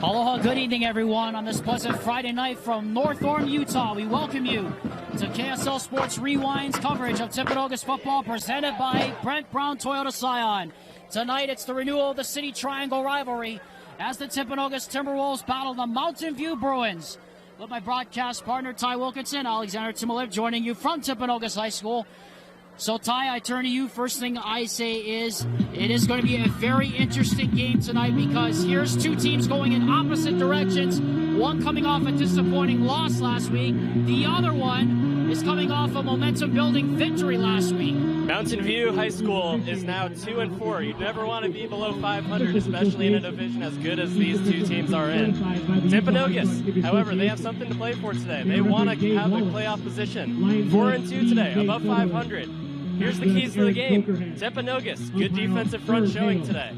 Aloha, good evening everyone on this pleasant Friday night from North Orm, Utah. We welcome you to KSL Sports Rewind's coverage of Timpanogos football presented by Brent Brown Toyota Scion. Tonight it's the renewal of the City Triangle rivalry as the Timpanogos Timberwolves battle the Mountain View Bruins. With my broadcast partner Ty Wilkinson, Alexander Timalev joining you from Timpanogos High School. So Ty, I turn to you. First thing I say is it is going to be a very interesting game tonight because here's two teams going in opposite directions. One coming off a disappointing loss last week. The other one is coming off a momentum-building victory last week. Mountain View High School is now 2-4. You never want to be below 500, especially in a division as good as these two teams are in. Timpanogos, however, they have something to play for today. They want to have a playoff position. 4-2 today, above 500. Here's the keys to the game. Timpanogos, good defensive front showing today.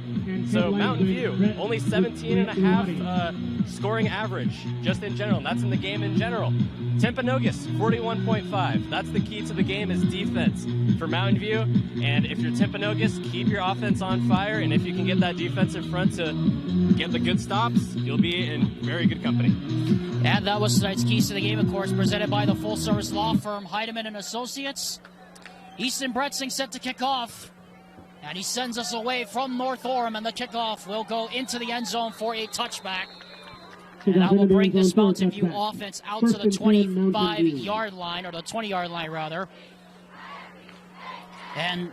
So Mountain View, only 17.5 scoring average just in general. And that's in the game in general. Timpanogos, 41.5. That's the key to the game is defense for Mountain View. And if you're Timpanogos, keep your offense on fire. And if you can get that defensive front to get the good stops, you'll be in very good company. And that was tonight's keys to the game, of course, presented by the full-service law firm Heidemann & Associates. Easton Bretzing set to kick off, and he sends us away from North Orem, and the kickoff will go into the end zone for a touchback. And that will bring this Mountain View offense out to the 25-yard line, or the 20-yard line, rather. And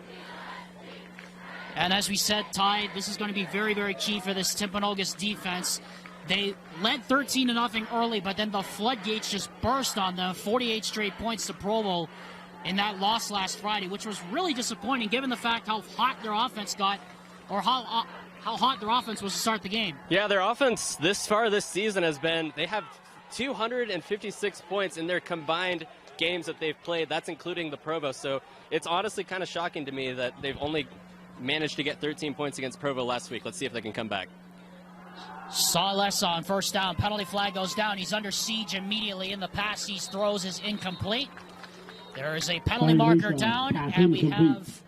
as we said, Ty, this is going to be very, very key for this Timpanogos defense. They led 13-0 early, but then the floodgates just burst on them, 48 straight points to Provo in that loss last Friday, which was really disappointing given the fact how hot their offense got, or how hot their offense was to start the game. Yeah, their offense this far this season has been, they have 256 points in their combined games that they've played. That's including the Provo. So it's honestly kind of shocking to me that they've only managed to get 13 points against Provo last week. Let's see if they can come back. Lessa on first down. Penalty flag goes down. He's under siege immediately, and the pass he throws is incomplete. There is a penalty marker down, and we have,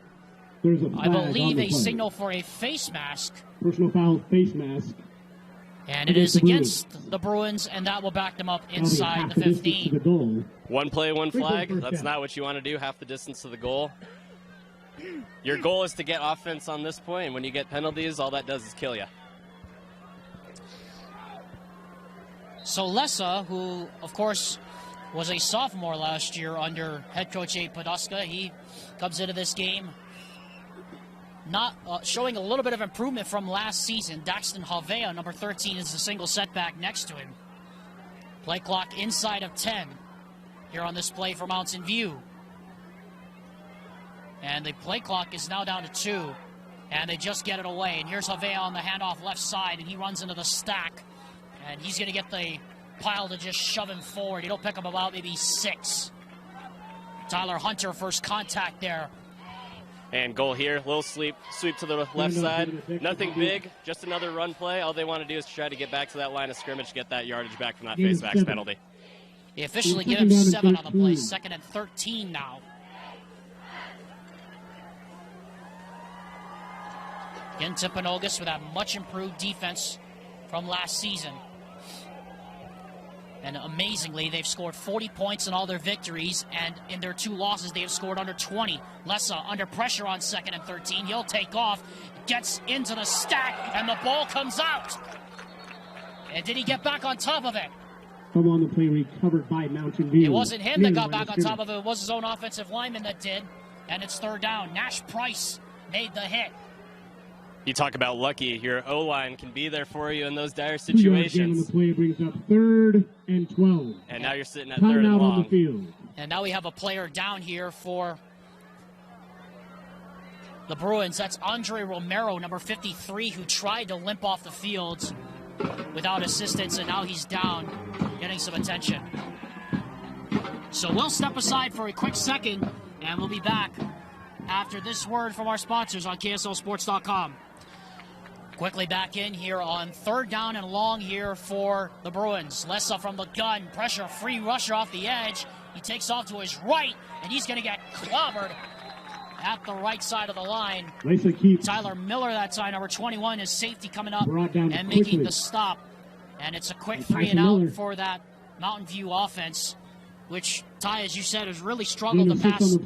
I believe, a signal for a face mask. Personal foul, face mask. And it is against the Bruins, and that will back them up inside the 15. One play, one flag. That's not what you want to do, half the distance to the goal. Your goal is to get offense on this point, and when you get penalties, all that does is kill you. So Lessa, who, of course, was a sophomore last year under head coach Abe Poduska. He comes into this game not showing a little bit of improvement from last season. Daxton Havea, number 13, is the single setback next to him. Play clock inside of 10 here on this play for Mountain View. And the play clock is now down to 2. And they just get it away. And here's Havea on the handoff left side, and he runs into the stack. And he's going to get the pile to just shove him forward. It'll pick him about maybe 6. Tyler Hunter, first contact there. And goal here, little sweep to the left side. Nothing big, just another run play. All they want to do is try to get back to that line of scrimmage, get that yardage back from that face mask penalty. They officially give him 7 on the play, 2nd and 13 now. Again, Timpanogos with that much improved defense from last season. And amazingly, they've scored 40 points in all their victories, and in their 2 losses, they have scored under 20. Lessa under pressure on 2nd and 13. He'll take off, gets into the stack, and the ball comes out. And did he get back on top of it? Come on the play recovered by Mountain View. It wasn't him that got back on top of it. It was his own offensive lineman that did. And it's 3rd down. Nash Price made the hit. You talk about lucky. Your O-line can be there for you in those dire situations. The play brings up 3rd and 12. And now you're sitting at 3rd and long. On the field. And now we have a player down here for the Bruins. That's Andre Romero, number 53, who tried to limp off the field without assistance, and now he's down, getting some attention. So we'll step aside for a quick second, and we'll be back after this word from our sponsors on KSLSports.com. Quickly back in here on 3rd down and long here for the Bruins. Lessa from the gun, pressure, free rusher off the edge. He takes off to his right, and he's going to get clobbered at the right side of the line. Tyler Miller that time, number 21, is safety coming up and making the stop. And it's a quick 3 and out for that Mountain View offense, which, Ty, as you said, has really struggled the past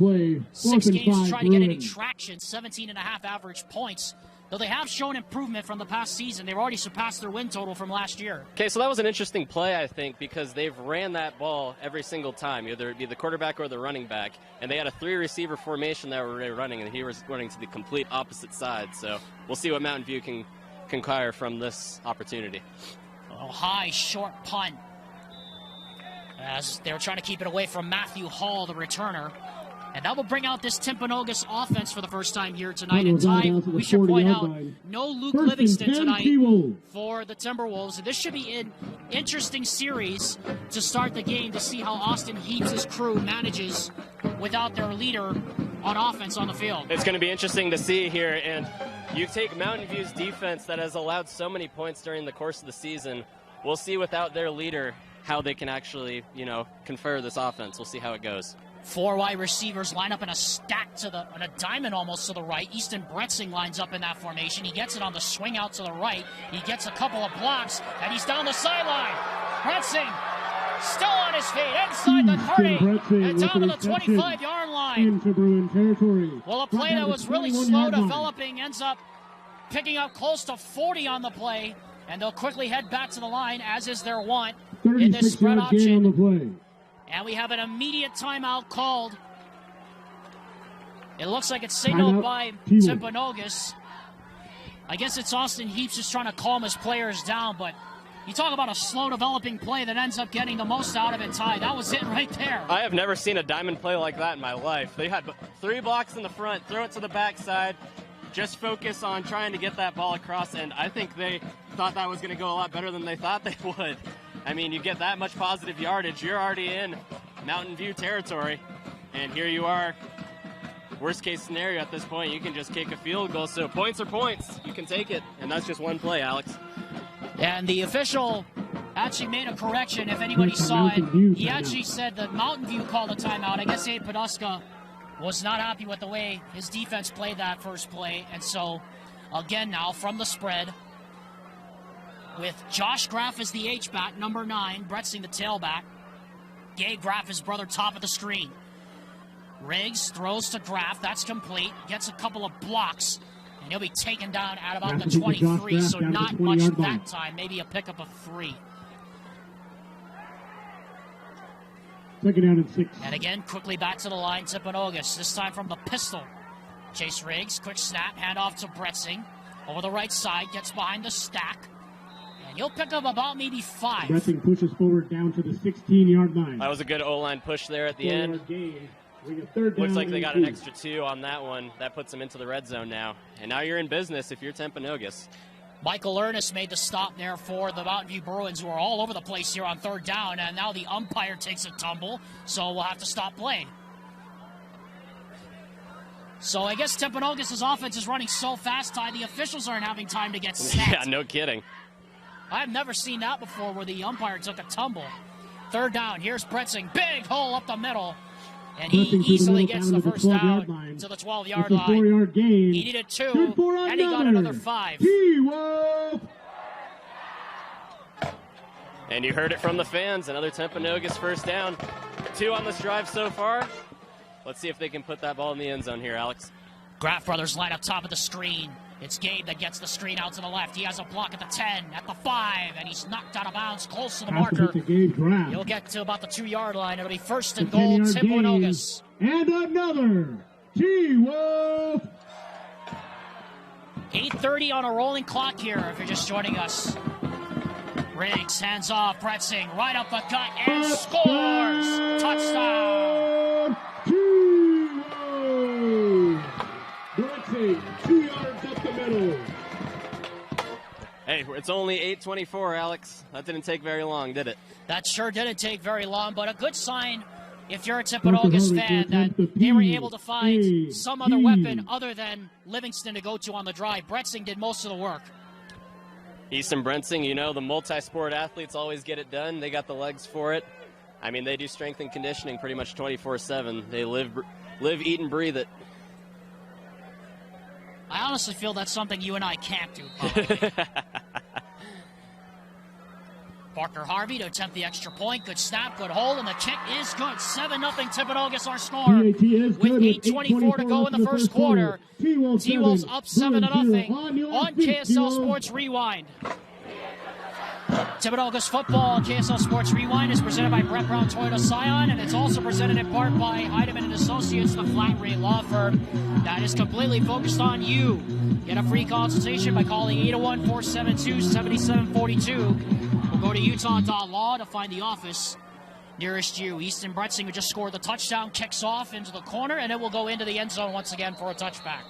6 games trying to get any traction, 17.5 average points. Though they have shown improvement from the past season, they've already surpassed their win total from last year. Okay, so that was an interesting play, I think, because they've ran that ball every single time, either it be the quarterback or the running back, and they had a 3-receiver formation that were running, and he was running to the complete opposite side. So we'll see what Mountain View can acquire from this opportunity. A high, short punt, as they were trying to keep it away from Matthew Hall, the returner. And that will bring out this Timpanogos offense for the first time here tonight. And Ty, we should point out, no Luke Livingston tonight for the Timberwolves. And this should be an interesting series to start the game to see how Austin Heaps' crew manages without their leader on offense on the field. It's going to be interesting to see here. And you take Mountain View's defense that has allowed so many points during the course of the season. We'll see without their leader how they can actually, confer this offense. We'll see how it goes. 4 wide receivers line up in a stack on a diamond almost to the right. Easton Bretsing lines up in that formation. He gets it on the swing out to the right. He gets a couple of blocks, and he's down the sideline. Bretsing still on his feet, inside the 30, and down to the 25-yard line. Into Bruin territory. Well, a play that was really slow developing ends up picking up close to 40 on the play, and they'll quickly head back to the line, as is their want in this spread option. And we have an immediate timeout called. It looks like it's signaled by Timpanogos. I guess it's Austin Heaps just trying to calm his players down, but you talk about a slow developing play that ends up getting the most out of it, Ty. That was it right there. I have never seen a diamond play like that in my life. They had 3 blocks in the front, throw it to the backside, just focus on trying to get that ball across, and I think they thought that was going to go a lot better than they thought they would. I mean, you get that much positive yardage, you're already in Mountain View territory, and here you are. Worst case scenario at this point, you can just kick a field goal, so points are points. You can take it, and that's just one play, Alex. And the official actually made a correction, if anybody saw it. He actually said that Mountain View called a timeout. I guess Abe Poduska was not happy with the way his defense played that first play, and so, again now, from the spread, with Josh Graff as the H-back, number 9, Bretsing the tailback. Gabe Graff, his brother, top of the screen. Riggs throws to Graff, that's complete, gets a couple of blocks, and he'll be taken down at about the 23, so not much that time, maybe a pickup of 3. Second down and 6. And again, quickly back to the line, Timpanogos, this time from the pistol. Chase Riggs, quick snap, handoff to Bretsing. Over the right side, gets behind the stack. And he'll pick up about maybe 5. Bretsing pushes forward down to the 16-yard line. That was a good O-line push there at the end. Looks like they got an extra 2 on that one. That puts them into the red zone now. And now you're in business if you're Timpanogos. Michael Ernest made the stop there for the Mountain View Bruins, who are all over the place here on 3rd down. And now the umpire takes a tumble, so we'll have to stop playing. So I guess Timpanogos' offense is running so fast, Ty, the officials aren't having time to get set. Yeah, no kidding. I've never seen that before where the umpire took a tumble. 3rd down, here's Bretsing, big hole up the middle. And he easily gets the first down to the 12-yard line. 4-yard gain. He needed 2, and he got another 5. And you heard it from the fans, another Timpanogos first down. 2 on this drive so far. Let's see if they can put that ball in the end zone here, Alex. Graff brothers line up top of the screen. It's Gabe that gets the screen out to the left. He has a block at the 10, at the 5, and he's knocked out of bounds close to the marker. He'll get to about the 2-yard line. It'll be 1st and goal, Timpanogos. And another T-Wolf. 8:30 on a rolling clock here if you're just joining us. Riggs hands off, Bretsing right up the gut and scores! Touchdown! T-Wolf. Bretsing, 2 yards up the middle. Hey, it's only 8:24, Alex. That didn't take very long, did it? That sure didn't take very long, but a good sign if you're a Timpanogos fan that they were able to find some other weapon other than Livingston to go to on the drive. Bretsing did most of the work. Easton Bretsing, the multi-sport athletes always get it done. They got the legs for it. I mean, they do strength and conditioning pretty much 24/7. They live, eat, and breathe it. I honestly feel that's something you and I can't do, probably. Parker Harvey to attempt the extra point. Good snap, good hold, and the kick is good. 7-0 Timpanogos our score. With 8:24 to go in the first quarter. T-Wolves up 7-0 on KSL Sports Rewind. Timpanogos football on KSL Sports Rewind is presented by Brett Brown Toyota Scion, and it's also presented in part by Heidemann & Associates, the flat rate law firm that is completely focused on you. Get a free consultation by calling 801-472-7742. We'll go to utah.law to find the office nearest you. Easton Bretzing, who just scored the touchdown, kicks off into the corner, and it will go into the end zone once again for a touchback.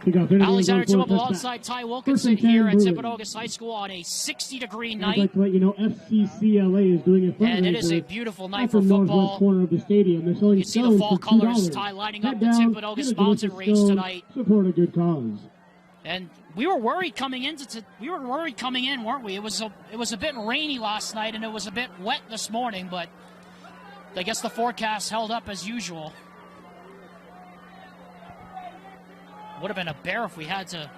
Alexander Timable alongside Ty Wilkinson here at Timpanogos High School on a 60-degree night. I'd like to let you know FCCLA is doing a fundraiser. And it is a beautiful night for football. Corner of the stadium. They're selling you see the fall colors, Ty, lighting up the Timpanogos Mountain Race tonight. Support a good cause. And we were worried coming in, weren't we? It was a bit rainy last night, and it was a bit wet this morning, but I guess the forecast held up as usual. Would have been a bear if we had to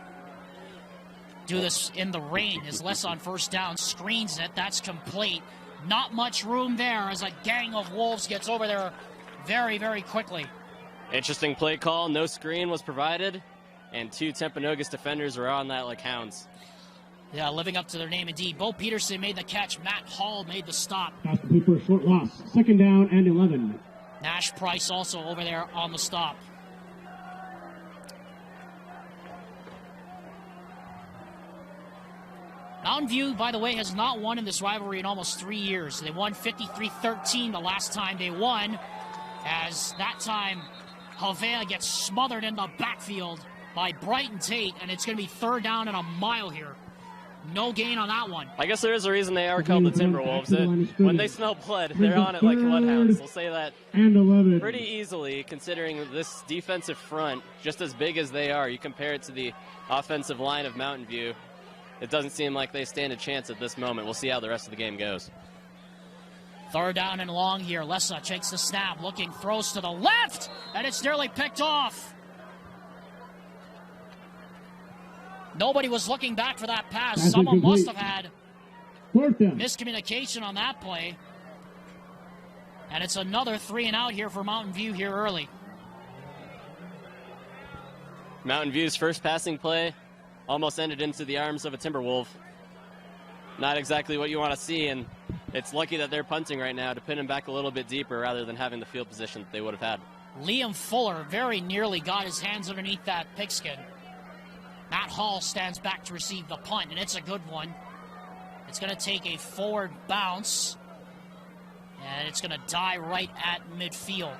do this in the rain. His less on first down, screens it. That's complete. Not much room there as a gang of Wolves gets over there very, very quickly. Interesting play call. No screen was provided, and 2 Timpanogos defenders were on that like hounds. Yeah, living up to their name indeed. Bo Peterson made the catch. Matt Hall made the stop. Pass complete for a short loss. 2nd down and 11. Nash Price also over there on the stop. Mountain View, by the way, has not won in this rivalry in almost 3 years. They won 53-13 the last time they won, as that time Havea gets smothered in the backfield by Brighton Tate, and it's going to be 3rd down and a mile here. No gain on that one. I guess there is a reason they are called the Timberwolves. When they smell blood, they're on it like bloodhounds. We'll say that pretty easily, considering this defensive front, just as big as they are. You compare it to the offensive line of Mountain View, it doesn't seem like they stand a chance at this moment. We'll see how the rest of the game goes. 3rd down and long here. Lessa takes the snap, looking, throws to the left, and it's nearly picked off. Nobody was looking back for that pass. Someone must have had miscommunication on that play. And it's another 3 and out here for Mountain View here early. Mountain View's first passing play almost ended into the arms of a Timberwolf. Not exactly what you want to see, and it's lucky that they're punting right now to pin him back a little bit deeper rather than having the field position that they would have had. Liam Fuller very nearly got his hands underneath that pigskin. Matt Hall stands back to receive the punt, and it's a good one. It's going to take a forward bounce, and it's going to die right at midfield.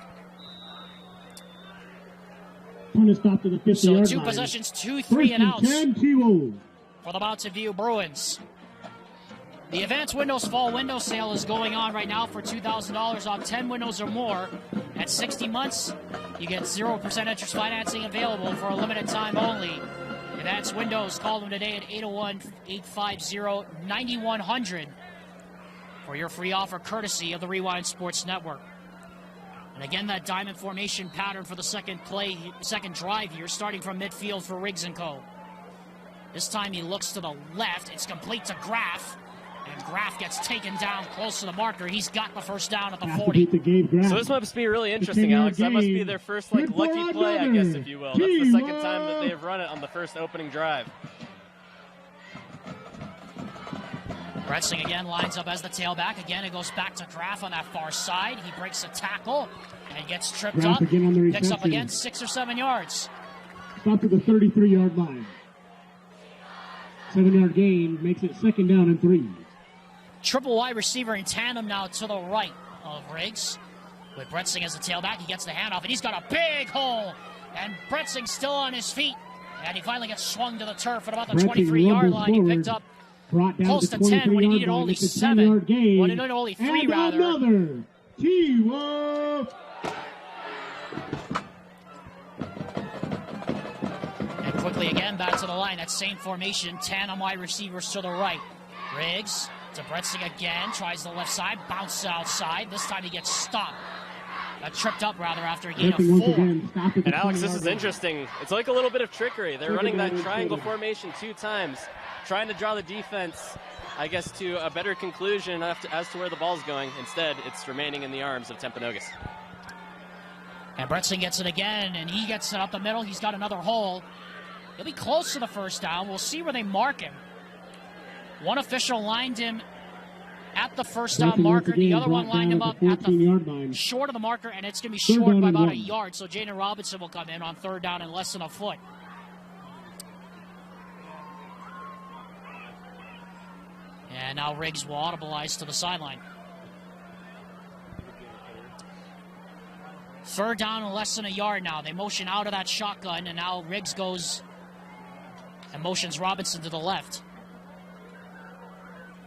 Stop to the 50 so 2 possessions, 2 3 and outs for the Mountain View Bruins. The Advanced Windows Fall Window Sale is going on right now for $2,000 off 10 windows or more. At 60 months, you get 0% interest financing available for a limited time only. Advanced Windows, call them today at 801-850-9100 for your free offer courtesy of the Rewind Sports Network. And again, that diamond formation pattern for the second drive here, starting from midfield for Riggs & Co. This time he looks to the left. It's complete to Graff. And Graff gets taken down close to the marker. He's got the first down at the 40. So this must be really interesting, Alex. That must be their first lucky play, I guess, if you will. That's the second time that they've run it on the first opening drive. Bretzing again lines up as the tailback. Again, it goes back to Graff on that far side. He breaks a tackle and gets tripped up. Picks up again 6 or 7 yards. Stop at the 33-yard line. 7-yard gain makes it 2nd down and 3. Triple wide receiver in tandem now to the right of Riggs. With Bretzing as the tailback, he gets the handoff, and he's got a big hole. And Bretzing still on his feet. And he finally gets swung to the turf at about the 23-yard line. He picked up close to 10 when he needed only 7. When he needed only 3, rather. Another T-Wolf. And quickly again back to the line. That same formation, tandem wide receivers to the right. Riggs to Bretzing again, tries the left side, bounces outside. This time he gets stopped. Got tripped up, rather, after a gain of 4. And Alex, this is interesting. It's like a little bit of trickery. They're running that triangle formation 2 times, trying to draw the defense I guess, to a better conclusion as to where the ball's going. Instead, it's remaining in the arms of Timpanogos. And Bretson gets it again, and he gets it up the middle. He's got another hole. He'll be close to the first down. We'll see where they mark him. One official lined him at the first down marker. The other one lined him up at the short of the marker, and it's going to be short by about a yard. So Jaden Robinson will come in on third down and less than a foot. And now Riggs will audibilize to the sideline. Third down and less than a yard now. They motion out of that shotgun, and now Riggs goes and motions Robinson to the left.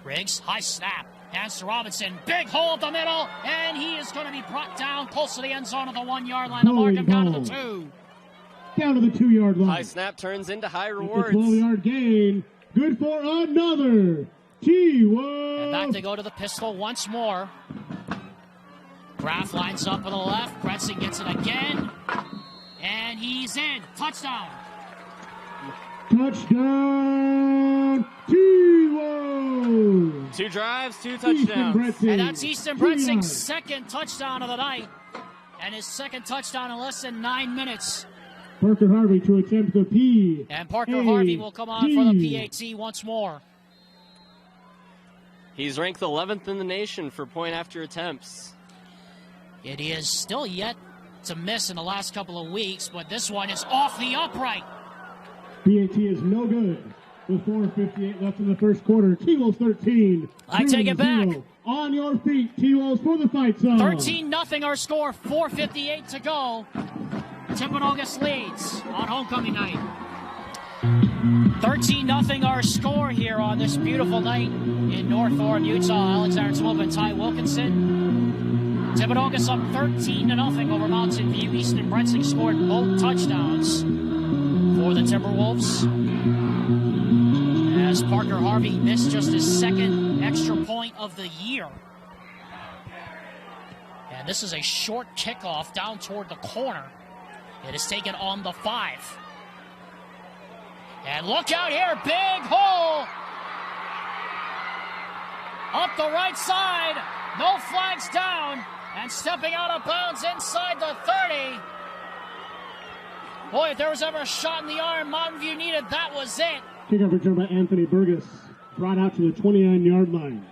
Riggs, high snap, hands to Robinson. Big hole up the middle, and he is going to be brought down close to the end zone of the 1 yard line. They'll mark him down to the 2. Down to the 2 yard line. High snap turns into high rewards. 12 yard gain. Good for another. T-Wolves. And back they go to the pistol once more. Graff lines up on the left. Bretson gets it again. And he's in. Touchdown. Touchdown. T-Wolves. 2 drives, 2 touchdowns. And that's Easton Bretson's second touchdown of the night. And his second touchdown in less than 9 minutes. Parker Harvey to attempt the P. And Parker Harvey will come on for the PAT once more. He's ranked 11th in the nation for point after attempts. It is still yet to miss in the last couple of weeks, but this one is off the upright. PAT is no good. With 4:58 left in the first quarter. T-Wolves 13. I take it back. On your feet, T-Wolves for the fight zone. 13-0 our score, 4:58 to go. Timpanogos leads on homecoming night. 13-0 our score here on this beautiful night in North Orem, Utah. Alexander Smith and Ty Wilkinson. Timpanogos up 13-0 over Mountain View. Easton Bretson scored both touchdowns for the Timberwolves, as Parker Harvey missed just his second extra point of the year. And this is a short kickoff down toward the corner. It is taken on the 5. And look out here, big hole! Up the right side, no flags down, and stepping out of bounds inside the 30. Boy, if there was ever a shot in the arm Mountain View needed, that was it. Kickoff return by Anthony Burgess. Brought out to the 29-yard line.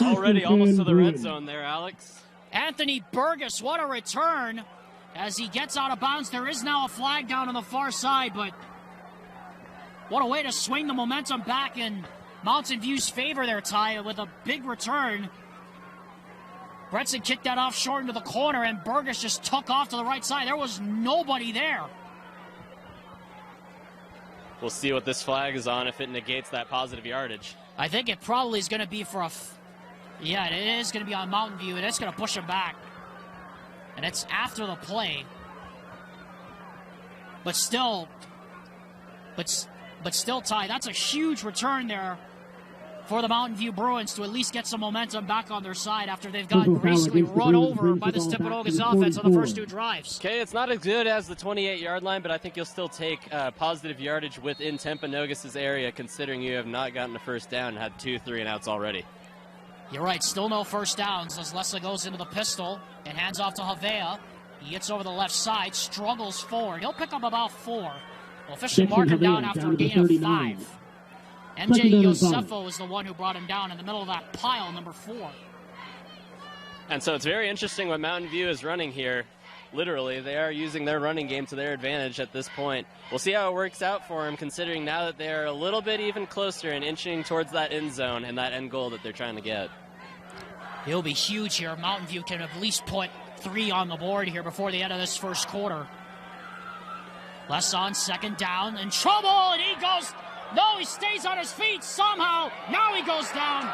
Already almost to the red zone there, Alex. Anthony Burgess, what a return. As he gets out of bounds, there is now a flag down on the far side, but what a way to swing the momentum back in Mountain View's favor there, Ty, with a big return. Bretson kicked that off short into the corner, and Burgess just took off to the right side. There was nobody there. We'll see what this flag is on, if it negates that positive yardage. I think it probably is going to be for yeah, it is going to be on Mountain View, and it's going to push him back. And it's after the play. But still, Ty, that's a huge return there for the Mountain View Bruins to at least get some momentum back on their side after they've gotten basically run over by this Timpanogos offense on the first 2 drives. Okay, it's not as good as the 28-yard line, but I think you'll still take positive yardage within Timpanogos' area, considering you have not gotten a first down and had 2 3-and-outs already. You're right, still no first downs as Leslie goes into the pistol and hands off to Havea. He gets over the left side, struggles forward. He'll pick up about 4. Well, officially mark him down after a gain of 5. MJ Yosefo is the one who brought him down in the middle of that pile, number 4. And so it's very interesting what Mountain View is running here. Literally, they are using their running game to their advantage at this point. We'll see how it works out for them, considering now that they're a little bit even closer and inching towards that end zone and that end goal that they're trying to get. It'll be huge here. Mountain View can at least put 3 on the board here before the end of this first quarter. Les on second down, in trouble, and he goes... No, he stays on his feet somehow. Now he goes down.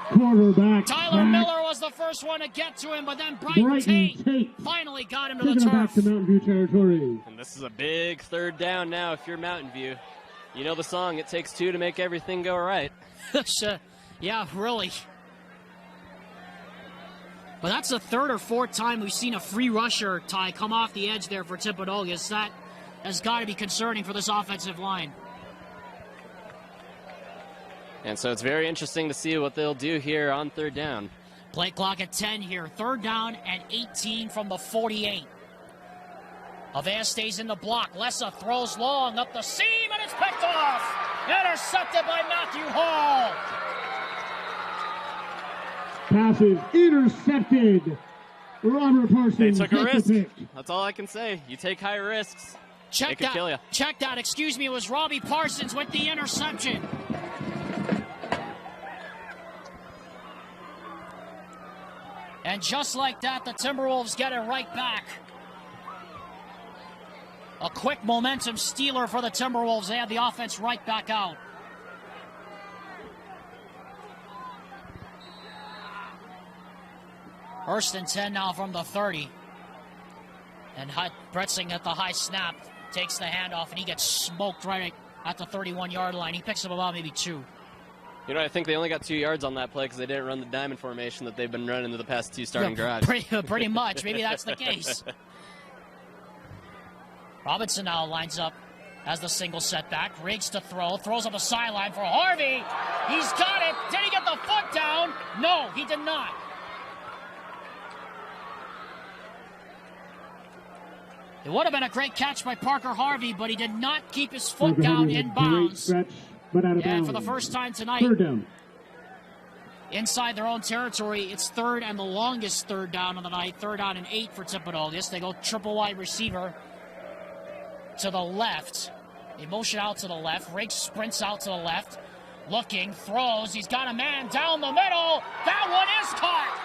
Quarterback. Tyler Miller was the first one to get to him, but then Brighton Tate finally got him to the turf. Back to Mountain View territory. And this is a big third down now if you're Mountain View. You know the song, it takes 2 to make everything go right. Yeah, really. But that's the 3rd or 4th time we've seen a free rusher, Ty, come off the edge there for Timpanogos. That has got to be concerning for this offensive line. And so it's very interesting to see what they'll do here on third down. Play clock at 10 here. Third down and 18 from the 48. Avea stays in the block. Lessa throws long up the seam, and it's picked off. Intercepted by Matthew Hall. Pass is intercepted. Robert Parsons. They took a risk. Pick. That's all I can say. You take high risks. Check It could kill you. Check that. Excuse me. It was Robbie Parsons with the interception. And just like that, the Timberwolves get it right back. A quick momentum stealer for the Timberwolves. They have the offense right back out. First and 10 now from the 30. And Bretzing at the high snap takes the handoff, and he gets smoked right at the 31-yard line. He picks up about maybe 2. You know, I think they only got 2 yards on that play because they didn't run the diamond formation that they've been running the past 2 starting drives. Pretty much. Maybe that's the case. Robinson now lines up as the single setback. Riggs to throw. Throws up the sideline for Harvey. He's got it. Did he get the foot down? No, he did not. It would have been a great catch by Parker Harvey, but he did not keep his foot down in bounds. And for the first time tonight, Third down. inside their own territory, it's third and the longest third down of the night. Third down and 8 for Timpanogos. They go triple wide receiver to the left. They motion out to the left. Riggs sprints out to the left. Looking, throws. He's got a man down the middle. That one is caught.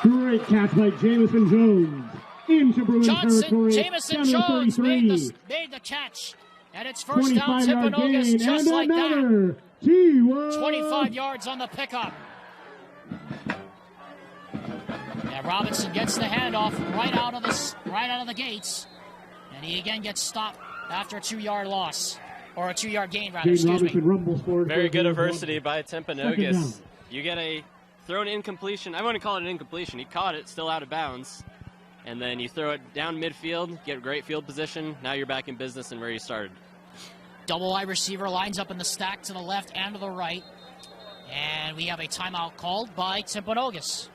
Great catch by Jamison Jones. Into Bruins territory. Jamison Jones made the catch. And it's first down, 25-yard Timpanogos, gain, just and like that. another T1. 25 yards on the pickup. And Robinson gets the handoff right out of the gates. And he again gets stopped after a 2-yard loss. Or a 2-yard gain, rather, excuse me. Very good adversity by Timpanogos. You get a thrown incompletion. I wouldn't call it an incompletion. He caught it, still out of bounds. And then you throw it down midfield, get great field position. Now you're back in business and where you started. Double wide receiver lines up in the stack to the left and to the right. And we have a timeout called by Timpanogos.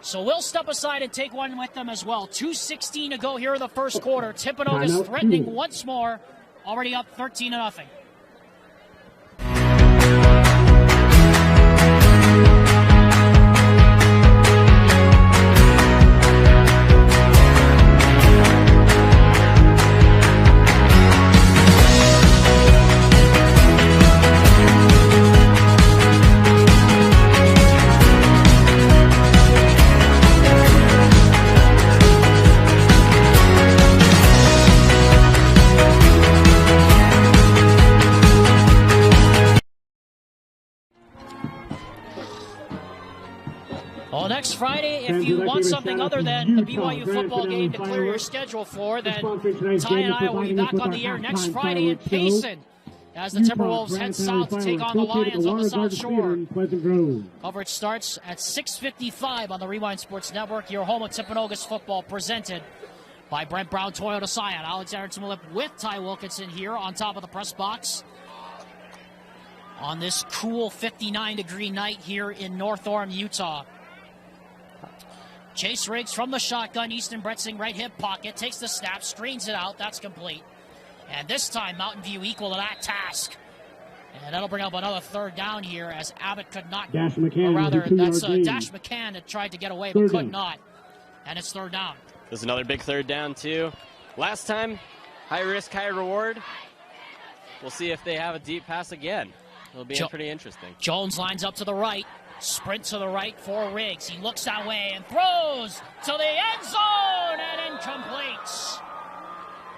So we'll step aside and take one with them as well. 2:16 to go here in the first quarter. Timpanogos threatening once more. Already up 13-0. Well, next Friday, if you want something other than the BYU football game to clear your schedule for, then Ty and I will be back on the air next Friday in Payson as the Timberwolves head south to take on the Lions on the South Shore. Coverage starts at 6:55 on the Rewind Sports Network, your home of Timpanogos football, presented by Brent Brown Toyota Scion. Alexander Timolip with Ty Wilkinson here on top of the press box on this cool 59-degree night here in North Orem, Utah. Chase Riggs from the shotgun. Easton Bretzing right hip pocket. Takes the snap. Screens it out. That's complete. And this time, Mountain View equal to that task. And that'll bring up another third down here as Abbott could not. Dash McCann. Or rather, that's Dash McCann that tried to get away but could not. And it's third down. There's another big third down, too. Last time, high risk, high reward. We'll see if they have a deep pass again. It'll be pretty interesting. Jones lines up to the right. Sprint to the right for Riggs. He looks that way and throws to the end zone and incomplete.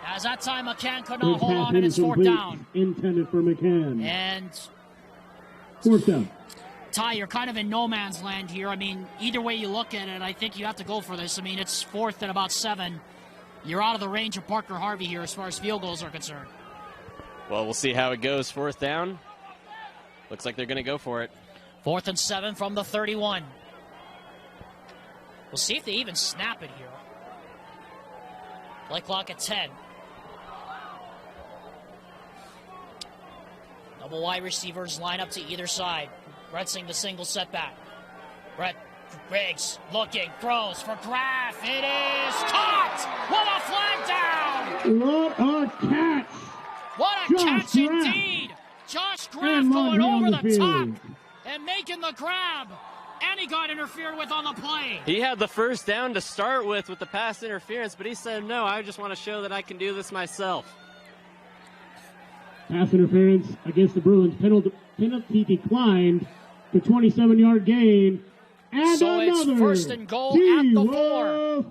As that time McCann could not hold on, and it's fourth down. Intended for McCann. And fourth down. Ty, you're kind of in no man's land here. I mean, either way you look at it, I think you have to go for this. I mean, it's fourth and about 7. You're out of the range of Parker Harvey here as far as field goals are concerned. Well, we'll see how it goes. Fourth down. Looks like they're going to go for it. 4th and 7 from the 31. We'll see if they even snap it here. Play clock at 10. Double wide receivers line up to either side. Bretsing the single setback. Brett Riggs looking, throws for Graff. It is caught with a flag down. What a catch! What a catch indeed! Josh Graff going over the top and making the grab. And he got interfered with on the play. He had the first down to start with the pass interference, but he said, no, I just want to show that I can do this myself. Pass interference against the Bruins. Penalty declined. The 27-yard gain. And so another. It's first and goal at the 4.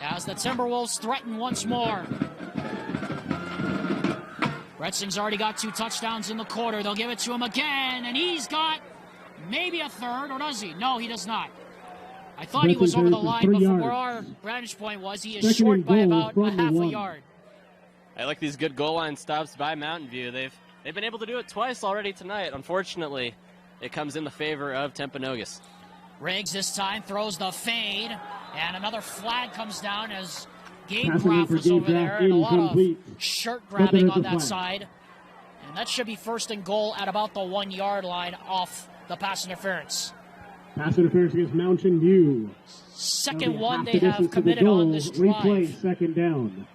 As the Timberwolves threaten once more. Bretsing's already got 2 touchdowns in the quarter. They'll give it to him again, and he's got maybe a third, or does he? No, he does not. I thought he was over the line, but from where our vantage point was, he is short by about a half a yard. I like these good goal line stops by Mountain View. They've been able to do it twice already tonight. Unfortunately, it comes in the favor of Timpanogos. Riggs this time throws the fade, and another flag comes down as Gabe Graff was over there, and a lot of shirt grabbing on that side. And that should be first and goal at about the 1-yard line off the pass interference. Pass interference against Mountain View. Second one they have committed on this drive. Replay, second down.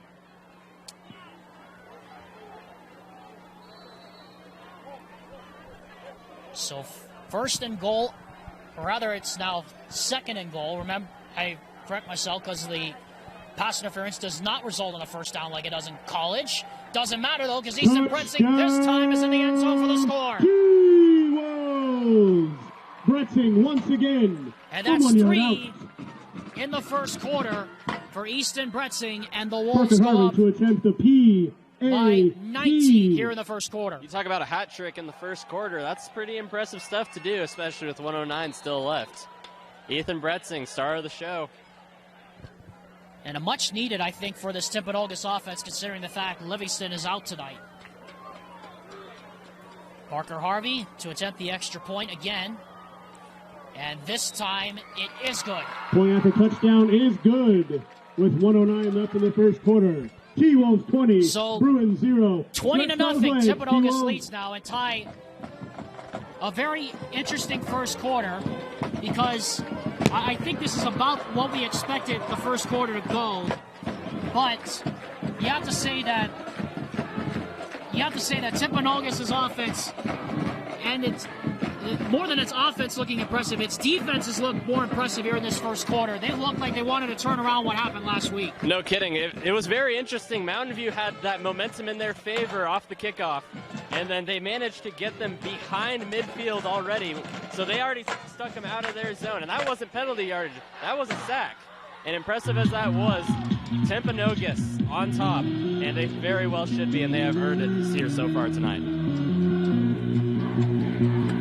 So first and goal, or rather it's now second and goal. Remember, I correct myself because the pass interference does not result in a first down like it does in college. Doesn't matter though, because Easton Bretsing this time is in the end zone for the score. T-Wolves. Bretsing once again. And that's 3 in the first quarter for Easton Bretsing, and the Wolves go up to attempt the P. by 19 here in the first quarter. You talk about a hat trick in the first quarter. That's pretty impressive stuff to do, especially with 109 still left. Ethan Bretsing, star of the show. And a much needed, I think, for this Timpanogos offense, considering the fact Livingston is out tonight. Parker Harvey to attempt the extra point again. And this time, it is good. Point after touchdown is good with 109 left in the first quarter. T-Wolves 20, so, Bruins 0. 20-0, Timpanogos leads now, and Ty, a very interesting first quarter, because I think this is about what we expected the first quarter to go, but you have to say that Timpanogos' offense, and it's more than its offense looking impressive, its defense has looked more impressive here in this first quarter. They looked like they wanted to turn around what happened last week. No kidding. It was very interesting. Mountain View had that momentum in their favor off the kickoff, and then they managed to get them behind midfield already. So they already stuck them out of their zone, and that wasn't penalty yardage. That was a sack. And impressive as that was, Timpanogos on top, and they very well should be, and they have earned it here so far tonight.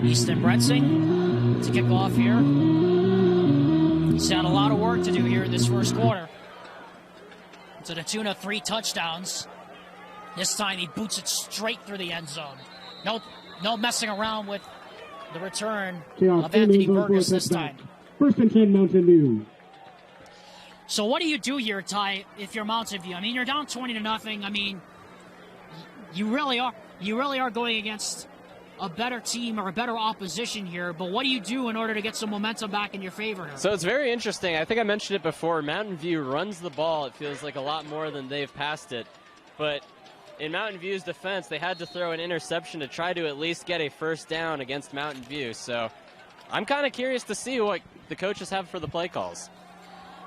Easton Bretsing to kick off here. He's had a lot of work to do here in this first quarter. To the tune of 3 touchdowns. This time he boots it straight through the end zone. No messing around with the return of Anthony Burgess this time. First and 10, Mountain View. So what do you do here, Ty, if you're Mountain View? I mean, you're down 20-0. I mean, you really are going against a better team or a better opposition here, but what do you do in order to get some momentum back in your favor here? So it's very interesting. I think I mentioned it before. Mountain View runs the ball, it feels like, a lot more than they've passed it. But in Mountain View's defense, they had to throw an interception to try to at least get a first down against Mountain View. So I'm kind of curious to see what the coaches have for the play calls.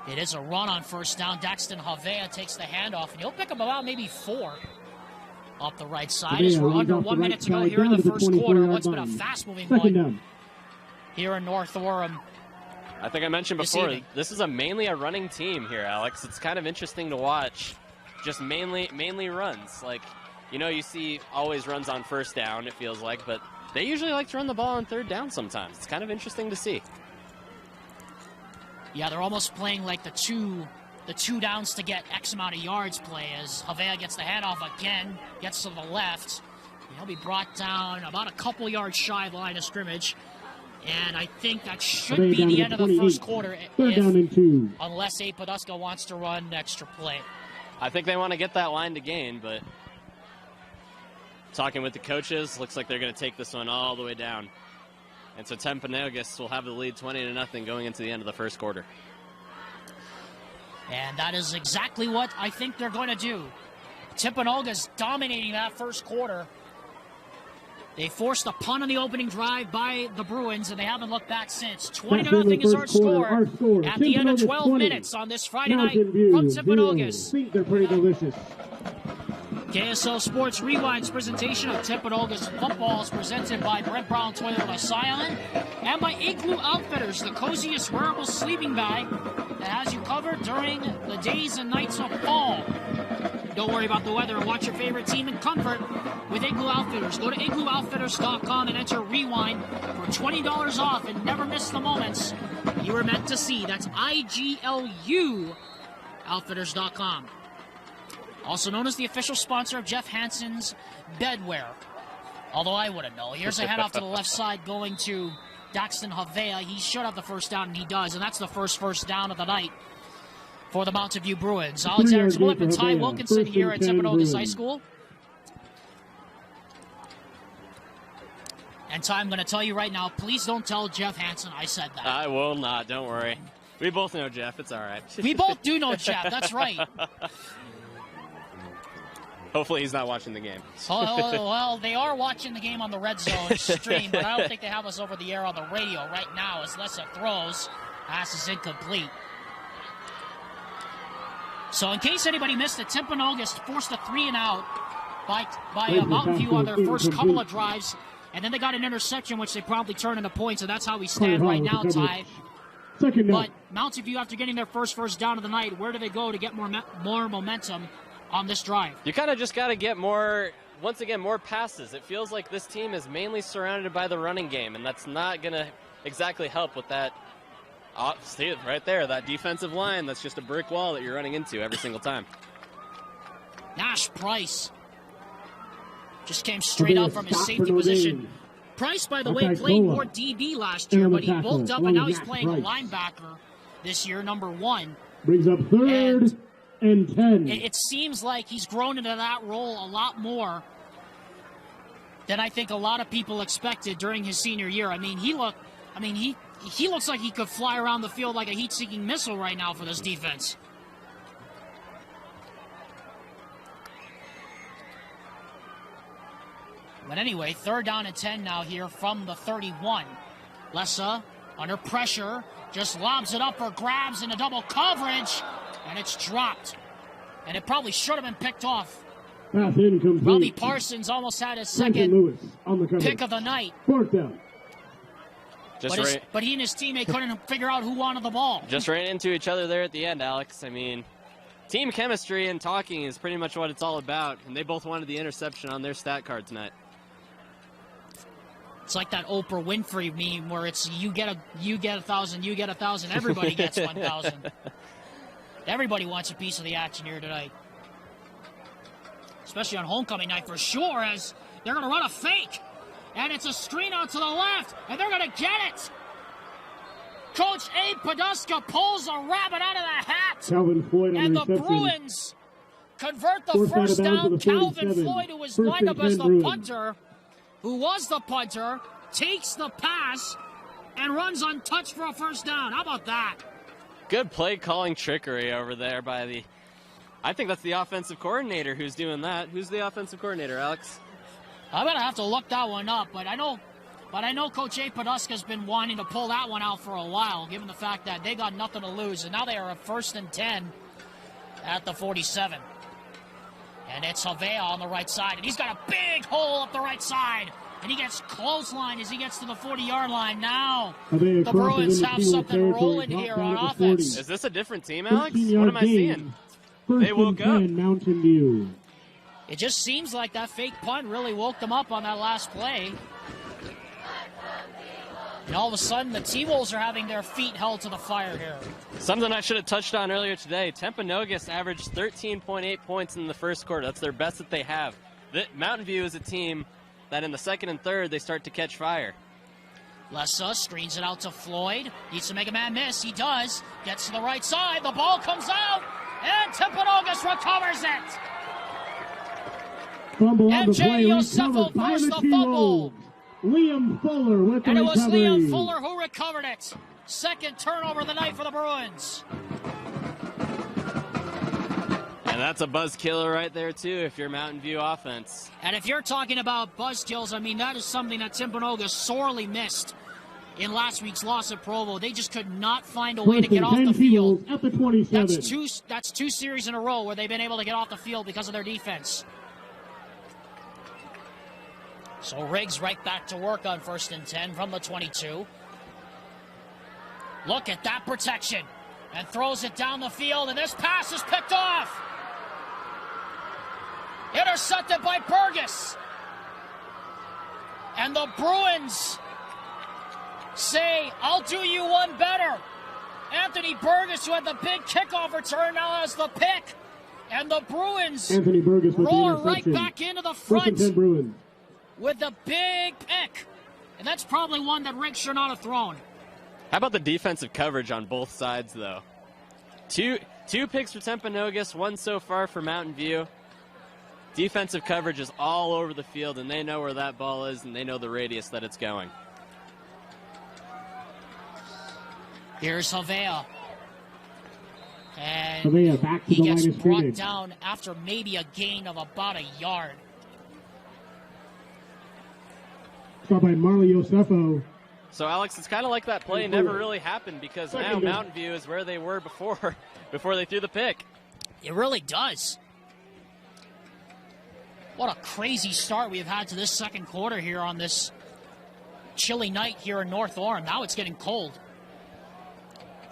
It is a run on first down. Daxton Havea takes the handoff, and he'll pick up about maybe 4. Off the right side as we're under 1 minute to go here in the first quarter. What's been a fast-moving one here in North Orem. I think I mentioned before, this is mainly a running team here, Alex. It's kind of interesting to watch. Just mainly runs. Like, you know, you see always runs on first down, it feels like, but they usually like to run the ball on third down sometimes. It's kind of interesting to see. Yeah, they're almost playing like the two downs to get X amount of yards play, as Havea gets the handoff again, gets to the left. He'll be brought down about a couple yards shy of the line of scrimmage. And I think that should be the end of the first quarter, unless Abe Poduska wants to run an extra play. I think they want to get that line to gain, but talking with the coaches, looks like they're going to take this one all the way down. And so Timpanogos will have the lead 20-0 going into the end of the first quarter. And that is exactly what I think they're going to do. Timpanogos dominating that first quarter. They forced a punt on the opening drive by the Bruins, and they haven't looked back since. 20-0 is our score at the end of 12 minutes on this Friday night from Timpanogos. Think they're pretty delicious. KSL Sports Rewind's presentation of Timpanogos football is presented by Brent Brown Toyota Scion and by Igloo Outfitters, the coziest wearable sleeping bag that has you covered during the days and nights of fall. Don't worry about the weather and watch your favorite team in comfort with Igloo Outfitters. Go to igloooutfitters.com and enter Rewind for $20 off and never miss the moments you were meant to see. That's IGLU Outfitters.com. Also known as the official sponsor of Jeff Hansen's Bedwear. Although I wouldn't know. Here's a head off to the left side going to Daxton Havea. He should have the first down, and he does. And that's the first down of the night for the Mountain View Bruins. Alexander Smolip and Ty Wilkinson here at Timpanogos High School. And Ty, I'm going to tell you right now, please don't tell Jeff Hansen I said that. I will not. Don't worry. We both know Jeff. It's all right. We both do know Jeff. That's right. Hopefully he's not watching the game. Well, they are watching the game on the Red Zone stream, but I don't think they have us over the air on the radio right now as Lessa throws. Pass is incomplete. So in case anybody missed it, Timpanogos forced a 3-and-out by Mountain View on their first couple of drives, and then they got an interception, which they promptly turned into points, and that's how we stand right now, Ty. But Mountain View, after getting their first down of the night, where do they go to get more momentum on this drive? You kind of just got to get more passes. It feels like this team is mainly surrounded by the running game, and that's not going to exactly help with that. See it right there, that defensive line. That's just a brick wall that you're running into every single time. Nash Price just came straight up from his safety position. Price, by the way, played more DB last year, but he bulked up, and now he's playing a linebacker this year, number 1. Brings up third and 10. It seems like he's grown into that role a lot more than I think a lot of people expected during his senior year. He looks like he could fly around the field like a heat-seeking missile right now for this defense. But anyway, 3rd down and 10 now here from the 31. Lessa, under pressure, just lobs it up for grabs into double coverage, and it's dropped. And it probably should have been picked off. Pass incomplete. Robbie Parsons almost had his second pick of the night. 4th down. But he and his teammate couldn't figure out who wanted the ball. Just ran into each other there at the end, Alex. Team chemistry and talking is pretty much what it's all about, and they both wanted the interception on their stat card tonight. It's like that Oprah Winfrey meme where it's you get 1,000, you get 1,000, everybody gets 1,000. Everybody wants a piece of the action here tonight. Especially on homecoming night for sure, as they're going to run a fake. And it's a screen out to the left, and they're going to get it. Coach Abe Poduska pulls a rabbit out of the hat. Calvin Floyd on and the the Bruins convert the first down. Calvin Floyd, who was lined up as the punter, who was the punter, takes the pass and runs untouched for a first down. How about that? Good play calling trickery over there by the... I think that's the offensive coordinator who's doing that. Who's the offensive coordinator, Alex? I'm going to have to look that one up, but I know Coach A. Poduska's been wanting to pull that one out for a while, given the fact that they got nothing to lose, and now they are at 1st and 10 at the 47. And it's Havea on the right side, and he's got a big hole up the right side, and he gets clotheslined as he gets to the 40-yard line. Now the Bruins have something rolling here on offense. Is this a different team, Alex? What am I seeing? They woke up. Mountain View. It just seems like that fake punt really woke them up on that last play. And all of a sudden, the T-Wolves are having their feet held to the fire here. Something I should have touched on earlier today. Timpanogos averaged 13.8 points in the first quarter. That's their best that they have. Mountain View is a team that in the 2nd and 3rd, they start to catch fire. Lessa screens it out to Floyd. Needs to make a man miss. He does. Gets to the right side. The ball comes out. And Timpanogos recovers it. Fumble on the MJ play. Yosefo Recovered by forced the the fumble. T-Wolves. Liam Fuller with the And it was recovery. Liam Fuller who recovered it. Second turnover of the night for the Bruins. And that's a buzz killer right there, too, if you're Mountain View offense. And if you're talking about buzzkills, I mean, that is something that Timpanogos sorely missed in last week's loss at Provo. They just could not find a way to get off the field. At the 27. That's two series in a row where they've been able to get off the field because of their defense. So Riggs right back to work on 1st and 10 from the 22. Look at that protection. And throws it down the field, and this pass is picked off. Intercepted by Burgess. And the Bruins say, I'll do you one better. Anthony Burgess, who had the big kickoff return, now has the pick. And the Bruins Anthony Burgess with roar the right back into the front Bruins. with the big pick. And that's probably one that Rick should not have thrown. How about the defensive coverage on both sides, though? Two picks for Timpanogos, one so far for Mountain View. Defensive coverage is all over the field, and they know where that ball is, and they know the radius that it's going. Here's Havea. And Havea back to he the gets line of brought scrimmage. down after maybe a gain of about a yard. Stop by Marley Yosefo. So, Alex, it's kind of like that play never really happened because now Mountain View is where they were before they threw the pick. It really does. What a crazy start we've had to this second quarter here on this chilly night here in North Orem. Now it's getting cold.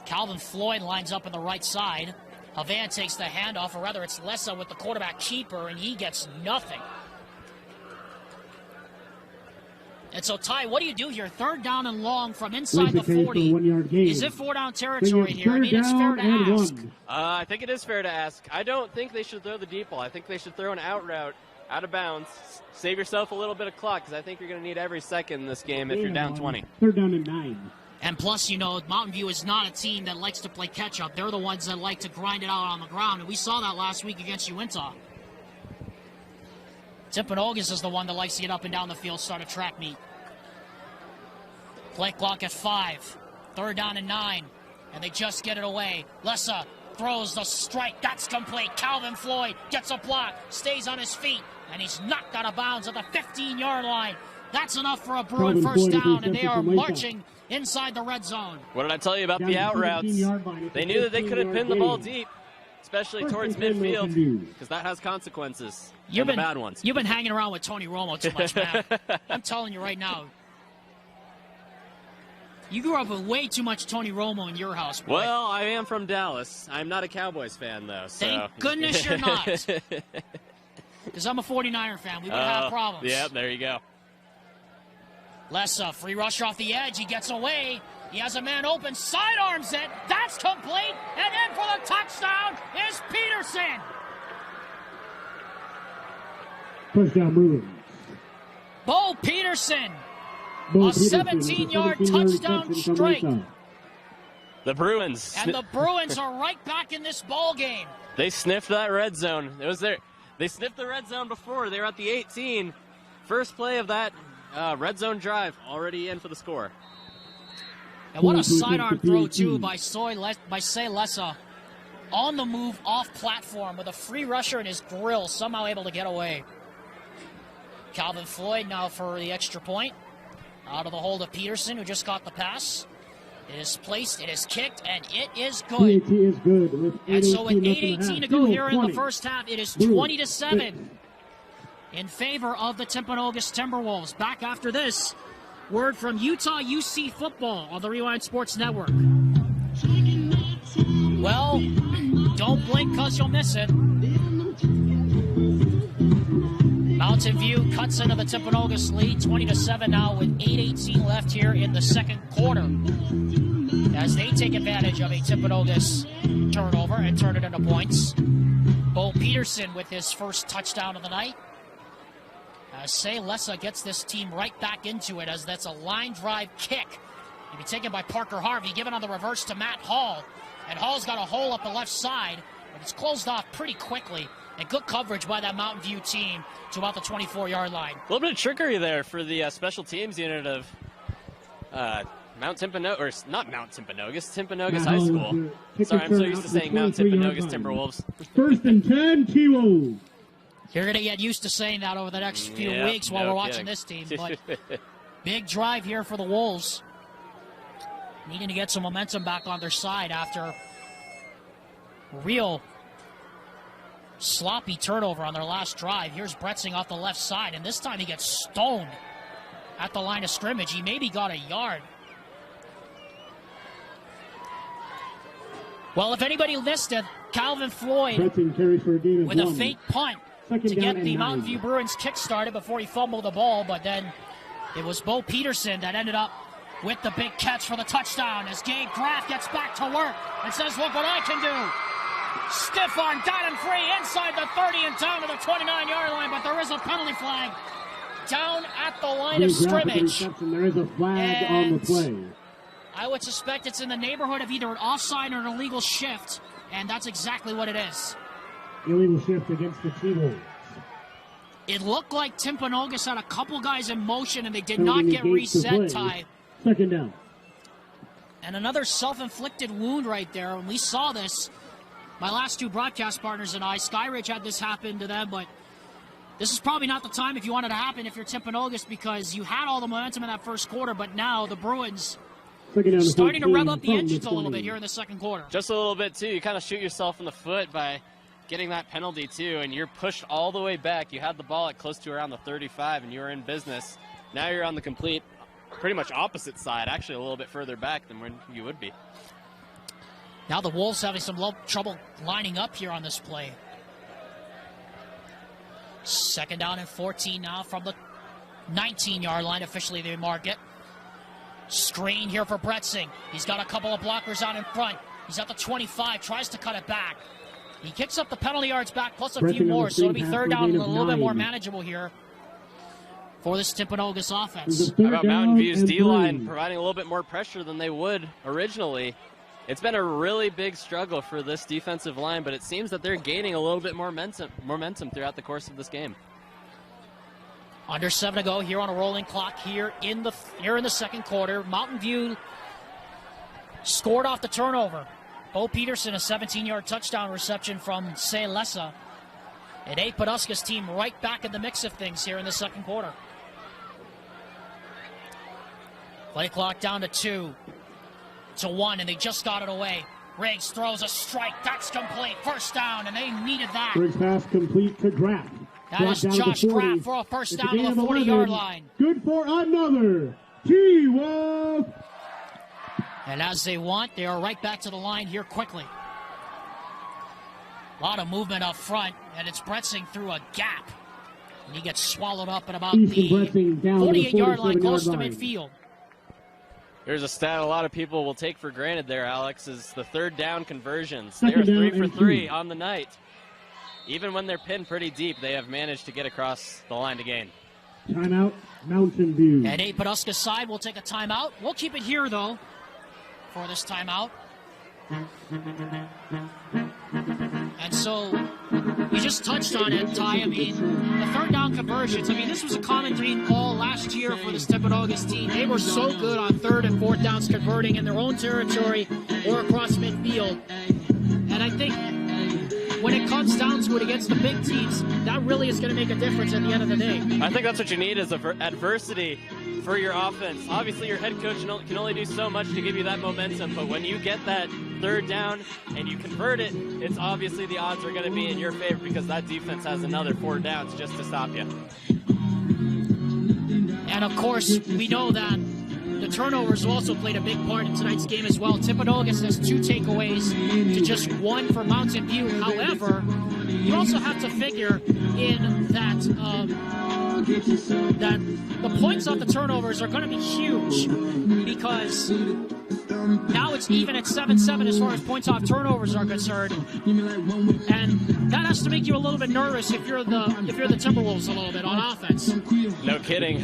Calvin Floyd lines up on the right side. Havea takes the handoff, or rather it's Lessa with the quarterback keeper, and he gets nothing. And so, Ty, what do you do here? 3rd down and long from inside the 40. Is it 4-down territory here? I mean, it's fair to ask. I think it is fair to ask. I don't think they should throw the deep ball. I think they should throw an out route, out of bounds. Save yourself a little bit of clock, because I think you're going to need every second in this game if you're down 20. 3rd down and 9. And plus, you know, Mountain View is not a team that likes to play catch-up. They're the ones that like to grind it out on the ground, and we saw that last week against Uintah. Timpanogos is the one that likes to get up and down the field, start a track meet. Play clock at 5. 3rd down and 9. And they just get it away. Lessa throws the strike. That's complete. Calvin Floyd gets a block, stays on his feet, and he's knocked out of bounds at the 15-yard line. That's enough for a Bruin first down, and they are marching inside the red zone. What did I tell you about the out routes? They knew that they couldn't pin the ball deep, especially towards midfield, because that has consequences. The bad ones. You've been hanging around with Tony Romo too much, man. I'm telling you right now. You grew up with way too much Tony Romo in your house, boy. Well, I am from Dallas. I'm not a Cowboys fan, though. So. Thank goodness you're not. Because I'm a 49er fan. We would have problems. Yep, there you go. Lessa, free rusher off the edge. He gets away. He has a man open. Sidearms it. That's complete. And in for the touchdown is Peterson. Touchdown Bruins. Bo Peterson. A 17-yard touchdown strike. The Bruins. And the Bruins are right back in this ball game. They sniffed that red zone. It was there. They sniffed the red zone before. They were at the 18. First play of that red zone drive, already in for the score. And what a sidearm throw, too, by Say Lessa. On the move, off platform, with a free rusher in his grill, somehow able to get away. Calvin Floyd now for the extra point. Out of the hold of Peterson, who just caught the pass. It is placed, it is kicked, and it is good. PAT is good. And so with 8:18 to go here in the first half, it is 20-7 in favor of the Timpanogos Timberwolves. Back after this, word from Utah UC Football on the Rewind Sports Network. Well, don't blink because you'll miss it. Mountain View cuts into the Timpanogos lead, 20-7 now with 8:18 left here in the second quarter. As they take advantage of a Timpanogos turnover and turn it into points. Bo Peterson with his first touchdown of the night. As Say Lessa gets this team right back into it, as that's a line drive kick. It'll be taken by Parker Harvey, given on the reverse to Matt Hall. And Hall's got a hole up the left side, but it's closed off pretty quickly. And good coverage by that Mountain View team to about the 24-yard line. A little bit of trickery there for the special teams unit of Timpanogos High School. Sorry, I'm so used to saying Mount Timpanogos Timberwolves. 1st and 10, T-Wolves. You're going to get used to saying that over the next few weeks while we're watching this team. But big drive here for the Wolves. Needing to get some momentum back on their side after real sloppy turnover on their last drive. Here's Bretzing off the left side, and this time he gets stoned at the line of scrimmage. He maybe got a yard. Well, if anybody missed it, Calvin Floyd with a fake punt to get the Mountain View Bruins kick-started before he fumbled the ball, but then it was Bo Peterson that ended up with the big catch for the touchdown as Gabe Graff gets back to work and says, look what I can do. Stiff arm, got him free inside the 30 and down to the 29-yard line, but there is a penalty flag down at the line of scrimmage. There is a flag on the play. I would suspect it's in the neighborhood of either an offside or an illegal shift, and that's exactly what it is. Illegal shift against the T-Wolves. It looked like Timpanogos had a couple guys in motion, and they did not get reset time. 2nd down. And another self-inflicted wound right there. When we saw this, my last two broadcast partners and I, Skyridge had this happen to them, but this is probably not the time if you want it to happen if you're Timpanogos, because you had all the momentum in that first quarter, but now the Bruins starting to rev up the engines a little bit here in the second quarter. Just a little bit, too. You kind of shoot yourself in the foot by getting that penalty, too, and you're pushed all the way back. You had the ball at close to around the 35, and you were in business. Now you're on the complete, pretty much opposite side, actually a little bit further back than where you would be. Now the Wolves having some trouble lining up here on this play. 2nd down and 14 now from the 19-yard line. Officially they mark it. Screen here for Bretzing. He's got a couple of blockers out in front. He's at the 25, tries to cut it back. He kicks up the penalty yards back plus a few more, so it'll be 3rd down and a little bit more manageable here for this Timpanogos offense. How about Mountain View's D-line providing a little bit more pressure than they would originally? It's been a really big struggle for this defensive line, but it seems that they're gaining a little bit more momentum throughout the course of this game. Under 7 to go here on a rolling clock here in the second quarter. Mountain View scored off the turnover. Bo Peterson, a 17-yard touchdown reception from Say Lessa. An Paduska's team right back in the mix of things here in the second quarter. Play clock down to 2 to 1, and they just got it away. Riggs throws a strike. That's complete. 1st down, and they needed that. Riggs pass complete to Graff. That is Josh Graff for a 1st down to the 40-yard line. Good for another T-Wolf. And as they want, they are right back to the line here quickly. A lot of movement up front, and it's Bretzing through a gap. And he gets swallowed up at about the 48-yard line, close to midfield. Here's a stat a lot of people will take for granted there, Alex, is the 3rd down conversions. They are 3 for 3 on the night. Even when they're pinned pretty deep, they have managed to get across the line to gain. Timeout, Mountain View. And Paduska's side will take a timeout. We'll keep it here, though, for this timeout. And so, we just touched on it, Ty. I mean, the 3rd down conversions. I mean, this was a common theme all last year for this Timpanogos team. They were so good on 3rd and 4th downs converting in their own territory or across midfield. And I think when it comes down to it against the big teams, that really is going to make a difference at the end of the day. I think that's what you need is adversity for your offense. Obviously, your head coach can only do so much to give you that momentum, but when you get that 3rd down and you convert it, it's obviously the odds are going to be in your favor because that defense has another 4 downs just to stop you. And of course, we know that the turnovers also played a big part in tonight's game as well. Timpanogos has 2 takeaways to just 1 for Mountain View. However, you also have to figure in that that the points off the turnovers are going to be huge because Now it's even at 7-7 as far as points off turnovers are concerned, and that has to make you a little bit nervous if you're the Timberwolves a little bit on offense. No kidding.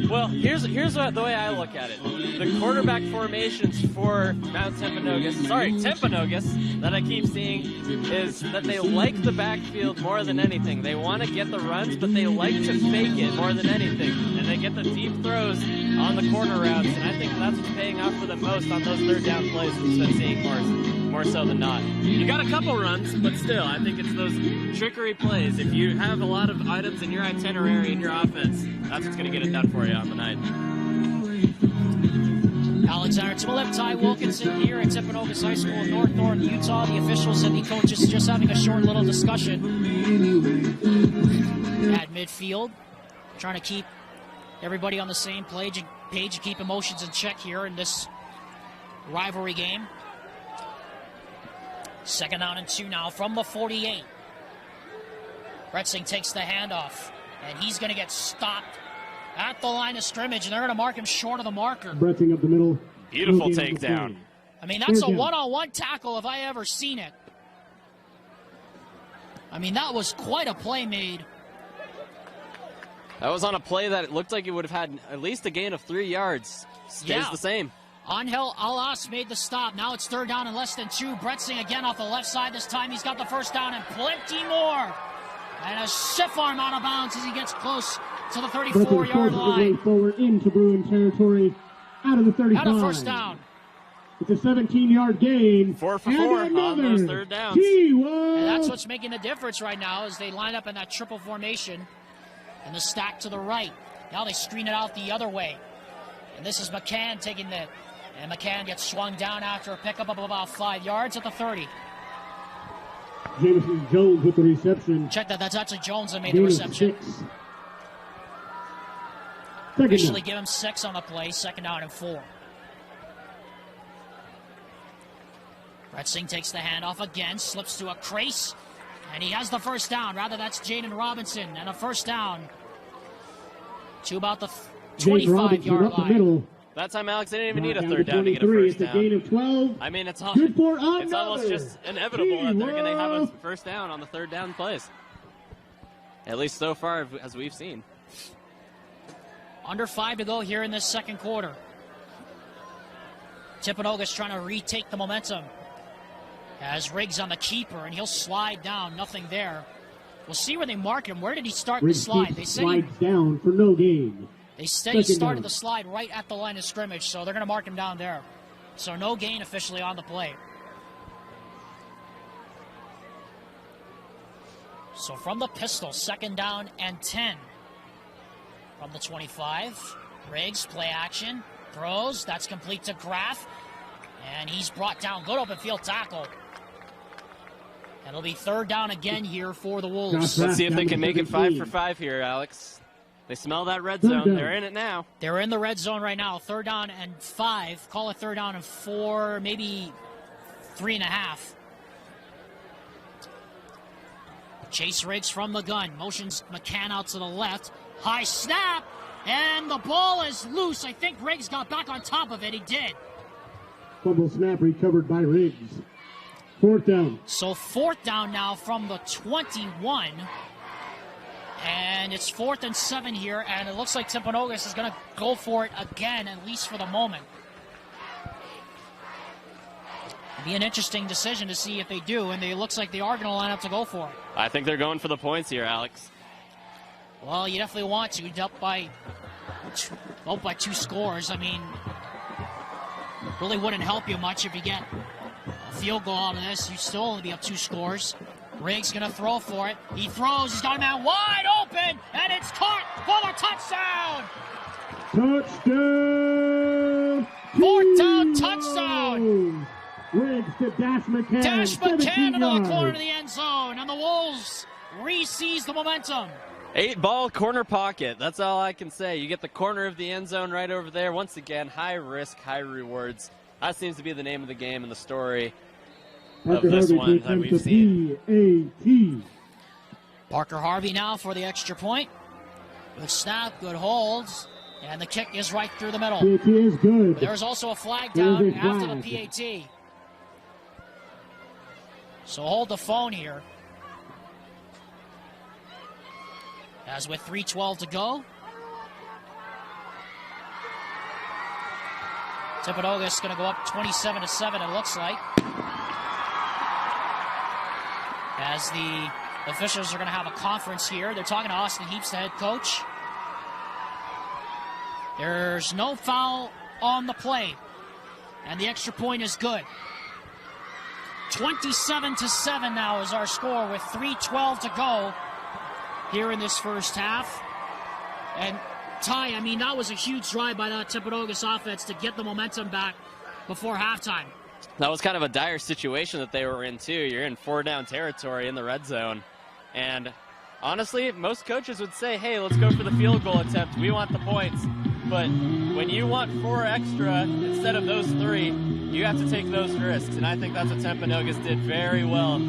Well, here's the way I look at it. The quarterback formations for Timpanogos, that I keep seeing, is that they like the backfield more than anything. They want to get the runs, but they like to fake it more than anything. And they get the deep throws on the corner routes, and I think that's what's paying off for them most on those third down plays we've been seeing more so than not. You got a couple runs, but still, I think it's those trickery plays. If you have a lot of items in your itinerary in your offense, that's what's going to get it done for you on the night. Alexander Timolip, Ty Wilkinson here at Timpanogos High School in North Thornton, Utah. The officials and the coaches just having a short little discussion at midfield, trying to keep everybody on the same page and keep emotions in check here in this rivalry game. 2nd down and 2 now from the 48. Bretzing takes the handoff, and he's going to get stopped at the line of scrimmage, and they're going to mark him short of the marker. Bretzing up the middle. Beautiful takedown. I mean, that's a one-on-one tackle if I ever seen it. I mean, that was quite a play made. That was on a play that it looked like it would have had at least a gain of 3 yards. Stays the same. Angel Alas made the stop. Now it's 3rd down and less than 2. Bretzing again off the left side. This time he's got the 1st down and plenty more. And a stiff arm out of bounds as he gets close to the 34-yard line. Forward into Bruin territory, out of the 35. Out of 1st down. It's a 17-yard gain. 4 for 4 on those 3rd downs. And that's what's making the difference right now as they line up in that triple formation. And the stack to the right. Now they screen it out the other way. And this is McCann taking the... And McCann gets swung down after a pickup of about 5 yards at the 30. Jameson Jones with the reception. Check that. That's actually Jones that made the reception. Officially give him 6 on the play. 2nd down and 4. Bretzing takes the handoff again. Slips to a Crace. And he has the 1st down. Rather, that's Jaden Robinson. And a 1st down to about the 25-yard line. That time, Alex, they didn't even need a 3rd down to get a 1st down. It's a gain of 12. I mean, it's almost just inevitable that they're going to have a 1st down on the 3rd down plays. At least so far, as we've seen. Under 5 to go here in this 2nd quarter. Timpanogos trying to retake the momentum. Has Riggs on the keeper, and he'll slide down. Nothing there. We'll see where they mark him. Where did he start the slide? They say slides down for no gain. They say he started the slide right at the line of scrimmage, so they're going to mark him down there. So no gain officially on the play. So from the pistol, 2nd down and 10. From the 25, Riggs, play action, throws, that's complete to Graff, and he's brought down. Good open field tackle. It'll be 3rd down again here for the Wolves. Let's see if they can make it 5 for 5 here, Alex. They smell that red zone. They're in it now. They're in the red zone right now. 3rd down and 5. Call it 3rd down and 4, maybe 3.5. Chase Riggs from the gun. Motions McCann out to the left. High snap. And the ball is loose. I think Riggs got back on top of it. He did. Fumble snap recovered by Riggs. 4th down. So 4th down now from the 21. And it's 4th and 7 here, and it looks like Timpanogos is going to go for it again, at least for the moment. It'll be an interesting decision to see if they do, and it looks like they are going to line up to go for it. I think they're going for the points here, Alex. Well, you definitely want to. You're up by 2 scores. I mean, really wouldn't help you much if you get a field goal out of this. You'd still only be up 2 scores. Riggs going to throw for it. He throws. He's got a man wide open, and it's caught for the touchdown. Touchdown. 4th down touchdown. Riggs to Dash McCann. Dash McCann into the corner of the end zone, and the Wolves re-seize the momentum. 8-ball corner pocket. That's all I can say. You get the corner of the end zone right over there. Once again, high risk, high rewards. That seems to be the name of the game and the story of this one that we've seen. Parker Harvey now for the extra point. Good snap, good holds, And the kick is right through the middle. PAT is good. There's also a flag There is down a after the flag. PAT. So hold the phone here. As with 3:12 to go. Timpanogos is going to go up 27-7, it looks like. As the officials are going to have a conference here. They're talking to Austin Heaps, the head coach. There's no foul on the play. And the extra point is good. 27-7 now is our score with 3:12 to go here in this first half. And Ty, I mean, that was a huge drive by that Timpanogos offense to get the momentum back before halftime. That was kind of a dire situation that they were in, too. You're in 4-down territory in the red zone. And honestly, most coaches would say, hey, let's go for the field goal attempt. We want the points. But when you want 4 extra instead of those 3, you have to take those risks. And I think that's what Timpanogos did very well,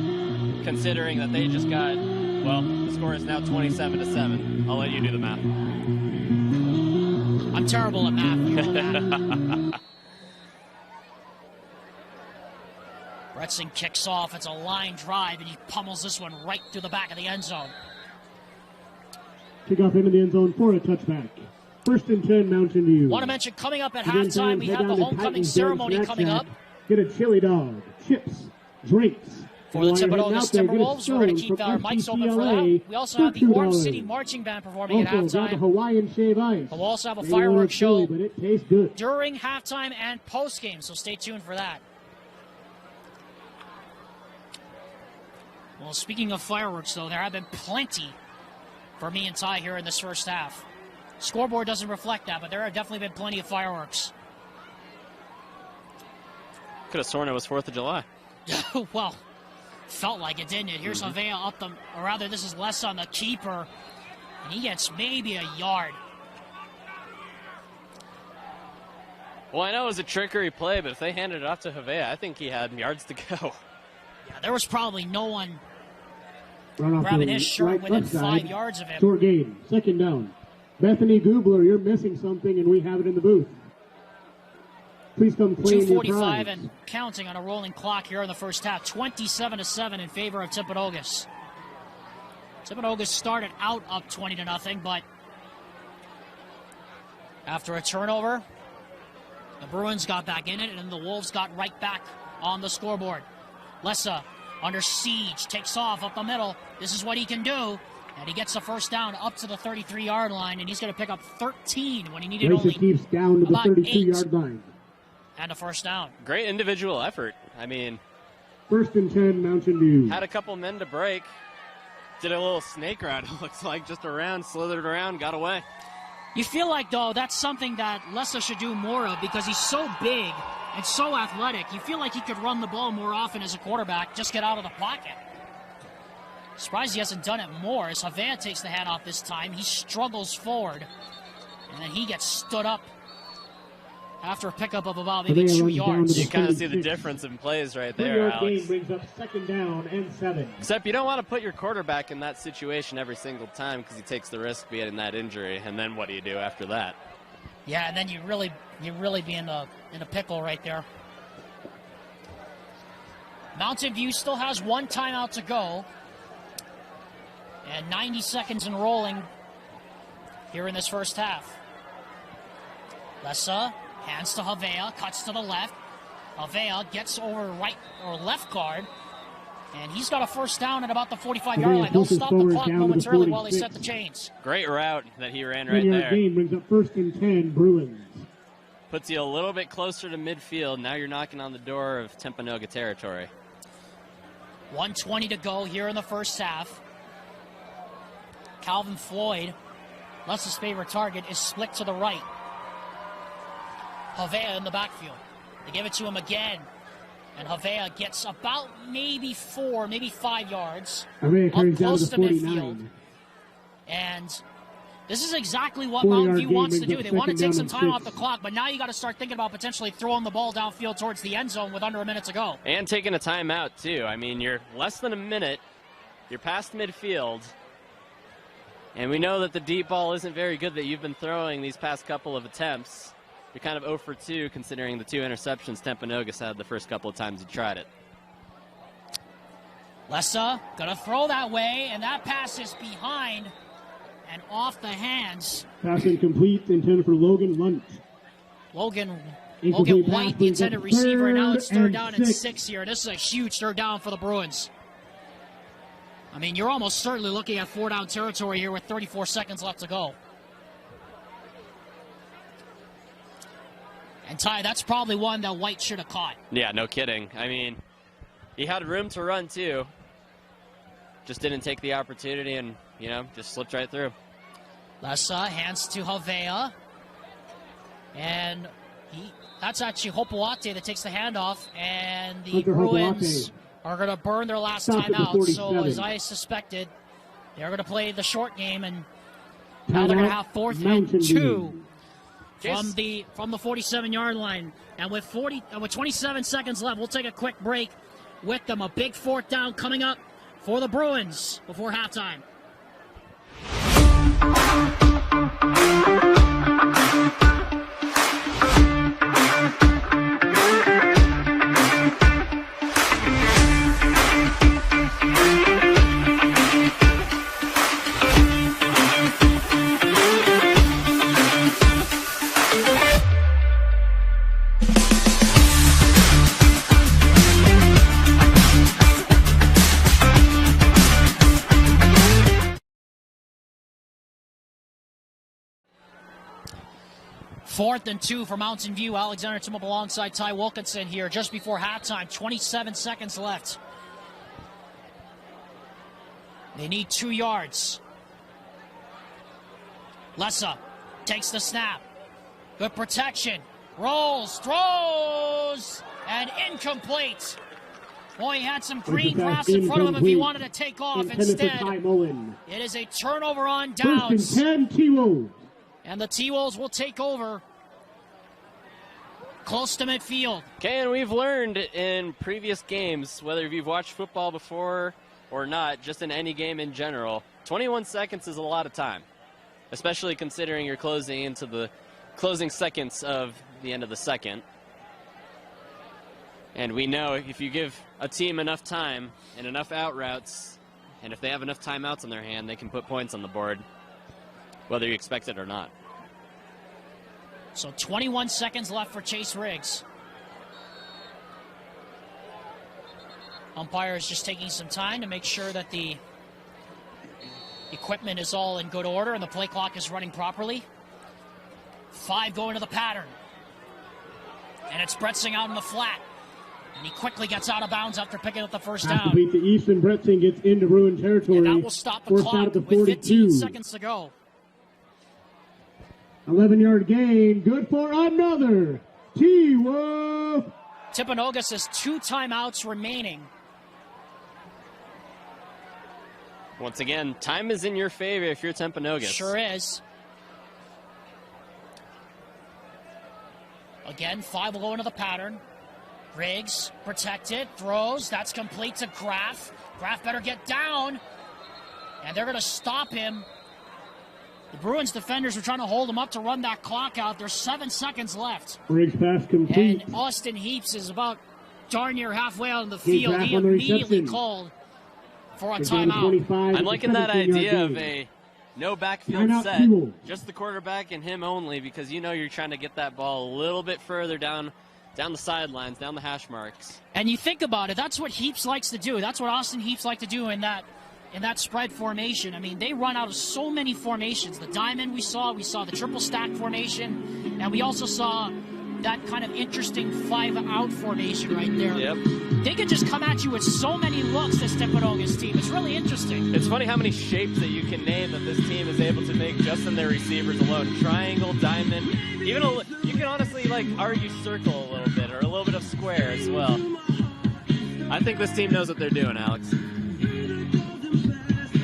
considering that they just got, well, the score is now 27-7. I'll let you do the math. I'm terrible at math. You know that. Bretson kicks off. It's a line drive, and he pummels this one right through the back of the end zone. Kickoff into the end zone for a touchback. 1st and 10, Mountain View. Want to mention, coming up at Again, halftime, we head have the down to homecoming Titans ceremony Snack coming Shack. up. Get a chili dog, chips, drinks. For the And while you're heading Timpanogos out there, get a Timberwolves, we're going to stone keep our from mics open for FCCLA that. We also for have the Orange $2. City Marching Band performing at Also, got the halftime. Hawaiian shave ice. We'll also have a Maybe a little fireworks chili, show but it tastes good. during halftime and post-game, so stay tuned for that. Well, speaking of fireworks, though, there have been plenty for me and Ty here in this first half. Scoreboard doesn't reflect that, but there have definitely been plenty of fireworks. Could have sworn it was 4th of July. Well, felt like it, didn't it? Here's Havea up the, or rather, this is less on the keeper, and he gets maybe a yard. Well, I know it was a trickery play, but if they handed it off to Havea, I think he had yards to go. Yeah, there was probably no one Run off grabbing the his shirt within left 5 side. yards of him. Short gain. 2nd down. Bethany Gubler, you're missing something, and we have it in the booth. Please come claim your 2:45 prize. and counting on a rolling clock here in the first half. 27-7 in favor of Timpanogos. Timpanogos started out up 20-0, but after a turnover, the Bruins got back in it, and the Wolves got right back on the scoreboard. Lessa under siege, takes off up the middle. This is what he can do. And he gets the first down up to the 33-yard line, and he's going to pick up 13 when he needed Racer only keeps down to the about 32-yard 8. line. And a first down. Great individual effort. I mean, 1st and 10, Mountain View. had a couple men to break. Did a little snake route, it looks like, just around, slithered around, got away. You feel like, though, that's something that Lessa should do more of because he's so big and so athletic. You feel like he could run the ball more often as a quarterback, just get out of the pocket. Surprised he hasn't done it more as Havea takes the handoff this time. He struggles forward, and then he gets stood up after a pickup of about maybe Havea 2 runs down yards. to You kind of see the 36. difference in plays right there, 3-yard gain Alex. brings up 2nd down and 7. Except you don't want to put your quarterback in that situation every single time because he takes the risk of getting that injury, and then what do you do after that? Yeah, and then you really be in a pickle right there. Mountain View still has 1 timeout to go. And 90 seconds and rolling here in this first half. Lessa hands to Havea, cuts to the left. Havea gets over right or left guard. And he's got a first down at about the 45-yard line. They'll pushes stop the forward clock down to the momentarily while they 46. set the chains. Great route that he ran right 10-yard there. gain brings up 1st and 10, Bruins. Puts you a little bit closer to midfield. Now you're knocking on the door of Timpanogos territory. 1:20 to go here in the first half. Calvin Floyd, Lessa's favorite target, is split to the right. Havea in the backfield. They give it to him again. And Havea gets about maybe 4, maybe 5 yards. Havea Up carries down to close the to 49. midfield. And this is exactly what 4-yard Mountain View gain wants to brings do. up They want to 2nd take down some and time 6. off the clock, but now you got to start thinking about potentially throwing the ball downfield towards the end zone with under a minute to go. And taking a timeout, too. I mean, you're less than a minute. You're past midfield. And we know that the deep ball isn't very good that you've been throwing these past couple of attempts. You're kind of 0 for 2 considering the 2 interceptions Timpanogos had the first couple of times he tried it. Lessa gonna throw that way, and that pass is behind and off the hands. Pass incomplete, intended for Logan Lunt. Logan Incomplete White, pass the brings up intended receiver, and now it's third and down and 6. 6 here. This is a huge third down for the Bruins. I mean, you're almost certainly looking at 4-down territory here with 34 seconds left to go. And Ty, that's probably one that White should have caught. Yeah, no kidding. I mean, he had room to run too. Just didn't take the opportunity and, just slipped right through. Lessa hands to Havea. And that's actually Hopoate that takes the handoff. And the Bruins are going to burn their last timeout. So as I suspected, they're going to play the short game, and now they're going to have 4th and 2 from the 47-yard line. And with 27 seconds left, we'll take a quick break with them. A big 4th down coming up for the Bruins before halftime. Fourth and 2 for Mountain View. Alexander Timop alongside Ty Wilkinson here just before halftime. 27 seconds left. They need 2 yards. Lessa takes the snap. Good protection. Rolls, throws, and incomplete. Boy, he had some green grass in front of him if he wanted to take off. Instead, it is a turnover on downs. First and 10, T-Wolves. And the T-Wolves will take over close to midfield. Okay, and we've learned in previous games, whether you've watched football before or not, just in any game in general, 21 seconds is a lot of time, especially considering you're closing into the closing seconds of the end of the second. And we know if you give a team enough time and enough out routes, and if they have enough timeouts on their hand, they can put points on the board, whether you expect it or not. So 21 seconds left for Chase Riggs. Umpire is just taking some time to make sure that the equipment is all in good order and the play clock is running properly. 5 going to the pattern. And it's Bretzing out in the flat. And he quickly gets out of bounds after picking up the first down. Complete to Easton. Bretzing gets into Bruin territory. And that will stop the clock with 15 seconds to go. 11-yard gain, good for another T-Wolf. Timpanogos has 2 timeouts remaining. Once again, time is in your favor if you're Timpanogos. Sure is. Again, 5 will go into the pattern. Riggs protected, throws, that's complete to Graff. Graff better get down. And they're going to stop him. The Bruins defenders are trying to hold him up to run that clock out. There's 7 seconds left. Riggs pass complete. And Austin Heaps is about darn near halfway out on the field. He immediately called for a timeout. I'm liking that idea of a no backfield set, just the quarterback and him only, because you're trying to get that ball a little bit further down the sidelines, down the hash marks. And you think about it, that's what Heaps likes to do. That's what Austin Heaps like to do in that spread formation. I mean, they run out of so many formations. The diamond we saw the triple stack formation, and we also saw that kind of interesting 5-out formation right there. Yep. They could just come at you with so many looks, this Timpanogos team. It's really interesting. It's funny how many shapes that you can name that this team is able to make just in their receivers alone. Triangle, diamond, even you can honestly argue circle a little bit, or a little bit of square as well. I think this team knows what they're doing, Alex.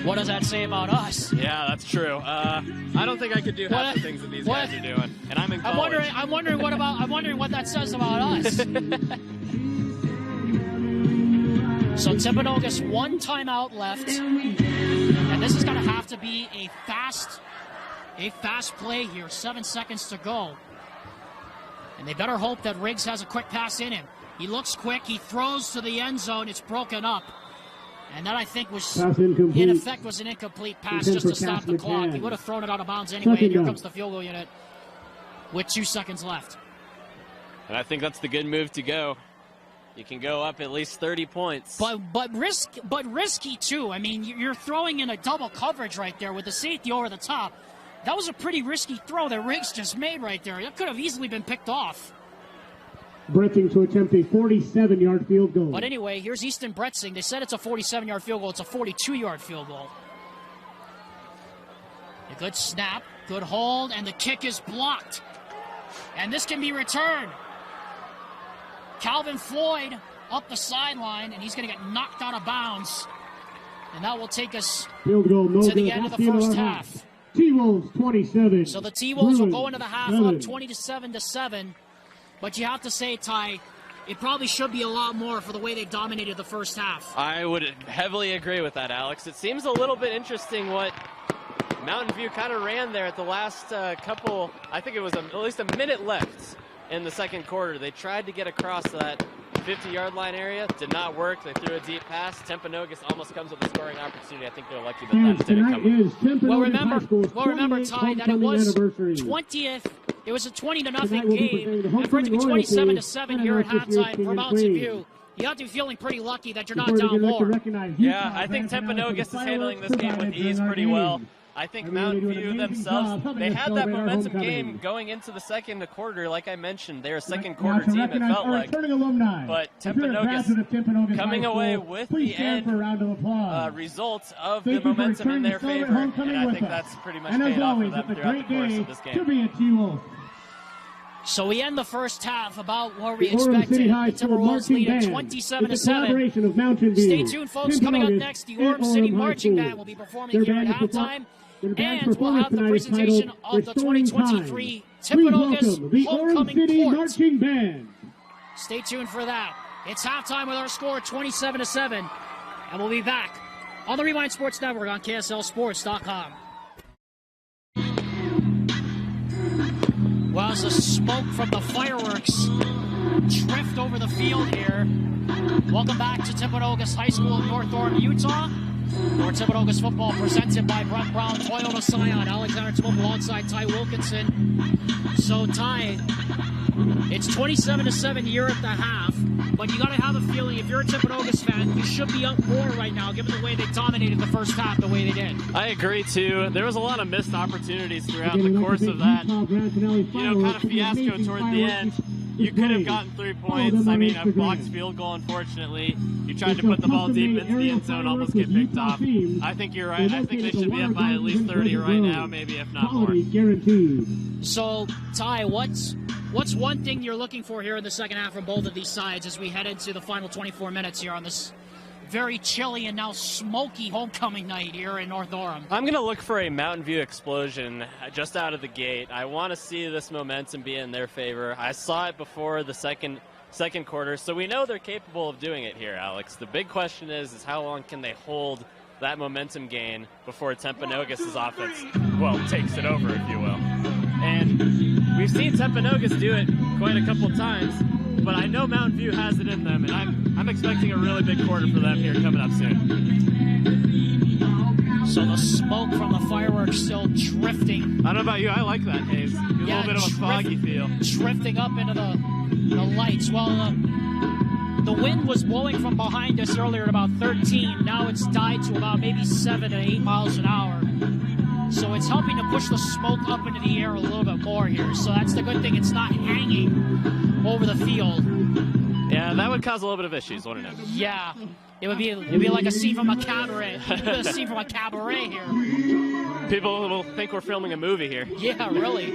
What does that say about us? Yeah, that's true. I don't think I could do half the things that these guys are doing, and I'm in college. I'm wondering what that says about us. So Timpanogos, 1 timeout left. And this is going to have to be a fast play here. 7 seconds to go. And they better hope that Riggs has a quick pass in him. He looks quick. He throws to the end zone. It's broken up. And that, I think, was, in effect, was an incomplete pass just to stop the clock. He would have thrown it out of bounds anyway. And here comes the field goal unit with 2 seconds left. And I think that's the good move to go. You can go up at least 30 points. But risky, too. I mean, you're throwing in a double coverage right there with the safety over the top. That was a pretty risky throw that Riggs just made right there. That could have easily been picked off. Bretsing to attempt a 47-yard field goal. But anyway, here's Easton Bretsing. They said it's a 47-yard field goal. It's a 42-yard field goal. A good snap, good hold, and the kick is blocked. And this can be returned. Calvin Floyd up the sideline, and he's going to get knocked out of bounds. And that will take us field goal, no to the end of the first half. T-Wolves 27. So the T-Wolves will go into the half up 27-7. But you have to say, Ty, it probably should be a lot more for the way they dominated the first half. I would heavily agree with that, Alex. It seems a little bit interesting what Mountain View kind of ran there at the last couple. I think it was at least a minute left in the second quarter. They tried to get across that 50-yard line area. Did not work. They threw a deep pass. Timpanogos almost comes with a scoring opportunity. I think they're lucky that didn't come. Well, remember, Ty, that it was 20th. It was a 20-0 game, and for it to be 27-7 here at halftime for Mountain View, you have to be feeling pretty lucky that you're not down more. Yeah, I think Timpanogos is handling this game with ease pretty well. I think Mountain View themselves, they had that momentum game going into the second quarter. Like I mentioned, they're a second quarter team, it felt like. But Timpanogos coming away with the end results of the momentum in their favor. And I think that's pretty much paid off for them throughout the course of this game. So we end the first half about where we expected. The Timberwolves lead at 27-7. Stay tuned, folks. Coming up next, the Orem City Marching Band will be performing here at halftime. And we'll have the presentation of the 2023 Timpanogos Homecoming Court. Stay tuned for that. It's halftime with our score 27-7. And we'll be back on the Rewind Sports Network on KSLSports.com. Well, as the smoke from the fireworks drift over the field here. Welcome back to Timpanogos High School in North Orem, Utah. More Timpanogos football presented by Brent Brown, Toyota Scion, Alexander Timop alongside Ty Wilkinson. So, Ty, it's 27-7 here at the half, but you got to have a feeling, if you're a Timpanogos fan, you should be up more right now, given the way they dominated the first half the way they did. I agree, too. There was a lot of missed opportunities throughout the course of that, kind of fiasco toward the end. You could have gotten 3 points. I mean, a blocked field goal, unfortunately. You tried to put the ball deep into the end zone, almost get picked off. I think you're right. I think they should be up by at least 30 right now, maybe if not more. So, Ty, what's one thing you're looking for here in the second half from both of these sides as we head into the final 24 minutes here on this very chilly and now smoky homecoming night here in North Orem? I'm going to look for a Mountain View explosion just out of the gate. I want to see this momentum be in their favor. I saw it before the second quarter, so we know they're capable of doing it here, Alex. The big question is how long can they hold that momentum gain before Timpanogos' offense, takes it over, if you will. And we've seen Timpanogos do it quite a couple times, but I know Mountain View has it in them, and I'm expecting a really big quarter for them here coming up soon. So the smoke from the fireworks still drifting. I don't know about you, I like that haze. A little bit of a foggy feel. Drifting up into the lights. Well, the wind was blowing from behind us earlier at about 13. Now it's died to about maybe 7 to 8 miles an hour. So it's helping to push the smoke up into the air a little bit more here. So that's the good thing. It's not hanging over the field. Yeah, that would cause a little bit of issues, wouldn't it? Yeah. It'd be like a scene from a cabaret. A scene from a cabaret here. People will think we're filming a movie here. Yeah, really.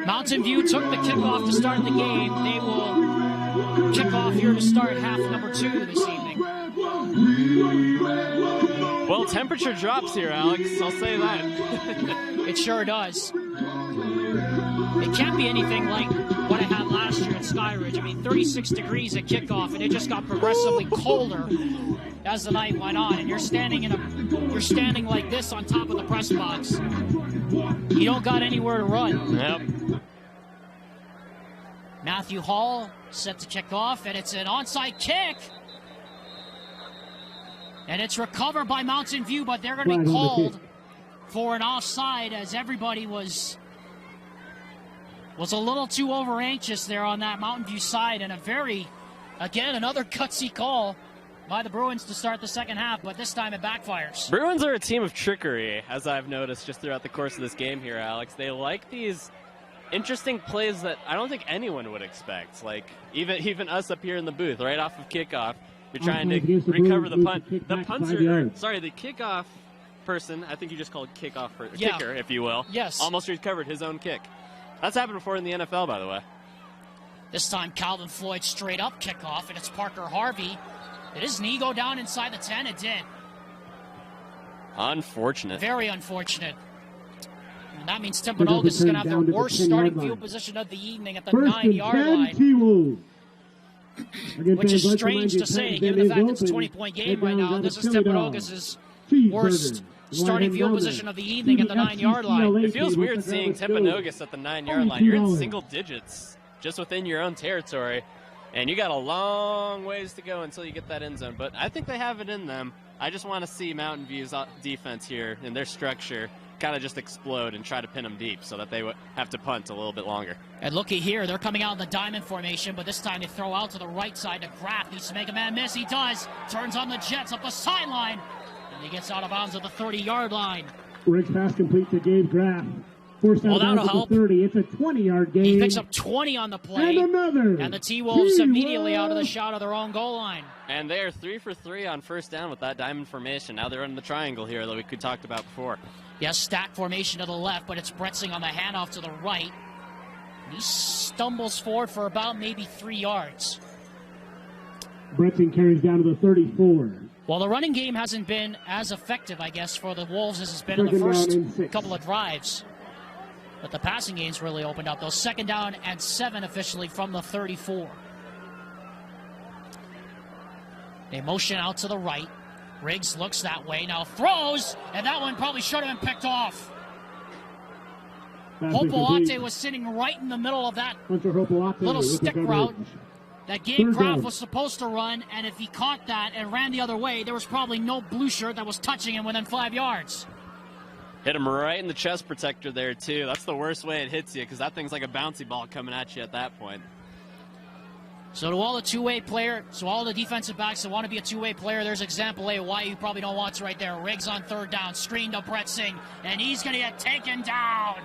Mountain View took the kickoff to start the game. They will kick off here to start half number 2 this evening. Well, temperature drops here, Alex. I'll say that. It sure does. It can't be anything like what I had last year at Skyridge. I mean, 36 degrees at kickoff, and it just got progressively colder as the night went on. And you're standing like this on top of the press box. You don't got anywhere to run. Yep. Matthew Hall set to kick off, and it's an onside kick. And it's recovered by Mountain View, but they're going to be called for an offside as everybody was a little too over-anxious there on that Mountain View side. And again, another gutsy call by the Bruins to start the second half, but this time it backfires. Bruins are a team of trickery, as I've noticed just throughout the course of this game here, Alex. They like these interesting plays that I don't think anyone would expect. Like, even us up here in the booth, right off of kickoff, you're trying to recover the punt. The kickoff person, I think you just called kicker, if you will, yes, almost recovered his own kick. That's happened before in the NFL, by the way. This time, Calvin Floyd straight up kickoff, and it's Parker Harvey. Did his knee go down inside the 10? It did. Unfortunate. Very unfortunate. And that means Timpanogos is going to have their worst starting field position of the evening at the 9-yard line. Which is strange to say, given the fact it's a 20-point game right now. This is Timpanogos' worst starting field position of the evening at the 9-yard line. It feels weird seeing Timpanogos at the 9-yard line. You're in single digits just within your own territory, and you got a long ways to go until you get that end zone. But I think they have it in them. I just want to see Mountain View's defense here and their structure kind of just explode and try to pin them deep so that they would have to punt a little bit longer. And looky here, they're coming out in the diamond formation, but this time they throw out to the right side to Graff. Needs to make a man miss. He does. Turns on the Jets up the sideline, and he gets out of bounds at the 30-yard line. Riggs pass complete to Gabe Graff. Forced out that'll of help. 30. It's a 20-yard gain. He picks up 20 on the play. And another. And the T-Wolves immediately out of the shot of their own goal line. And they are 3 for 3 on first down with that diamond formation. Now they're in the triangle here that we could talked about before. Yes, stack formation to the left, but it's Bretzing on the handoff to the right. He stumbles forward for about maybe 3 yards. Bretzing carries down to the 34. Well, the running game hasn't been as effective, I guess, for the Wolves as it's been in the first couple of drives. But the passing game's really opened up. Those 2nd down and 7 officially from the 34. They motion out to the right. Riggs looks that way, now throws, and that one probably should have been picked off. Hopoate was sitting right in the middle of that little stick route that Gabe Graff was supposed to run, and if he caught that and ran the other way, there was probably no blue shirt that was touching him within 5 yards. Hit him right in the chest protector there, too. That's the worst way it hits you, because that thing's like a bouncy ball coming at you at that point. So to all the all the defensive backs that want to be a two-way player, there's example A why you probably don't want to right there. Riggs on 3rd down, screen to Bretzing, and he's going to get taken down.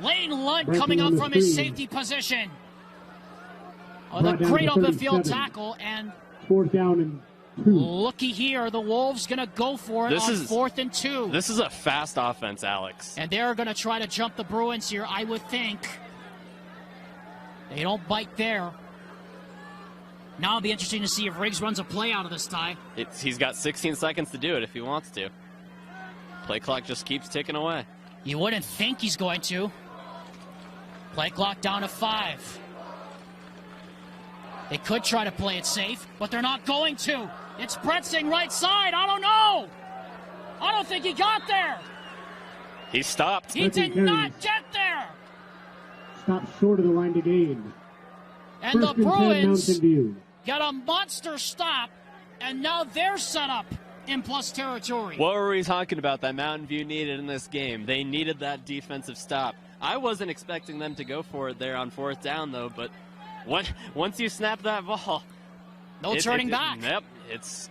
Lane Lunt coming up from his safety position. The great open field tackle, and 4th down and 2. Looky here, the Wolves going to go for it on 4th and 2. This is a fast offense, Alex. And they're going to try to jump the Bruins here, I would think. They don't bite there. Now it'll be interesting to see if Riggs runs a play out of this tie. He's got 16 seconds to do it if he wants to. Play clock just keeps ticking away. You wouldn't think he's going to. Play clock down to 5. They could try to play it safe, but they're not going to. It's Bretzing right side. I don't know. I don't think he got there. He stopped. He did not get there. Stopped short of the line to gain. And the Bruins got a monster stop, and now they're set up in plus territory. What were we talking about that Mountain View needed in this game? They needed that defensive stop. I wasn't expecting them to go for it there on 4th down, though, but once you snap that ball, no turning back. Yep, it's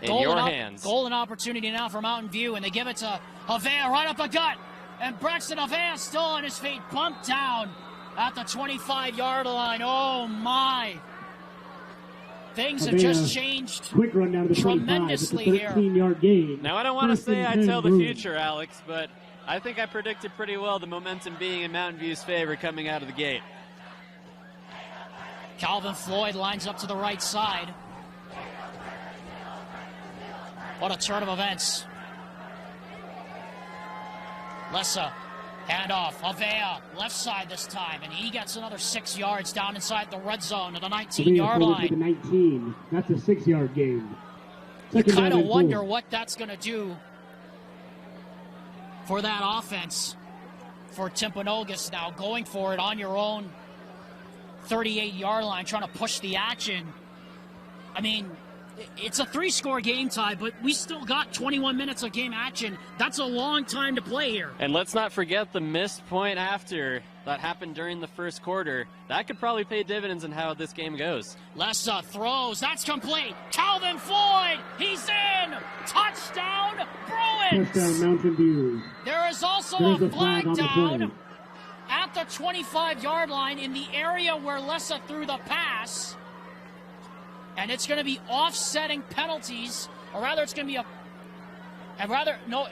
in your hands. Golden opportunity now for Mountain View, and they give it to Havea right up the gut. And Braxton Havea still on his feet, bumped down at the 25-yard line. Oh, my. Things have just changed quick run down to the tremendously 25. It's a 13-yard gain. Now, I don't want to say I tell the future, Alex, but I think I predicted pretty well the momentum being in Mountain View's favor coming out of the gate. Calvin Floyd lines up to the right side. What a turn of events. Lessa Handoff, Avea, left side this time, and he gets another 6 yards down inside the red zone to the 19-yard line. 19. That's a 6-yard gain. You kind of wonder what that's going to do for that offense for Timpanogos now, going for it on your own 38-yard line, trying to push the action. I mean, it's a 3-score game tie, but we still got 21 minutes of game action. That's a long time to play here. And let's not forget the missed point after that happened during the first quarter. That could probably pay dividends in how this game goes. Lessa throws. That's complete. Calvin Floyd. He's in. Touchdown, Bruins. Touchdown, Mountain View. There is also a flag down at the 25-yard line in the area where Lessa threw the pass. And it's going to be offsetting penalties, or rather it's going to be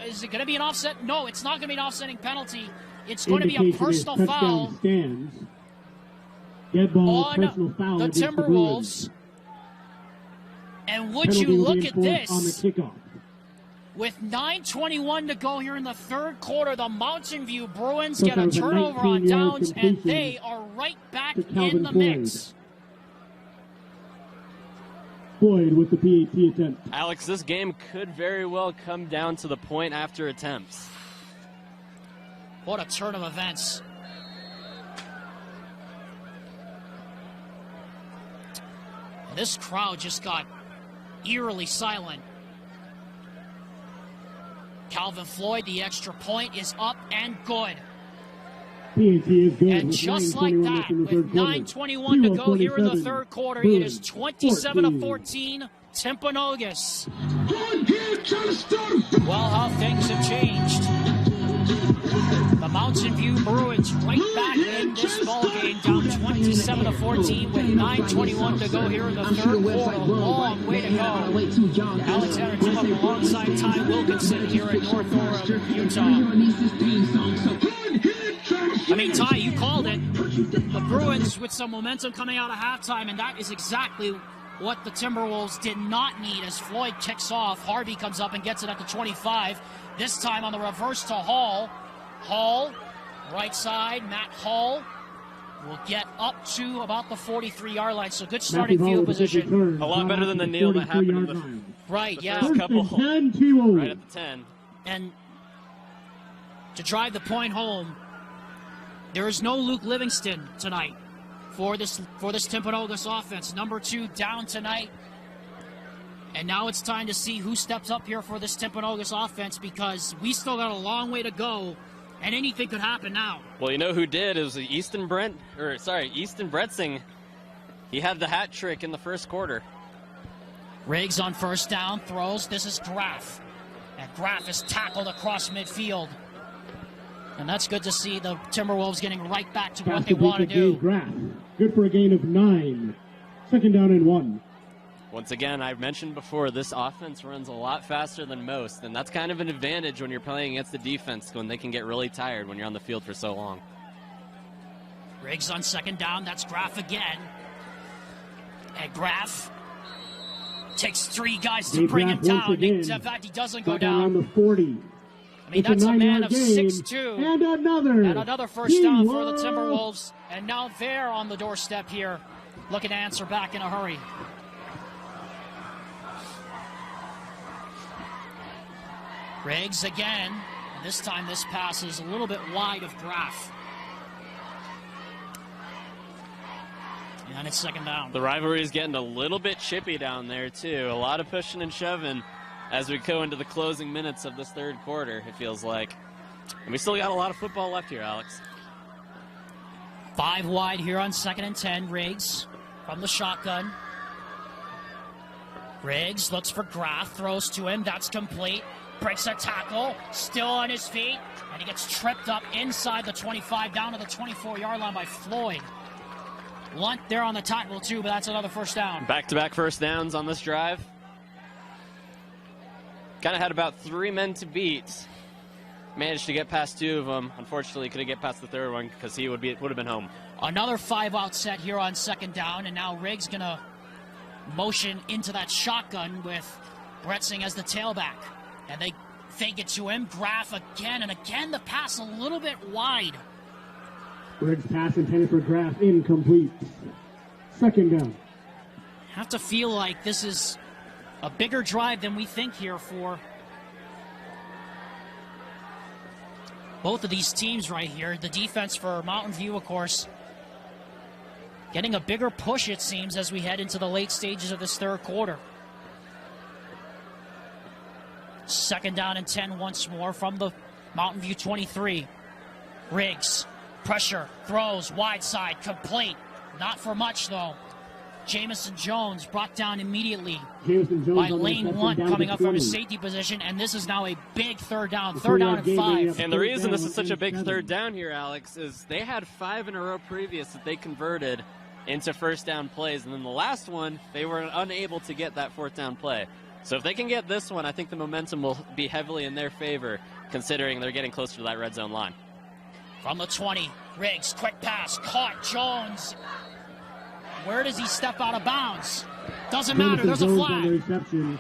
is it going to be an offset? No, it's not going to be an offsetting penalty. It's going to be a personal foul Dead ball, on personal foul the Timberwolves. And would you look at this? On the kickoff. With 9:21 to go here in the third quarter, the Mountain View Bruins get a turnover on downs, and they are right back in the mix. Floyd with the PAT attempt. Alex, this game could very well come down to the point after attempts. What a turn of events. This crowd just got eerily silent. Calvin Floyd, the extra point is up and good. PAT is good. And just like that, with 9:21 to go here in the third quarter, it is 27-14, Timpanogos. Well, how things have changed. The Mountain View Bruins right back in this ballgame, down 27-14 with 9:21 to go here in the third quarter. Long way to go. Alexander Timuk alongside Ty Wilkinson here in North Orem, Utah. I mean, Ty, you called it. The Bruins with some momentum coming out of halftime, and that is exactly what the Timberwolves did not need as Floyd kicks off. Harvey comes up and gets it at the 25. This time on the reverse to Hall. Hall, right side, Matt Hall will get up to about the 43-yard line. So good starting field position. A lot better than the kneel that happened in the right, yeah. first couple. Right at the 10. And to drive the point home, there is no Luke Livingston tonight for this Timpanogos offense. Number 2 down tonight. And now it's time to see who steps up here for this Timpanogos offense, because we still got a long way to go, and anything could happen now. Well, you know who did? It was Easton Bretsing. He had the hat trick in the first quarter. Riggs on first down, throws. This is Graff. And Graff is tackled across midfield. And that's good to see the Timberwolves getting right back to what they want to do. Graff. Good for a gain of 9. Second down and 1. Once again, I've mentioned before, this offense runs a lot faster than most, and that's kind of an advantage when you're playing against the defense, when they can get really tired when you're on the field for so long. Riggs on second down, that's Graff again. And Graff takes 3 guys to bring him down. In fact, he doesn't go down. On the 40. I mean, that's a man of 6'2". And another first down for the Timberwolves. And now they're on the doorstep here, looking to answer back in a hurry. Riggs again. And this time this pass is a little bit wide of Graff. And it's second down. The rivalry is getting a little bit chippy down there, too. A lot of pushing and shoving as we go into the closing minutes of this third quarter, it feels like. And we still got a lot of football left here, Alex. 5 wide here on 2nd and 10. Riggs from the shotgun. Riggs looks for Graff, throws to him. That's complete. Breaks a tackle, still on his feet, and he gets tripped up inside the 25, down to the 24-yard line by Floyd. Lunt there on the tackle, too, but that's another first down. Back-to-back first downs on this drive. Kind of had about 3 men to beat. Managed to get past 2 of them. Unfortunately, couldn't get past the third one because he would have been home. Another 5-out set here on second down, and now Riggs going to motion into that shotgun with Bretsing as the tailback. And they fake it to him. Graf again, and again the pass a little bit wide. Briggs pass intended for Graf, incomplete. Second down. Have to feel like this is a bigger drive than we think here for both of these teams right here. The defense for Mountain View, of course, getting a bigger push, it seems, as we head into the late stages of this third quarter. Second down and 10 once more from the Mountain View 23. Riggs, pressure, throws, wide side, complete. Not for much, though. Jamison Jones brought down immediately by Lane 1 coming up from his safety position, and this is now a big third down. Third down and 5. And the reason this is such a big third down here, Alex, is they had 5 in a row previous that they converted into first down plays, and then the last one, they were unable to get that fourth down play. So if they can get this one, I think the momentum will be heavily in their favor, considering they're getting closer to that red zone line. From the 20, Riggs, quick pass, caught Jones. Where does he step out of bounds? Doesn't matter, there's a flag. And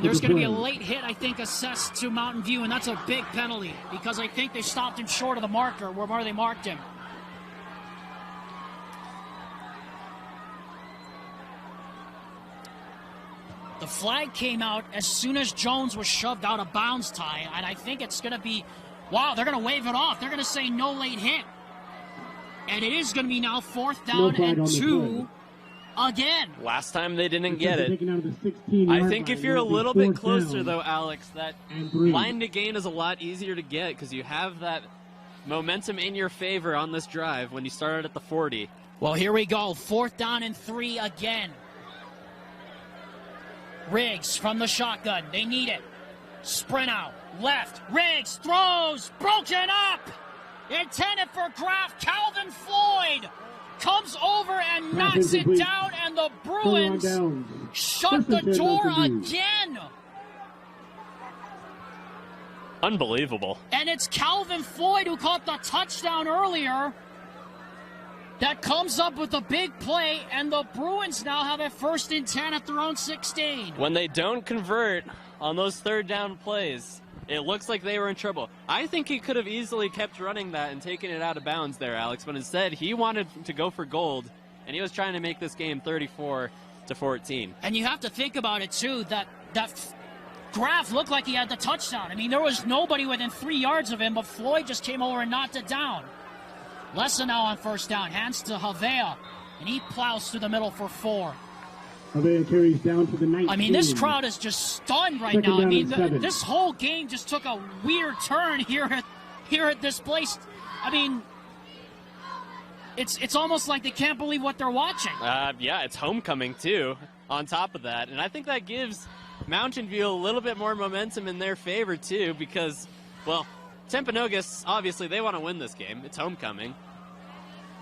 there's going to be a late hit, I think, assessed to Mountain View, and that's a big penalty, because I think they stopped him short of the marker where they marked him. The flag came out as soon as Jones was shoved out of bounds, Ty, and I think it's going to be, wow, they're going to wave it off. They're going to say no late hit. And it is going to be now fourth down and 2 again. Last time they didn't get it. I think if you're a little bit closer, though, Alex, that line to gain is a lot easier to get because you have that momentum in your favor on this drive when you started at the 40. Well, here we go. Fourth down and 3 again. Riggs from the shotgun. They need it. Sprint out. Left. Riggs throws. Broken up. Intended for Graf. Calvin Floyd comes over and knocks it down, and the Bruins shut the door again. Unbelievable. And it's Calvin Floyd who caught the touchdown earlier that comes up with a big play, and the Bruins now have a 1st and 10 at their own 16. When they don't convert on those third down plays, it looks like they were in trouble. I think he could have easily kept running that and taken it out of bounds there, Alex, but instead he wanted to go for gold, and he was trying to make this game 34-14. And you have to think about it, too, that Graf looked like he had the touchdown. I mean, there was nobody within 3 yards of him, but Floyd just came over and knocked it down. Lessa now on first down, hands to Havea, and he plows through the middle for 4. Havea carries down to the 19. I mean, this crowd is just stunned right now. I mean, this whole game just took a weird turn here at this place. I mean, it's almost like they can't believe what they're watching. Yeah, it's homecoming, too, on top of that. And I think that gives Mountain View a little bit more momentum in their favor, too, because, well, Timpanogos, obviously, they want to win this game. It's homecoming.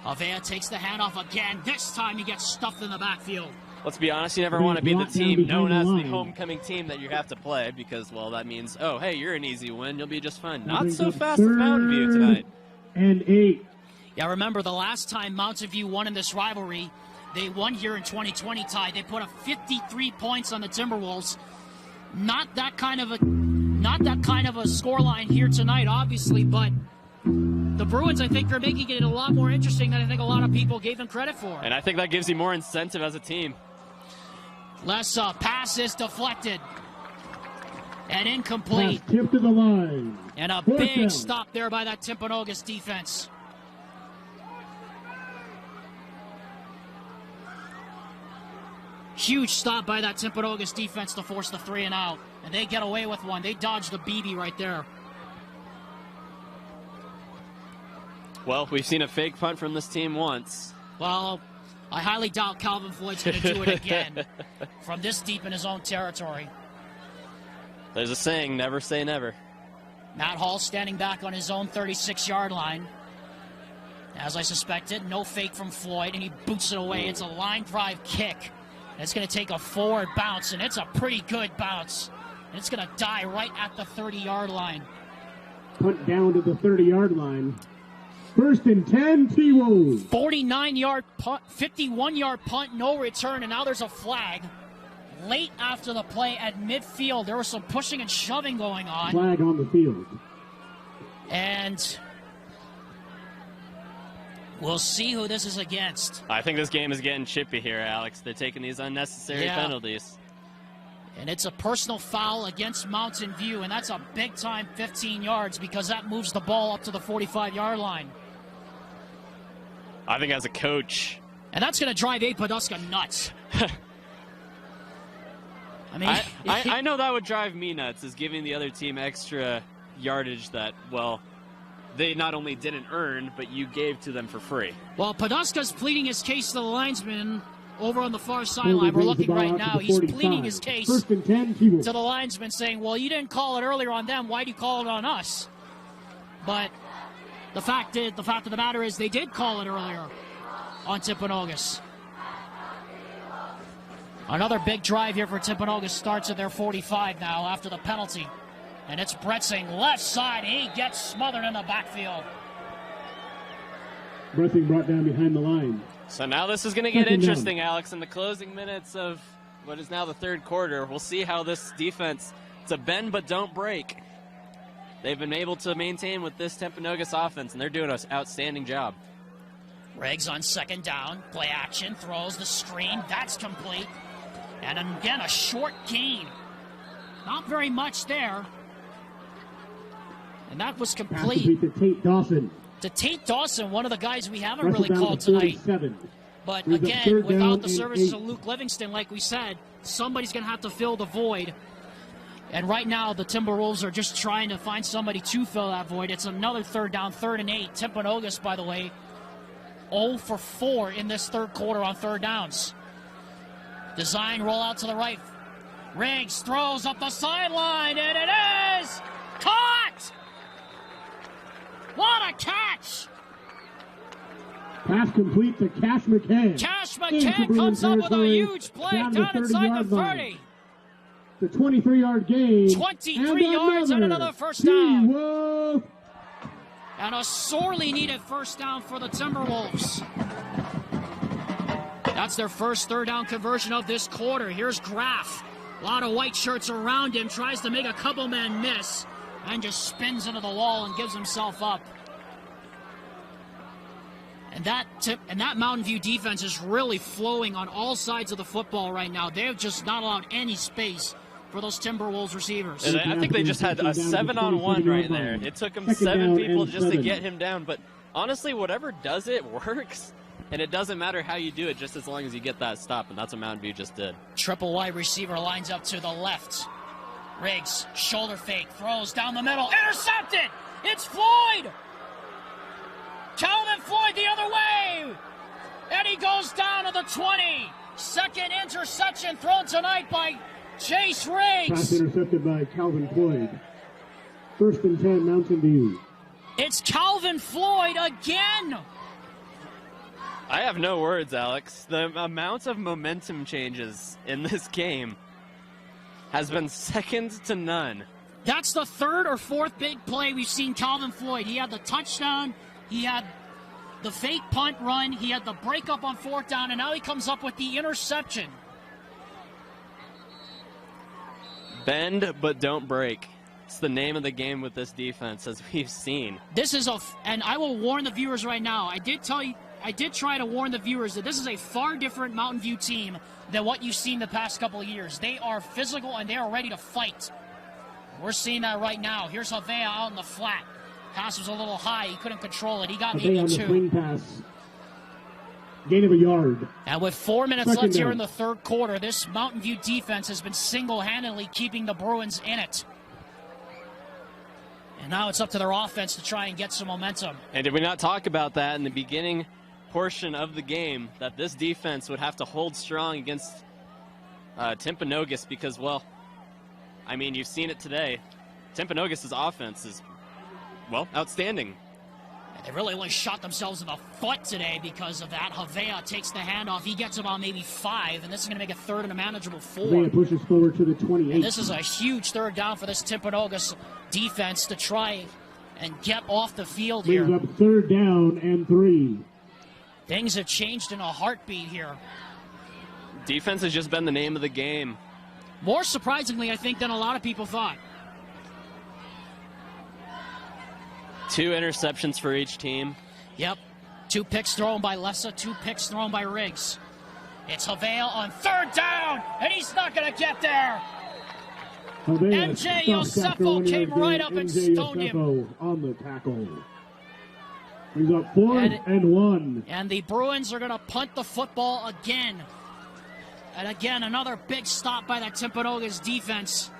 Havea takes the handoff again. This time he gets stuffed in the backfield. Let's be honest, you never want to be the team known as the homecoming team that you have to play because, well, that means, oh, hey, you're an easy win. You'll be just fine. Not so fast with Mountain View tonight. And 8. Yeah, remember the last time Mountain View won in this rivalry, they won here in 2020, Ty. They put up 53 points on the Timberwolves. Not that kind of a scoreline here tonight, obviously, but the Bruins, I think, are making it a lot more interesting than I think a lot of people gave them credit for. And I think that gives you more incentive as a team. Lessa, pass is deflected. And incomplete. Tip to the line. And a big stop there by that Timpanogos defense. Huge stop by that Timpanogos defense to force the 3 and out. And they get away with one. They dodged the BB right there. Well, we've seen a fake punt from this team once. Well, I highly doubt Calvin Floyd's going to do it again from this deep in his own territory. There's a saying, never say never. Matt Hall standing back on his own 36-yard line. As I suspected, no fake from Floyd, and he boots it away. It's a line drive kick. And it's going to take a forward bounce, and it's a pretty good bounce. And it's going to die right at the 30-yard line. Punt down to the 30-yard line. 1st and 10, T-Wolves. 49-yard punt, 51-yard punt, no return, and now there's a flag. late after the play at midfield. There was some pushing and shoving going on. Flag on the field. And we'll see who this is against. I think this game is getting chippy here, Alex. They're taking these unnecessary penalties. And it's a personal foul against Mountain View, and that's a big-time 15 yards because that moves the ball up to the 45-yard line. I think as a coach... And that's going to drive Abe Poduska nuts. I mean, I know that would drive me nuts, is giving the other team extra yardage that, well, they not only didn't earn, but you gave to them for free. Well, Poduska's pleading his case to the linesman over on the far sideline. We're looking right now. He's pleading his case to the linesman, saying, well, you didn't call it earlier on them. Why do you call it on us? But the fact of the matter is they did call it earlier on Timpanogos. Another big drive here for Timpanogos starts at their 45 now after the penalty. And it's Bretzing, left side. He gets smothered in the backfield. Bretzing brought down behind the line. So now this is going to get interesting, Alex. In the closing minutes of what is now the third quarter, we'll see how this defense, it's a bend but don't break. They've been able to maintain with this Timpanogos offense, and they're doing an outstanding job. Riggs on second down. Play action. Throws the screen. That's complete. And again, a short gain. Not very much there. And that was complete. To Tate Dawson. To Tate Dawson, one of the guys we haven't really called tonight. But again, without the services of Luke Livingston, like we said, somebody's going to have to fill the void. And right now, the Timberwolves are just trying to find somebody to fill that void. It's another third down, 3rd and 8. Timpanogos, by the way, 0 for 4 in this third quarter on third downs. Design roll out to the right. Riggs throws up the sideline, and it is caught! What a catch! Pass complete to Cash McCann. Cash McCann comes up with a huge play down inside the 30. The 23-yard gain. 23 yards and another first down. And a sorely needed first down for the Timberwolves. That's their first third down conversion of this quarter. Here's Graff. A lot of white shirts around him. Tries to make a couple men miss. And just spins into the wall and gives himself up. And that Mountain View defense is really flowing on all sides of the football right now. They've just not allowed any space for those Timberwolves receivers. And I think they just had a 7-on-1 right there. It took them 7 people just to get him down. But honestly, whatever does it works. And it doesn't matter how you do it, just as long as you get that stop. And that's what Mountain View just did. Triple wide receiver lines up to the left. Riggs, shoulder fake, throws down the middle. Intercepted! It's Floyd! Calvin Floyd the other way! And he goes down to the 20. Second interception thrown tonight by Chase Riggs. Pass intercepted by Calvin Floyd. 1st and 10, Mountain View. It's Calvin Floyd again! I have no words, Alex. The amount of momentum changes in this game has been second to none. That's the 3rd or 4th big play we've seen Calvin Floyd. He had the touchdown, he had the fake punt run, he had the breakup on 4th down, and now he comes up with the interception. Bend but don't break. It's the name of the game with this defense, as we've seen. This is and I will warn the viewers right now. I did try to warn the viewers that this is a far different Mountain View team than what you've seen the past couple of years. They are physical and they are ready to fight. We're seeing that right now. Here's Havea out in the flat. Pass was a little high. He couldn't control it. He got maybe 2. On the swing pass. Gain of a yard. And with 4 minutes left here in the third quarter, this Mountain View defense has been single-handedly keeping the Bruins in it. And now it's up to their offense to try and get some momentum. And did we not talk about that in the beginning portion of the game, that this defense would have to hold strong against Timpanogos because, well, I mean, you've seen it today. Timpanogos' offense is, well, outstanding. They really only shot themselves in the foot today because of that. Havea takes the handoff. He gets about maybe 5, and this is going to make a 3rd and a manageable 4. Havea pushes forward to the 28. And this is a huge third down for this Timpanogos defense to try and get off the field here. Brings up 3rd down and 3. Things have changed in a heartbeat here. Defense has just been the name of the game. More surprisingly, I think, than a lot of people thought. 2 interceptions for each team. Yep. 2 picks thrown by Lessa, 2 picks thrown by Riggs. It's Havale on 3rd down, and he's not going to get there. MJ Yosefo came right up and stoned him. On the tackle. He's up 4th and 1. And the Bruins are going to punt the football again. And again, another big stop by that Timpanogos defense.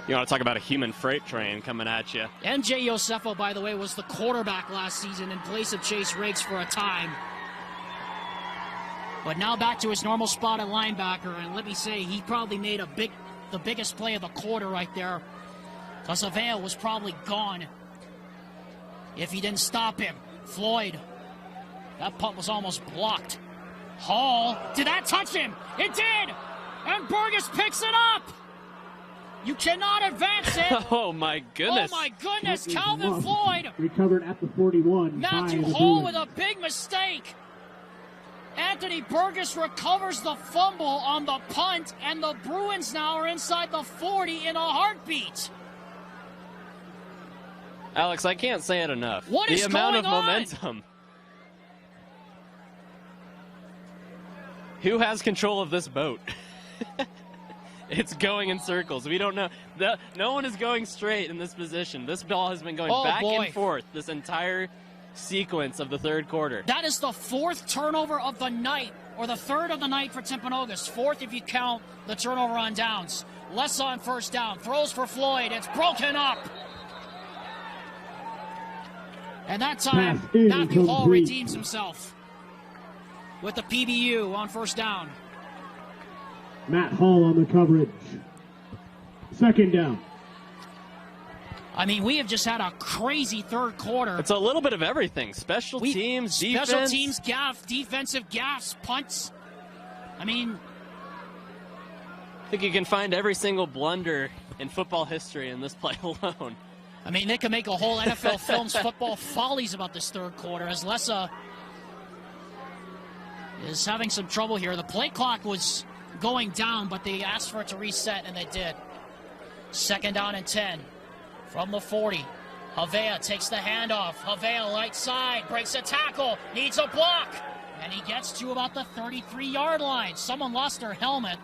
You want to talk about a human freight train coming at you. MJ Yosefo, by the way, was the quarterback last season in place of Chase Riggs for a time. But now back to his normal spot at linebacker. And let me say, he probably made the biggest play of the quarter right there. Because Havale was probably gone if he didn't stop him. Floyd. That punt was almost blocked. Hall. Did that touch him? It did! And Burgess picks it up! You cannot advance it! Oh my goodness. Oh my goodness, Calvin Floyd! Recovered at the 41. Matthew Hall with a big mistake. Anthony Burgess recovers the fumble on the punt, and the Bruins now are inside the 40 in a heartbeat. Alex, I can't say it enough. What is the amount going of on? momentum. Who has control of this boat? It's going in circles. We don't know. No one is going straight in this position. This ball has been going back and forth this entire sequence of the 3rd quarter. That is the 4th turnover of the night, or the 3rd of the night for Timpanogos. 4th if you count the turnover on downs. Lessa on 1st down. Throws for Floyd. It's broken up. And that time, Matthew Hall redeems himself with the PBU on 1st down. Matt Hall on the coverage. 2nd down. I mean, we have just had a crazy 3rd quarter. It's a little bit of everything. Special teams, defense. Special teams, defensive gaffes, punts. I mean, I think you can find every single blunder in football history in this play alone. I mean, they can make a whole NFL Films football follies about this 3rd quarter as Lessa is having some trouble here. The play clock was going down, but they asked for it to reset, and they did. 2nd down and 10 from the 40. Havea takes the handoff. Havea right side, breaks a tackle, needs a block, and he gets to about the 33-yard line. Someone lost their helmet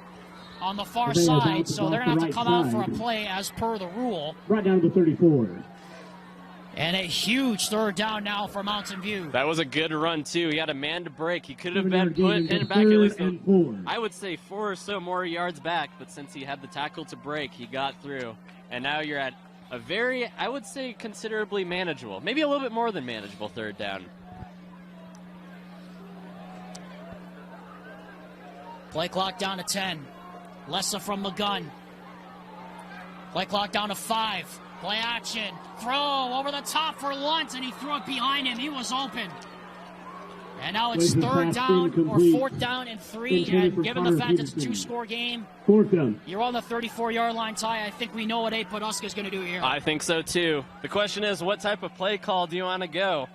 on the far side, so they're going to have to come out for a play as per the rule. Right down to the 34. And a huge 3rd down now for Mountain View. That was a good run, too. He had a man to break. He could have been put in back at least, I would say 4 or so more yards back, but since he had the tackle to break, he got through. And now you're at a very, I would say, considerably manageable, maybe a little bit more than manageable 3rd down. Play clock down to 10. Lessa from the gun. Play clock down to 5. Play action. Throw over the top for Luntz, and he threw it behind him. He was open. And now it's 3rd down or 4th down and 3. And given the fact it's a 2-score game, 4th down. You're on the 34-yard line, Ty. I think we know what Abe Podolsky is going to do here. I think so, too. The question is, what type of play call do you want to go?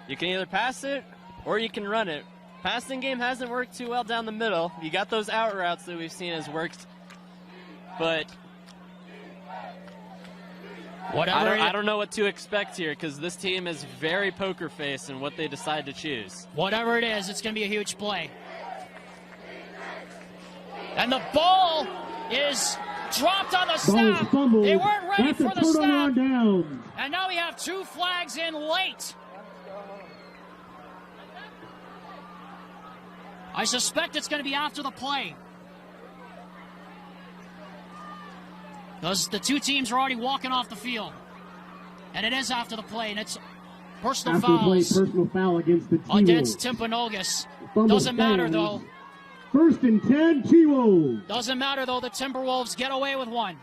You can either pass it or you can run it. Passing game hasn't worked too well down the middle. You got those out routes that we've seen has worked. But I don't know what to expect here because this team is very poker face in what they decide to choose. Whatever it is, it's going to be a huge play. And the ball is dropped on the snap. They weren't ready for the snap. And now we have 2 flags in late. I suspect it's going to be after the play. Because the 2 teams are already walking off the field. And it is after the play, and it's personal fouls. Personal foul against the T-Wolves. Against Timpanogos. Doesn't matter, though. 1st and 10, T-Wolves. Doesn't matter, though. The Timberwolves get away with 1.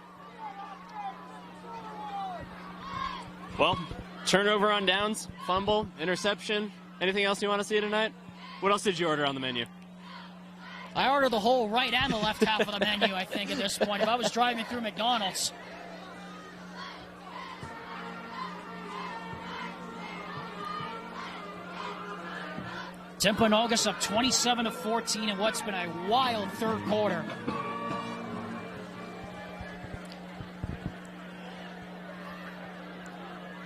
Well, turnover on downs, fumble, interception. Anything else you want to see tonight? What else did you order on the menu? I ordered the whole right and the left half of the menu, I think, at this point. If I was driving through McDonald's. Timpanogos up 27-14 in what's been a wild 3rd quarter.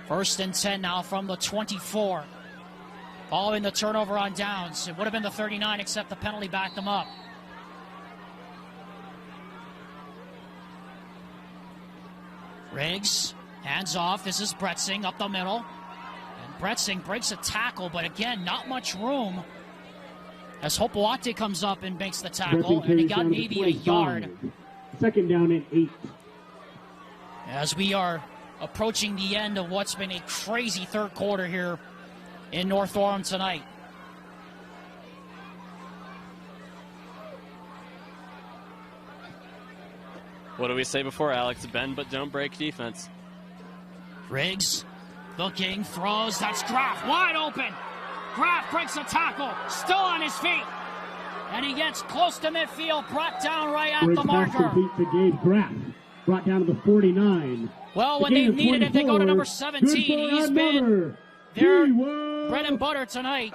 First and 10 now from the 24. Following the turnover on downs. It would have been the 39 except the penalty backed them up. Riggs, hands off. This is Bretzing up the middle. And Bretzing breaks a tackle, but again, not much room. As Hopoate comes up and makes the tackle, and he got maybe a yard. Second down and 8. As we are approaching the end of what's been a crazy third quarter here in North Orem tonight. What do we say before, Alex? Bend but don't break defense. Riggs looking, throws. That's Graff wide open. Graff breaks a tackle, still on his feet. And he gets close to midfield, brought down right at the marker. Complete to Gabe Graff. Brought down to the 49. Well, when they needed it, they go to number 17. He's been their bread and butter tonight,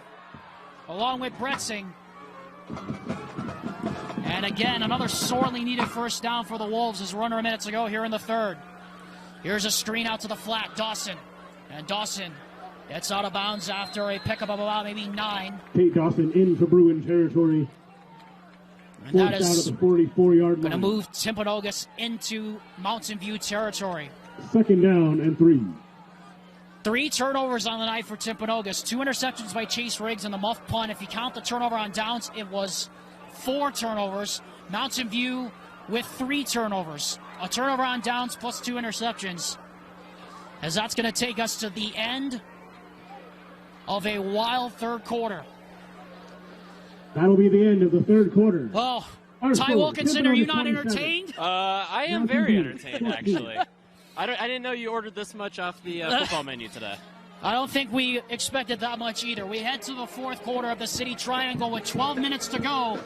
along with Bretzing. And again, another sorely needed first down for the Wolves as runner minutes ago here in the third. Here's a screen out to the flat, Dawson. And Dawson gets out of bounds after a pickup of about maybe 9. Tate Dawson into Bruin territory. And that is out of the 44-yard line. going to move Timpanogos into Mountain View territory. Second down and 3. 3 turnovers on the night for Timpanogos. 2 interceptions by Chase Riggs and the muff punt. If you count the turnover on downs, it was 4 turnovers. Mountain View with 3 turnovers. A turnover on downs plus 2 interceptions. As that's going to take us to the end of a wild third quarter. That'll be the end of the third quarter. Well, Ty Wilkinson, are you not entertained? I am very entertained, actually. I didn't know you ordered this much off the football menu today. I don't think we expected that much either. We head to the fourth quarter of the City Triangle with 12 minutes to go.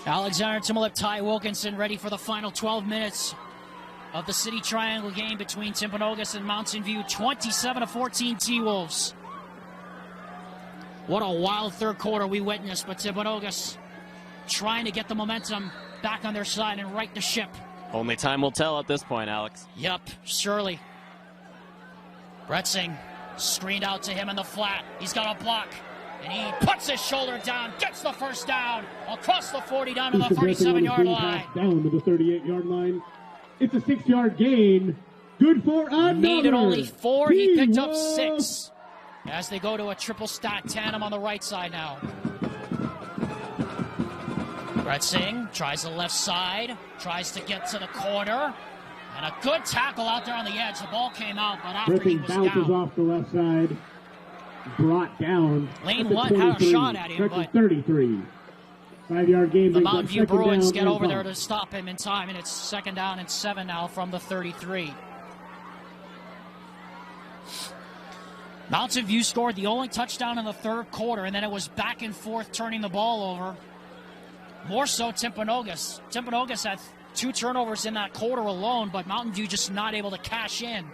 Alexander Timolip, Ty Wilkinson ready for the final 12 minutes of the City Triangle game between Timpanogos and Mountain View. 27-14 T-Wolves. What a wild third quarter we witnessed, but Timpanogos trying to get the momentum back on their side and right the ship. Only time will tell at this point, Alex. Yep, surely. Bretzing screened out to him in the flat. He's got a block, and he puts his shoulder down, gets the first down, across the 40 down to the 37-yard line. Down to the 38-yard line. It's a 6-yard gain. Good for another. Needed only 4. He picked up 6. As they go to a triple stack tandem on the right side now. Bretzing tries the left side, tries to get to the corner, and a good tackle out there on the edge. The ball came out, but after he was bounces down. Off the left side, brought down. Lane Lunt had a shot at him, but 33. 5-yard gain. The Mountain View Bruins get over there to stop him in time, and it's second down and 7 now from the 33. Mountain View scored the only touchdown in the third quarter, and then it was back and forth turning the ball over. More so Timpanogos. Timpanogos had 2 turnovers in that quarter alone, but Mountain View just not able to cash in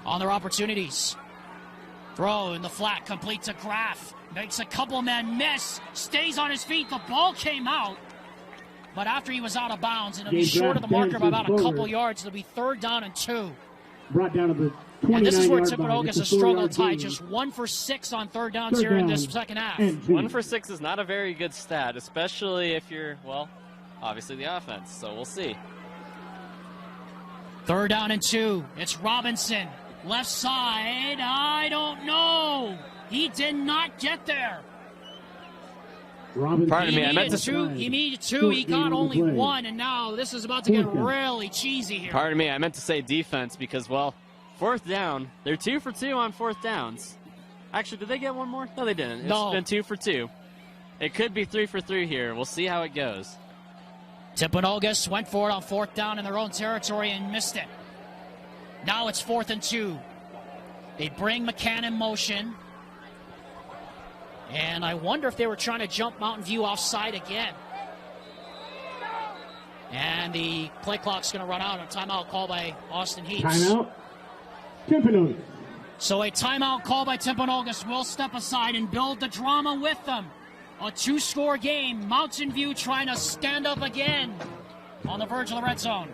on their opportunities. Throw in the flat, complete to Graff. Makes a couple men miss, stays on his feet. The ball came out, but after he was out of bounds, and it'll be short of the marker by about a couple yards. It'll be 3rd down and 2. Brought down to the and this is where Timpanogos has struggled, Ty. Just 1 for 6 on third downs here in this second half. 1 for 6 is not a very good stat, especially if you're, well, obviously the offense. So we'll see. 3rd down and 2. It's Robinson. Left side. I don't know. He did not get there. Pardon me, I meant to... He needed 2. He got only 1, and now this is about to get really cheesy here. Pardon me, I meant to say defense because, well, 4th down. They're 2 for 2 on 4th downs. Actually, did they get 1 more? No, they didn't. It's been 2 for 2. It could be 3 for 3 here. We'll see how it goes. Timpanogos went for it on 4th down in their own territory and missed it. Now it's 4th and 2. They bring McCann in motion. And I wonder if they were trying to jump Mountain View offside again. And the play clock's going to run out. A timeout call by Austin Heaps. Timeout. Timpanogos. So a timeout call by Timpanogos will step aside and build the drama with them. A 2-score game. Mountain View trying to stand up again on the verge of the red zone.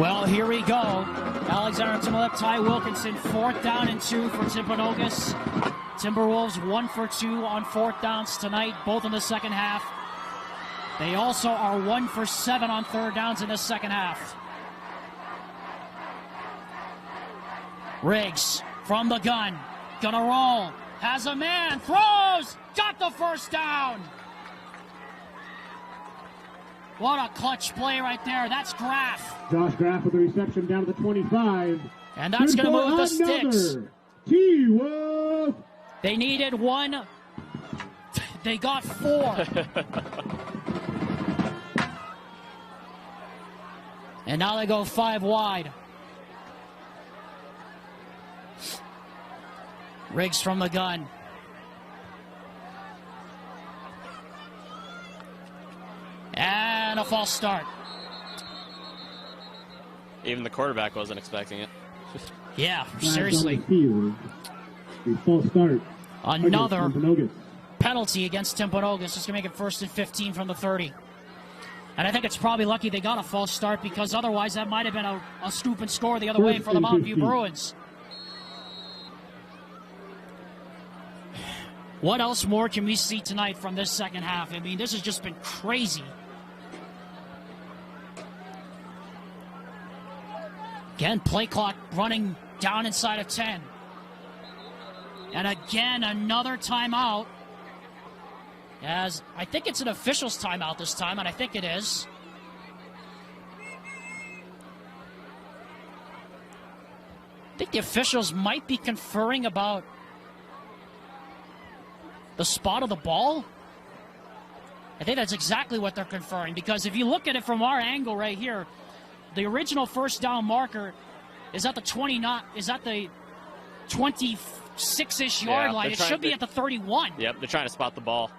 Well, here we go. Alexander Timolep, Ty Wilkinson, 4th down and 2 for Timpanogos. Timberwolves 1 for 2 on 4th downs tonight, both in the second half. They also are 1 for 7 on 3rd downs in the second half. Riggs from the gun, gonna roll, has a man, throws, got the first down. What a clutch play right there. That's Graff. Josh Graff with the reception down to the 25. And that's going to move the sticks. T-Wolf. They needed 1. They got 4. And now they go 5 wide. Riggs from the gun. And a false start. Even the quarterback wasn't expecting it. Yeah, seriously. A false start. Another penalty against Timpanogos. It's going to make it 1st and 15 from the 30. And I think it's probably lucky they got a false start, because otherwise that might have been a scoop and score the other way for the Mountain View Bruins. What else more can we see tonight from this second half? I mean, this has just been crazy. Again, play clock running down inside of 10. And again, another timeout. As I think it's an official's timeout this time, and I think it is. I think the officials might be conferring about the spot of the ball. I think that's exactly what they're conferring, because if you look at it from our angle right here, the original first down marker is at the 26-ish yard line. It should be at the 31. Yep, they're trying to spot the ball.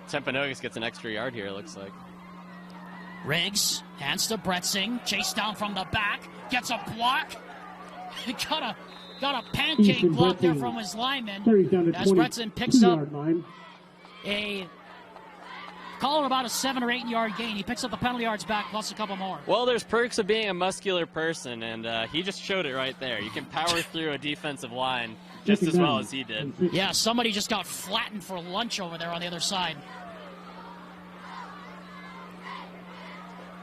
Timpanogos gets an extra yard here, it looks like. Riggs hands to Bretzing, chased down from the back, gets a block. Got a pancake block there from his lineman as Bretzing picks up call it about a 7 or 8 yard gain. He picks up the penalty yards back plus a couple more. Well, there's perks of being a muscular person, and he just showed it right there. You can power through a defensive line just as well as he did. Yeah, somebody just got flattened for lunch over there on the other side.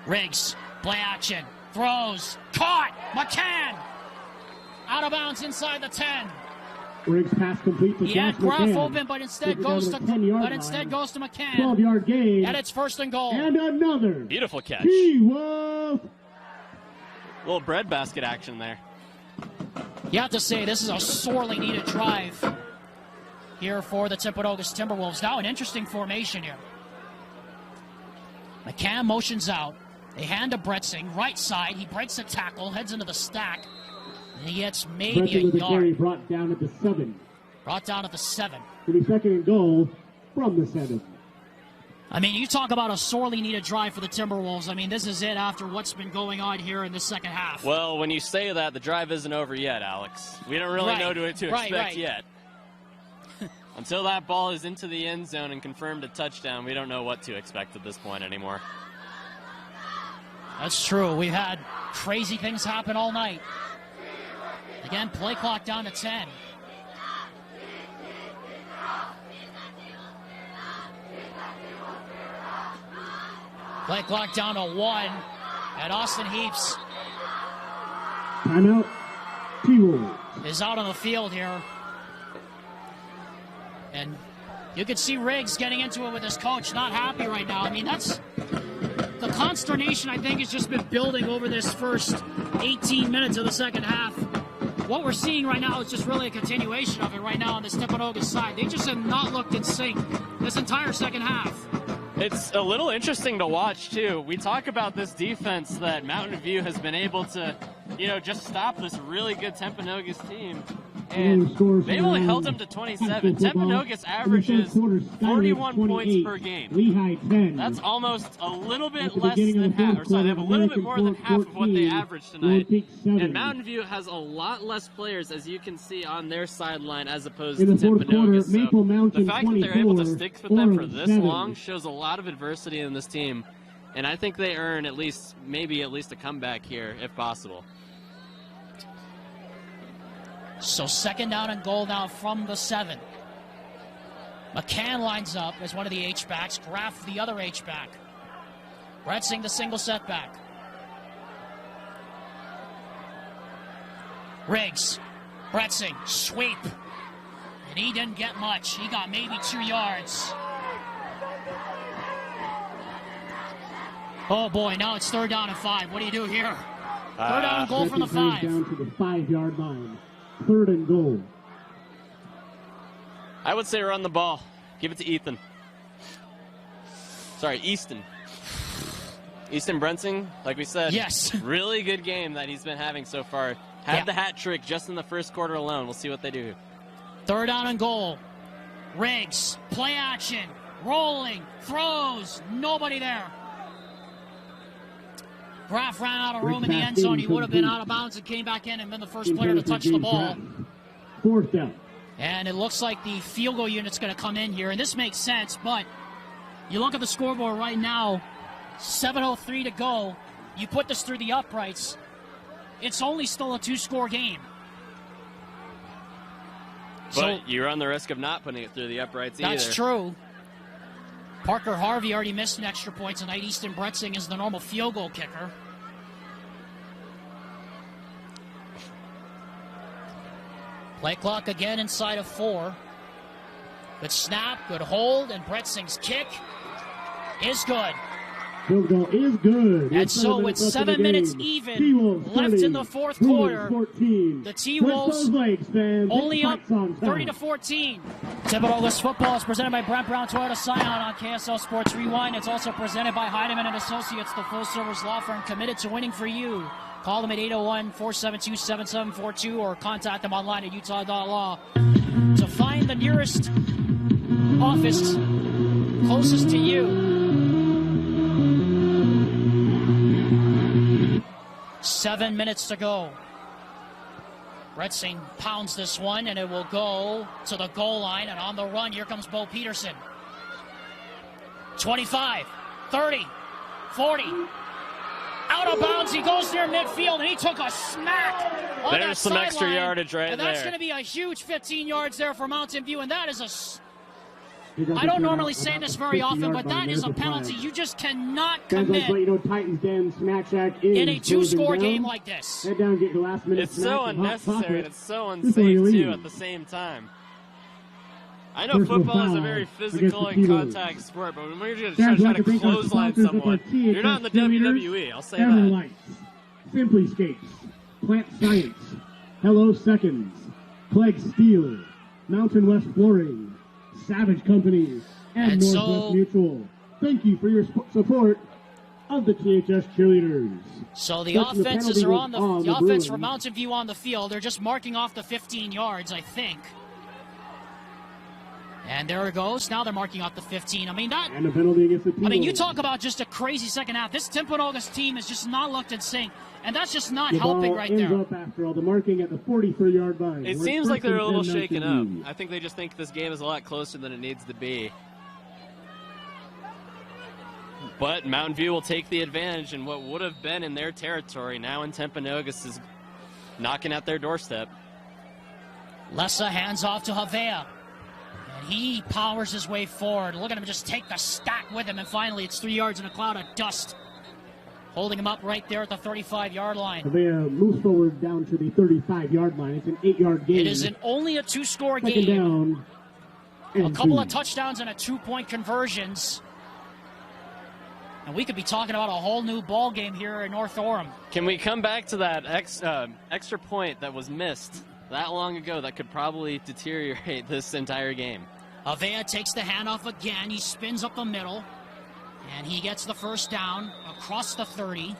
Riggs, play action, throws, caught, McCann, out of bounds inside the 10. Riggs pass complete to He had Graff McCann. open, but instead goes to McCann. 12-yard gain. And it's 1st and goal. And another. Beautiful catch. T-Wolf. Little breadbasket action there. You have to say, this is a sorely needed drive here for the Timpanogos Timberwolves. Now an interesting formation here. McCann motions out. They hand to Bretzing, right side. He breaks a tackle, heads into the stack. And he gets maybe a yard. Brought down at the 7. Brought down at the 7. It'll be 2nd and goal from the 7. I mean, you talk about a sorely needed drive for the Timberwolves. I mean, this is it after what's been going on here in the second half. Well, when you say that, the drive isn't over yet, Alex. We don't really know what to expect yet. Until that ball is into the end zone and confirmed a touchdown, we don't know what to expect at this point anymore. That's true. We've had crazy things happen all night. Again, play clock down to 10. Play clock down to 1. And Austin Heaps Timeout. T-Wolves is out on the field here. And you can see Riggs getting into it with his coach, not happy right now. I mean, that's the consternation, I think, has just been building over this first 18 minutes of the second half. What we're seeing right now is just really a continuation of it right now on this Timpanogos side. They just have not looked in sync this entire second half. It's a little interesting to watch, too. We talk about this defense that Mountain View has been able to, just stop this really good Timpanogos team. And they've only held them to 27. Timpanogos averages 41 points per game. Lehigh 10. That's almost a little bit less than half. Or sorry, they have a little bit more than half of what they averaged tonight. And Mountain View has a lot less players, as you can see, on their sideline as opposed to Timpanogos. So the fact that they're able to stick with them for this long shows a lot of adversity in this team. And I think they earn maybe at least a comeback here, if possible. So 2nd down and goal now from the 7. McCann lines up as one of the H-backs. Graff the other H-back. Bretzing the single setback. Riggs. Bretzing. Sweep. And he didn't get much. He got maybe 2 yards. Oh boy, now it's 3rd down and 5. What do you do here? 3rd down and goal from the 5. Down to the 5-yard line. 3rd and goal. I would say run the ball. Give it to Ethan. Sorry, Easton. Easton Bretzing, like we said. Yes. Really good game that he's been having so far. Had the hat trick just in the first quarter alone. We'll see what they do. 3rd down and goal. Riggs, play action, rolling, throws, nobody there. Graff ran out of room in the end zone. He would have been out of bounds and came back in and been the first player to touch the ball. 4th down. And it looks like the field goal unit's going to come in here. And this makes sense, but you look at the scoreboard right now, 7:03 to go. You put this through the uprights. It's only still a 2-score game. But you run the risk of not putting it through the uprights either. That's true. Parker Harvey already missed an extra point tonight. Easton Bretzing is the normal field goal kicker. Play clock again inside of 4. Good snap, good hold, and Bretzing's kick is good. Field goal is good. And so with 7 minutes even left in the 4th quarter, the T-Wolves only up 30-14. Timpanogos football is presented by Brent Brown Toyota Scion on KSL Sports Rewind. It's also presented by Heidemann and Associates, the full-service law firm committed to winning for you. Call them at 801-472-7742 or contact them online at utah.law to find the nearest office closest to you. 7 minutes to go. Bretzing pounds this one, and it will go to the goal line. And on the run, here comes Bo Peterson. 25, 30, 40. Out of bounds, he goes near midfield, and he took a smack on that There's some extra sideline. yardage right there. And that's going to be a huge 15 yards there for Mountain View, and that is a... I don't normally say this very often, but that is a penalty you just cannot commit Titans Den Snack Shack in a 2-score game like this. Head down, get your last minute It's so unnecessary and it's so unsafe, too, at the same time. I know football is a very physical and contact sport, but when we're just trying to clothesline someone, you're not in the WWE, I'll say that. Everlights, Simply Skates, Plant Science, Hello Seconds, Clegg Steel, Mountain West Flooring, Savage Company, and Northwest Mutual. Thank you for your support of the THS Cheerleaders. So the offenses are on the offense for Mountain View on the field. They're just marking off the 15 yards, I think. And there it goes. Now they're marking off the 15. I mean, and a penalty against the team. I mean, you talk about just a crazy second half. This Timpanogos team has just not looked in sync, and that's just not helping right there. Ends up after all the marking at the 43-yard line. It seems like they're a little shaken up. I think they just think this game is a lot closer than it needs to be. But Mountain View will take the advantage, and what would have been in their territory now in Timpanogos is knocking at their doorstep. Lessa hands off to Havea. And he powers his way forward. Look at him just take the stack with him, and finally it's 3 yards in a cloud of dust. Holding him up right there at the 35-yard line. Havea moves forward down to the 35-yard line. It's an 8-yard game. It is only a 2-score game. Second down. A couple of touchdowns and a 2-point conversions. And we could be talking about a whole new ball game here in North Orem. Can we come back to that extra point that was missed that long ago that could probably deteriorate this entire game? Havea takes the handoff again. He spins up the middle. And he gets the first down across the 30.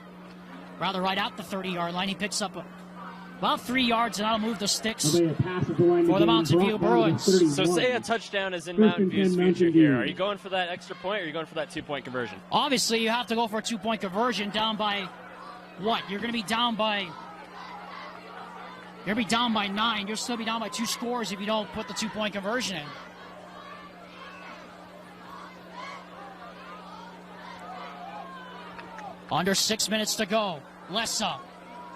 Rather, right at the 30-yard line. He picks up about 3 yards, and that'll move the sticks for the Mountain View Bruins. So say a touchdown is in Mountain View's future here. Are you going for that extra point, or are you going for that 2-point conversion? Obviously, you have to go for a 2-point conversion down by what? You're going to be down by... You're going to be down by 9. You'll still be down by 2 scores if you don't put the 2-point conversion in. Under 6 minutes to go. Lessa,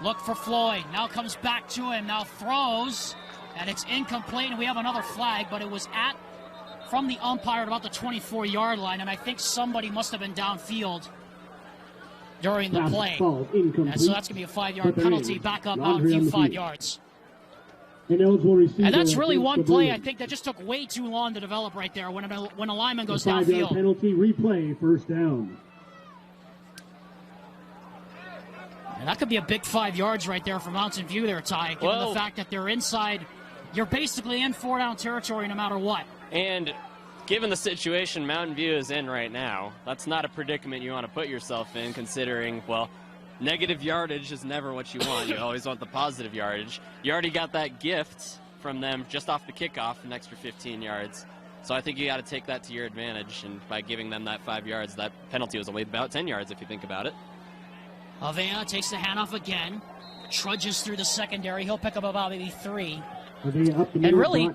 look for Floyd. Now comes back to him. Now throws, and it's incomplete. And we have another flag, but it was from the umpire at about the 24-yard line, and I think somebody must have been downfield during the play. And so that's going to be a 5-yard penalty. Back up Mountain View 5 yards. And that's really one play, I think, that just took way too long to develop right there when a lineman goes downfield. Penalty, replay, first down. And that could be a big 5 yards right there for Mountain View there, Ty, given the fact that they're inside. You're basically in 4-down territory no matter what. And given the situation Mountain View is in right now, that's not a predicament you want to put yourself in, considering, well, negative yardage is never what you want. You always want the positive yardage. You already got that gift from them just off the kickoff, an extra 15 yards. So I think you got to take that to your advantage, and by giving them that 5 yards, that penalty was only about 10 yards if you think about it. Avea takes the handoff again, trudges through the secondary. He'll pick up about maybe 3. And really,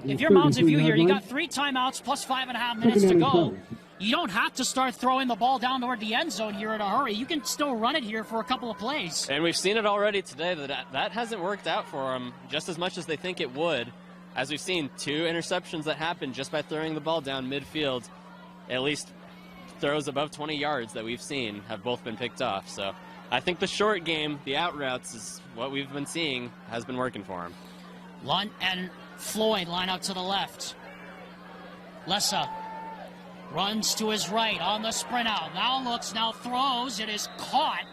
if you're Mountain View here, you got 3 timeouts plus 5.5 minutes to go. You don't have to start throwing the ball down toward the end zone here in a hurry. You can still run it here for a couple of plays. And we've seen it already today that hasn't worked out for them just as much as they think it would. As we've seen, 2 interceptions that happened just by throwing the ball down midfield. At least throws above 20 yards that we've seen have both been picked off. So I think the short game, the out routes, is what we've been seeing has been working for him. Lunt and Floyd line up to the left. Lessa runs to his right on the sprint out. Now looks, now throws. It is caught.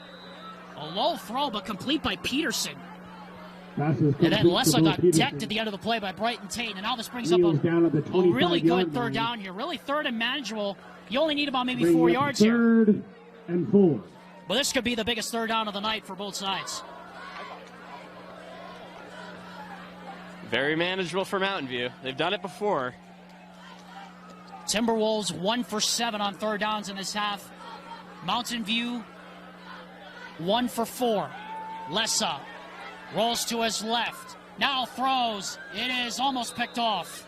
A low throw, but complete by Peterson. And then Lessa got decked at the end of the play by Brighton Tate. And now this brings up a really good third down here. Really third and manageable. You only need about maybe 4 yards here. Third and 4. But this could be the biggest third down of the night for both sides. Very manageable for Mountain View. They've done it before. Timberwolves 1 for 7 on third downs in this half. Mountain View 1 for 4. Lessa rolls to his left. Now throws. It is almost picked off.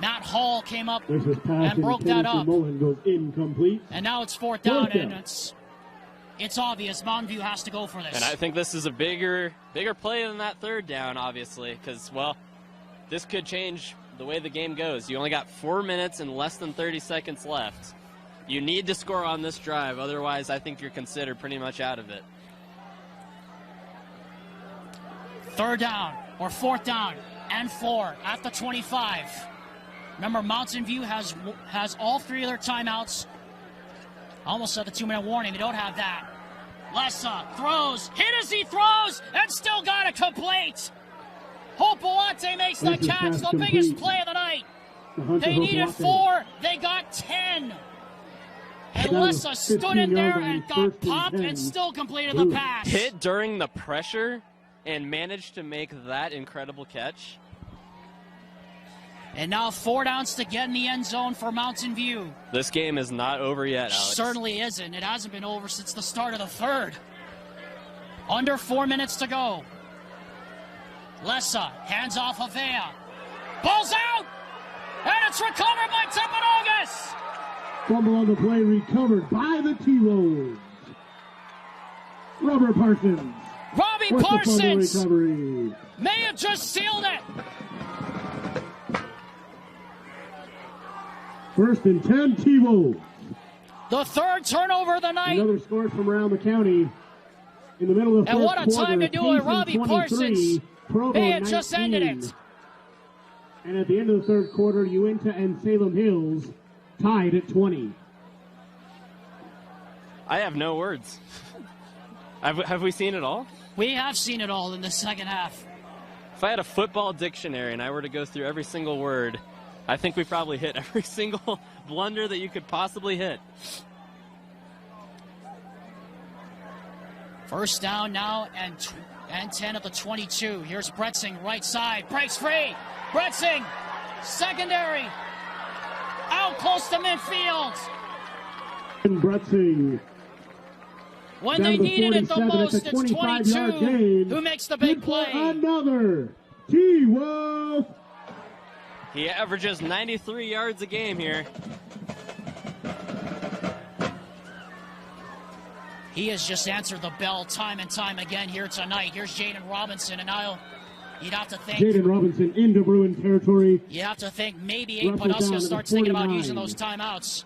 Matt Hall came up and broke that up. Goes incomplete. And now it's 4th down, and it's obvious Mountain View has to go for this. And I think this is a bigger play than that third down, obviously, because, well, this could change the way the game goes. You only got 4 minutes and less than 30 seconds left. You need to score on this drive, otherwise I think you're considered pretty much out of it. 3rd down, or 4th down, and 4 at the 25. Remember, Mountain View has all 3 of their timeouts. Almost said the 2-minute warning. They don't have that. Lessa throws. Hit as he throws, and still got it complete. Hopalante makes the catch, the biggest play of the night. They needed 4. They got 10. And Lessa stood in there and got popped and still completed the pass. Hit during the pressure and managed to make that incredible catch. And now 4 downs to get in the end zone for Mountain View. This game is not over yet, Alex. Certainly isn't. It hasn't been over since the start of the third. Under 4 minutes to go. Lessa hands off Avea. Ball's out! And it's recovered by Timpanogos! Fumble on the play recovered by the T-Wolves. Robert Parsons. Robbie Parsons may have just sealed it. 1st and 10, T-Wolves. The 3rd turnover of the night. Another score from around the county. In the middle of the and first what a time to do it. Robbie Parsons may have just ended it. And at the end of the 3rd quarter, Uinta and Salem Hills tied at 20. I have no words. Have we seen it all? We have seen it all in the second half. If I had a football dictionary and I were to go through every single word, I think we probably hit every single blunder that you could possibly hit. 1st down now and 10 at the 22. Here's Bretzing, right side, breaks free. Bretzing, secondary, out close to midfield. And Bretzing. When they needed it the most, it's 22 who makes the big play. Another T-Wolf. He averages 93 yards a game here. He has just answered the bell time and time again here tonight. Here's Jaden Robinson, and now you'd have to think... Jaden Robinson into Bruin territory. You have to think maybe Abe Poduska starts thinking about using those timeouts.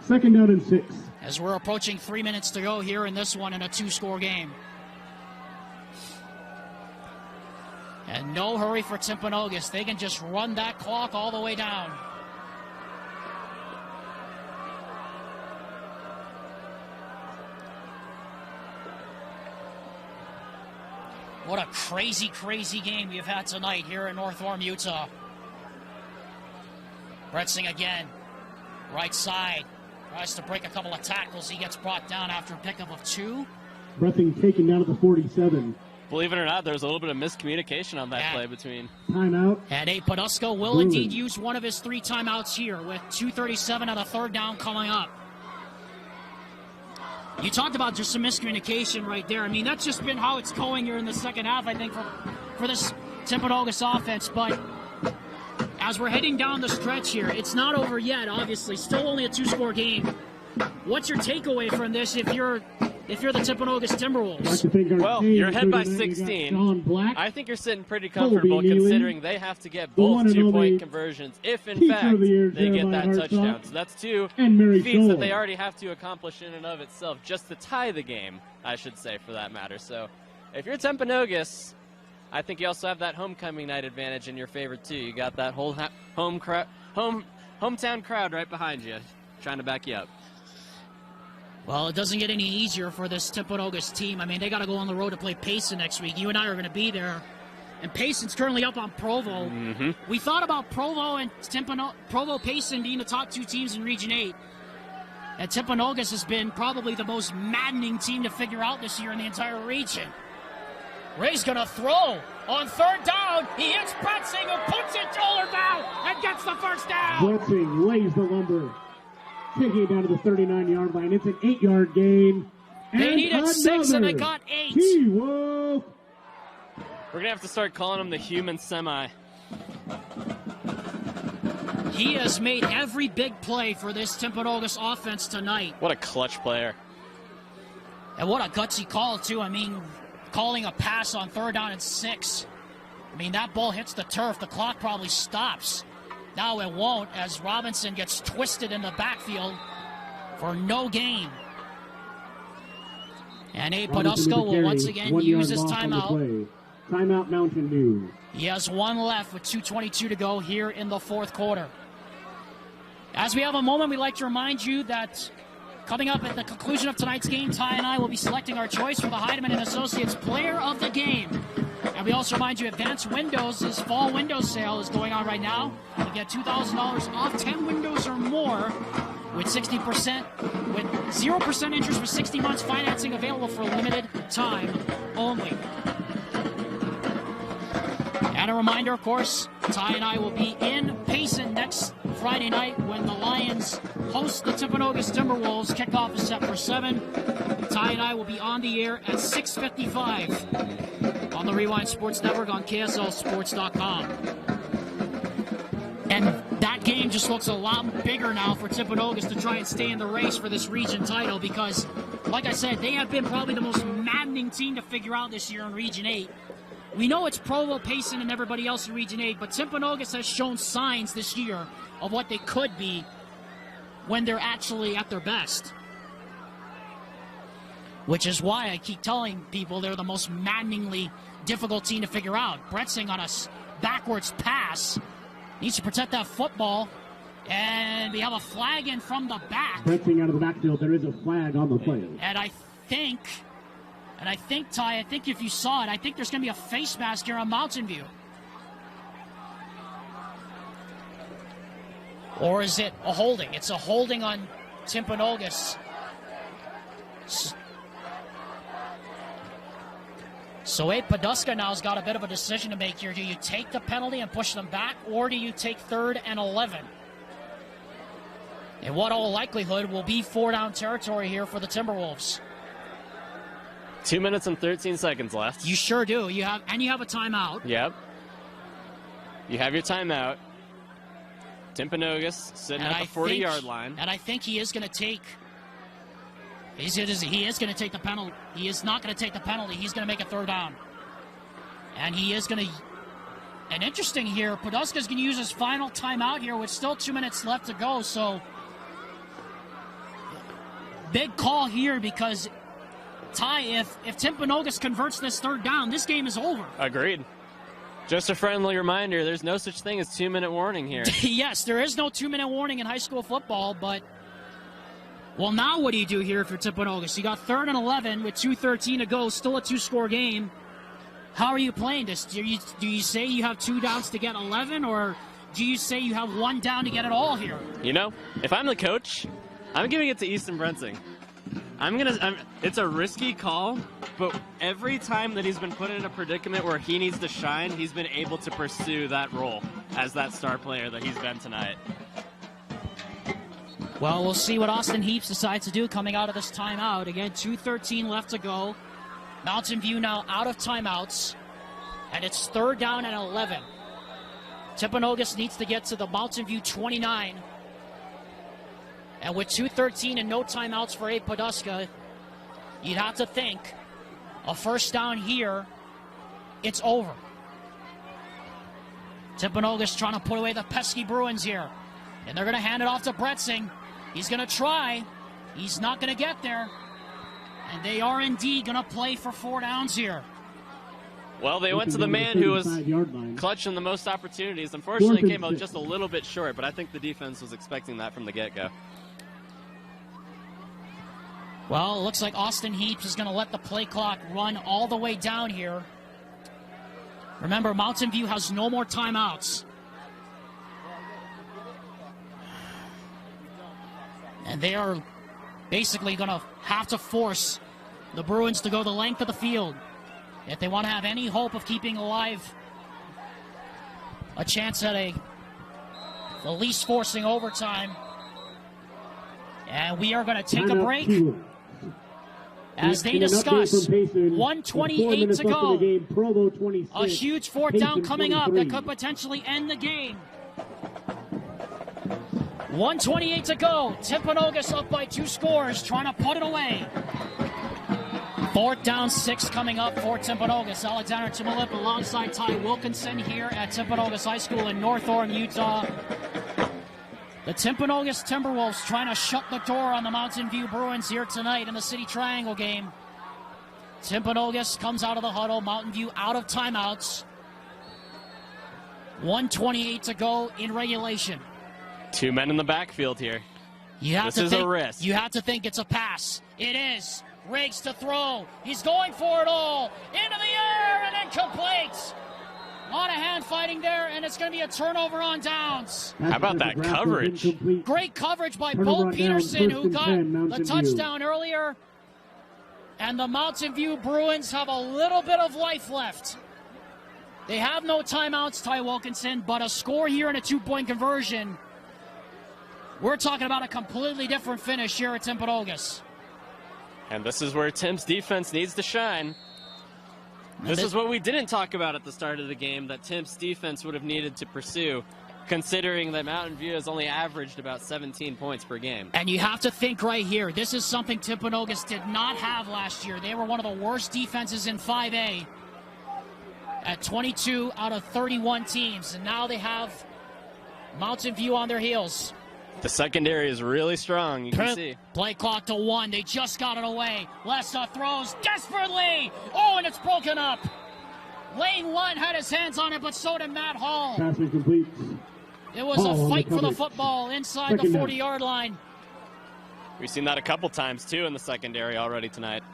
2nd down and 6. As we're approaching 3 minutes to go here in this one in a 2-score game. And no hurry for Timpanogos. They can just run that clock all the way down. What a crazy, crazy game we've had tonight here in North Orm, Utah. Bretzing again. Right side. Tries to break a couple of tackles. He gets brought down after a pickup of 2. Bretzing taken down at the 47. Believe it or not, there's a little bit of miscommunication on that play between. Timeout. And Abe Poduska will indeed use one of his 3 timeouts here with 2:37 on a 3rd down coming up. You talked about just some miscommunication right there. I mean, that's just been how it's going here in the second half, I think, for this Timpanogos offense. But as we're heading down the stretch here, it's not over yet, obviously. Still only a 2-score game. What's your takeaway from this if you're the Timpanogos Timberwolves? Well, you're ahead by 16. I think you're sitting pretty comfortable considering they have to get both 2-point conversions if, in fact, they get that touchdown. So that's 2 feats that they already have to accomplish in and of itself just to tie the game, I should say, for that matter. So if you're Timpanogos, I think you also have that homecoming night advantage in your favor, too. You got that whole hometown crowd right behind you trying to back you up. Well, it doesn't get any easier for this Timpanogos team. I mean, they got to go on the road to play Payson next week. You and I are going to be there. And Payson's currently up on Provo. We thought about Provo and Provo-Payson being the top 2 teams in Region 8. And Timpanogos has been probably the most maddening team to figure out this year in the entire region. Ray's going to throw on 3rd down. He hits Bretzing, who puts it shoulder down and gets the 1st down. Bretzing lays the lumber. Taking it down to the 39-yard line. It's an 8-yard gain. They needed 6 and they got 8. T-Wolf. We're going to have to start calling him the human semi. He has made every big play for this Timpanogos offense tonight. What a clutch player. And what a gutsy call, too. I mean, calling a pass on 3rd down and 6. I mean, that ball hits the turf. The clock probably stops. Now it won't, as Robinson gets twisted in the backfield for no gain. And Abe Poduska will once again use his timeout. Timeout Mountain View. He has 1 left with 2:22 to go here in the 4th quarter. As we have a moment, we'd like to remind you that coming up at the conclusion of tonight's game, Ty and I will be selecting our choice for the Heidemann & Associates Player of the Game. And we also remind you, Advanced Windows' fall window sale is going on right now. You get $2,000 off 10 windows or more with 0% interest for 60 months, financing available for a limited time only. And a reminder, of course, Ty and I will be in Payson next Friday night when the Lions host the Timpanogos Timberwolves. Kickoff is set for 7. Ty and I will be on the air at 6:55 on the Rewind Sports Network on KSLSports.com. And that game just looks a lot bigger now for Timpanogos to try and stay in the race for this region title because, like I said, they have been probably the most maddening team to figure out this year in Region 8. We know it's Provo, Payson, and everybody else in Region 8, but Timpanogos has shown signs this year of what they could be when they're actually at their best. Which is why I keep telling people they're the most maddeningly difficult team to figure out. Bretzing on a backwards pass. Needs to protect that football. And we have a flag in from the back. Bretzing out of the backfield. There is a flag on the play. And I think, Ty, I think if you saw it, I think there's going to be a face mask here on Mountain View. Or is it a holding? It's a holding on Timpanogos. So Abe Poduska now has got a bit of a decision to make here. Do you take the penalty and push them back, or do you take 3rd and 11? In what all likelihood will be 4-down territory here for the Timberwolves. 2 minutes and 13 seconds left. You sure do. You have a timeout. Yep. You have your timeout. Timpanogos sitting at the 40-yard line. And I think he is going to take He is going to take the penalty. He is not going to take the penalty. He's going to make a third down. And he is going to... And interesting here, Podolski's going to use his final timeout here with still 2 minutes left to go. So, big call here because, Ty, if Timpanogos converts this third down, this game is over. Agreed. Just a friendly reminder, there's no such thing as 2-minute warning here. Yes, there is no 2-minute warning in high school football, but... Well, now what do you do here for Timpanogos? You got 3rd and 11 with 2:13 to go, still a 2-score game. How are you playing this? Do you say you have 2 downs to get 11, or do you say you have 1 down to get it all here? You know, if I'm the coach, I'm giving it to Easton Brensing. It's a risky call, but every time that he's been put in a predicament where he needs to shine, he's been able to pursue that role as that star player that he's been tonight. Well, we'll see what Austin Heaps decides to do coming out of this timeout. Again, 2:13 left to go. Mountain View now out of timeouts, and it's 3rd down and 11. Timpanogos needs to get to the Mountain View 29. And with 2:13 and no timeouts for Abe Podolski, you'd have to think a first down here, it's over. Timpanogos trying to put away the pesky Bruins here. And they're going to hand it off to Bretsing. He's going to try. He's not going to get there. And they are indeed going to play for 4 downs here. Well, they went to the man who was clutching the most opportunities. Unfortunately, it came out just a little bit short, but I think the defense was expecting that from the get-go. Well, it looks like Austin Heaps is going to let the play clock run all the way down here. Remember, Mountain View has no more timeouts. And they are basically going to have to force the Bruins to go the length of the field if they want to have any hope of keeping alive a chance at at least forcing overtime. And we are going to take a break as they discuss 1:28 to go. A huge 4th down coming up that could potentially end the game. 1:28 to go. Timpanogos up by 2 scores, trying to put it away. 4th down, 6 coming up for Timpanogos. Alexander Timolip alongside Ty Wilkinson here at Timpanogos High School in North Orem, Utah. The Timpanogos Timberwolves trying to shut the door on the Mountain View Bruins here tonight in the City Triangle game. Timpanogos comes out of the huddle. Mountain View out of timeouts. 1:28 to go in regulation. 2 men in the backfield here. This is a risk. You have to think it's a pass. It is. Riggs to throw. He's going for it all. Into the air and incomplete. A lot of hand fighting there, and it's going to be a turnover on downs. How about that coverage? Great coverage by Bo Peterson, who got the touchdown earlier. And the Mountain View Bruins have a little bit of life left. They have no timeouts, Ty Wilkinson, but a score here and a 2-point conversion. We're talking about a completely different finish here at Timpanogos. And this is where Tim's defense needs to shine. This is what we didn't talk about at the start of the game, that Tim's defense would have needed to pursue, considering that Mountain View has only averaged about 17 points per game. And you have to think right here, this is something Timpanogos did not have last year. They were one of the worst defenses in 5A at 22 out of 31 teams. And now they have Mountain View on their heels. The secondary is really strong, you can see. Play clock to 1. They just got it away. Lessa throws desperately. Oh, and it's broken up. Lane Lunt had his hands on it, but so did Matt Hall. Pass incomplete. It was a fight for the football inside the 40-yard line. We've seen that a couple times, too, in the secondary already tonight.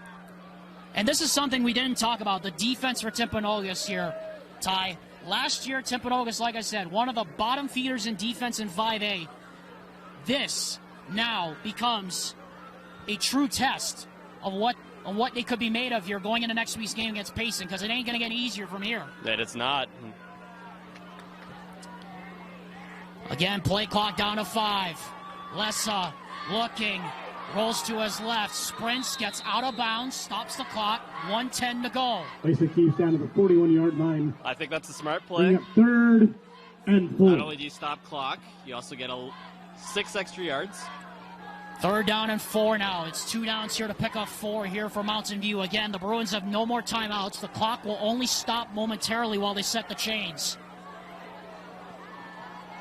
And this is something we didn't talk about, the defense for Timpanogos here, Ty. Last year, Timpanogos, like I said, one of the bottom feeders in defense in 5A. This now becomes a true test of what they could be made of here going into next week's game against Payson, because it ain't going to get easier from here. That it's not. Again, play clock down to 5. Lessa looking, rolls to his left, sprints, gets out of bounds, stops the clock, 1:10 to go. Placement keeps down to the 41-yard line. I think that's a smart play. Up 3rd and 4. Not only do you stop clock, you also get 6 extra yards. Third down and 4 now. It's 2 downs here to pick up 4 here for Mountain View. Again, the Bruins have no more timeouts. The clock will only stop momentarily while they set the chains.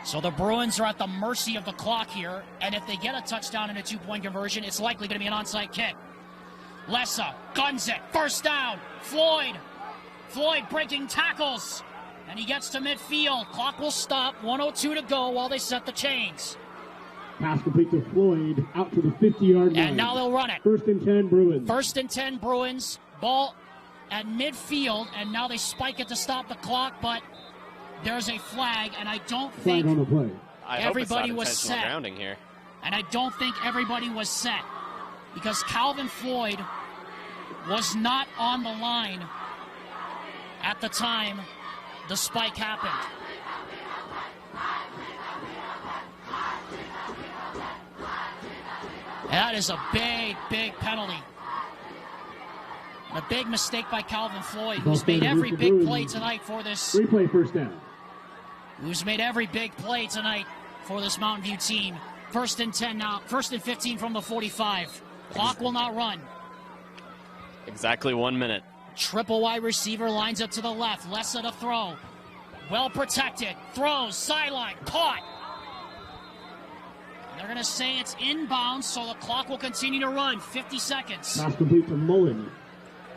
So the Bruins are at the mercy of the clock here, and if they get a touchdown and a 2-point conversion, it's likely going to be an onside kick. Lessa guns it. First down. Floyd breaking tackles, and he gets to midfield. Clock will stop. 1:02 to go while they set the chains. Pass complete to Floyd, out to the 50-yard line. And now they'll run it. First and 10 Bruins. First and 10 Bruins. Ball at midfield, and now they spike it to stop the clock, but there's a flag, and I don't think on the play. everybody was set. Grounding here. And I don't think everybody was set because Calvin Floyd was not on the line at the time the spike happened. That is a big, big penalty. A big mistake by Calvin Floyd, who's made every big play tonight for this. Replay first down. Who's made every big play tonight for this Mountain View team. First and 10 now. First and 15 from the 45. Clock will not run. Exactly 1 minute. Triple wide receiver lines up to the left. Lessa to throw. Well protected. Throws. Sideline. Caught. They're going to say it's inbounds, so the clock will continue to run. 50 seconds. Pass complete to Mullen.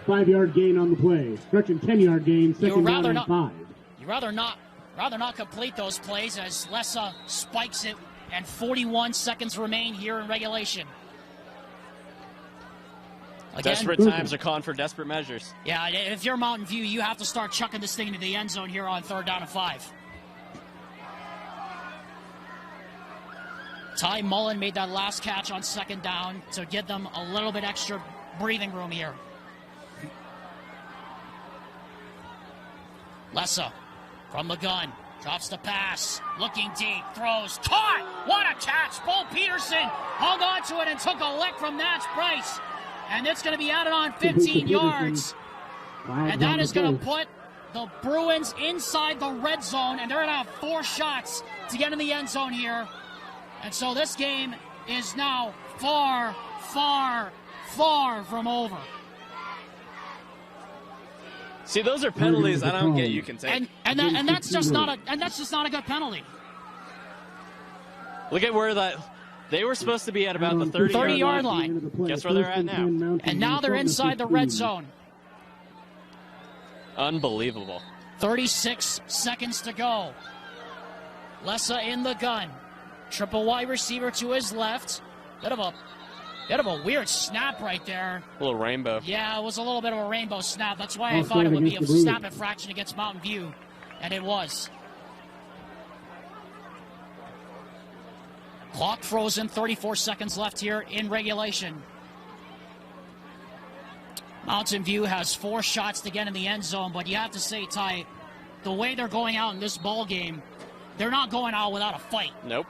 5-yard gain on the play. Stretching 10-yard gain. Second down and 5. You'd rather not complete those plays as Lessa spikes it, and 41 seconds remain here in regulation. Again, desperate times are calling for desperate measures. Yeah, if you're Mountain View, you have to start chucking this thing into the end zone here on 3rd down and 5. Ty Mullen made that last catch on 2nd down to give them a little bit extra breathing room here. Lessa from the gun. Drops the pass. Looking deep. Throws. Caught! What a catch! Bo Peterson hung on to it and took a lick from Natch Price. And it's going to be added on 15 yards. And that is going to put the Bruins inside the red zone. And they're going to have 4 shots to get in the end zone here. And so this game is now far, far, far from over. See, those are penalties I don't get you can take. And that's just not a good penalty. Look at where they were supposed to be at about the 30-yard line. Guess where they're at now. And now they're inside the red zone. Unbelievable. 36 seconds to go. Lessa in the gun. Triple wide receiver to his left. Bit of a weird snap right there. A little rainbow. Yeah, it was a little bit of a rainbow snap. That's why I thought it would be a snap infraction against Mountain View. And it was. Clock frozen, 34 seconds left here in regulation. Mountain View has 4 shots to get in the end zone, but you have to say, Ty, the way they're going out in this ball game, they're not going out without a fight. Nope.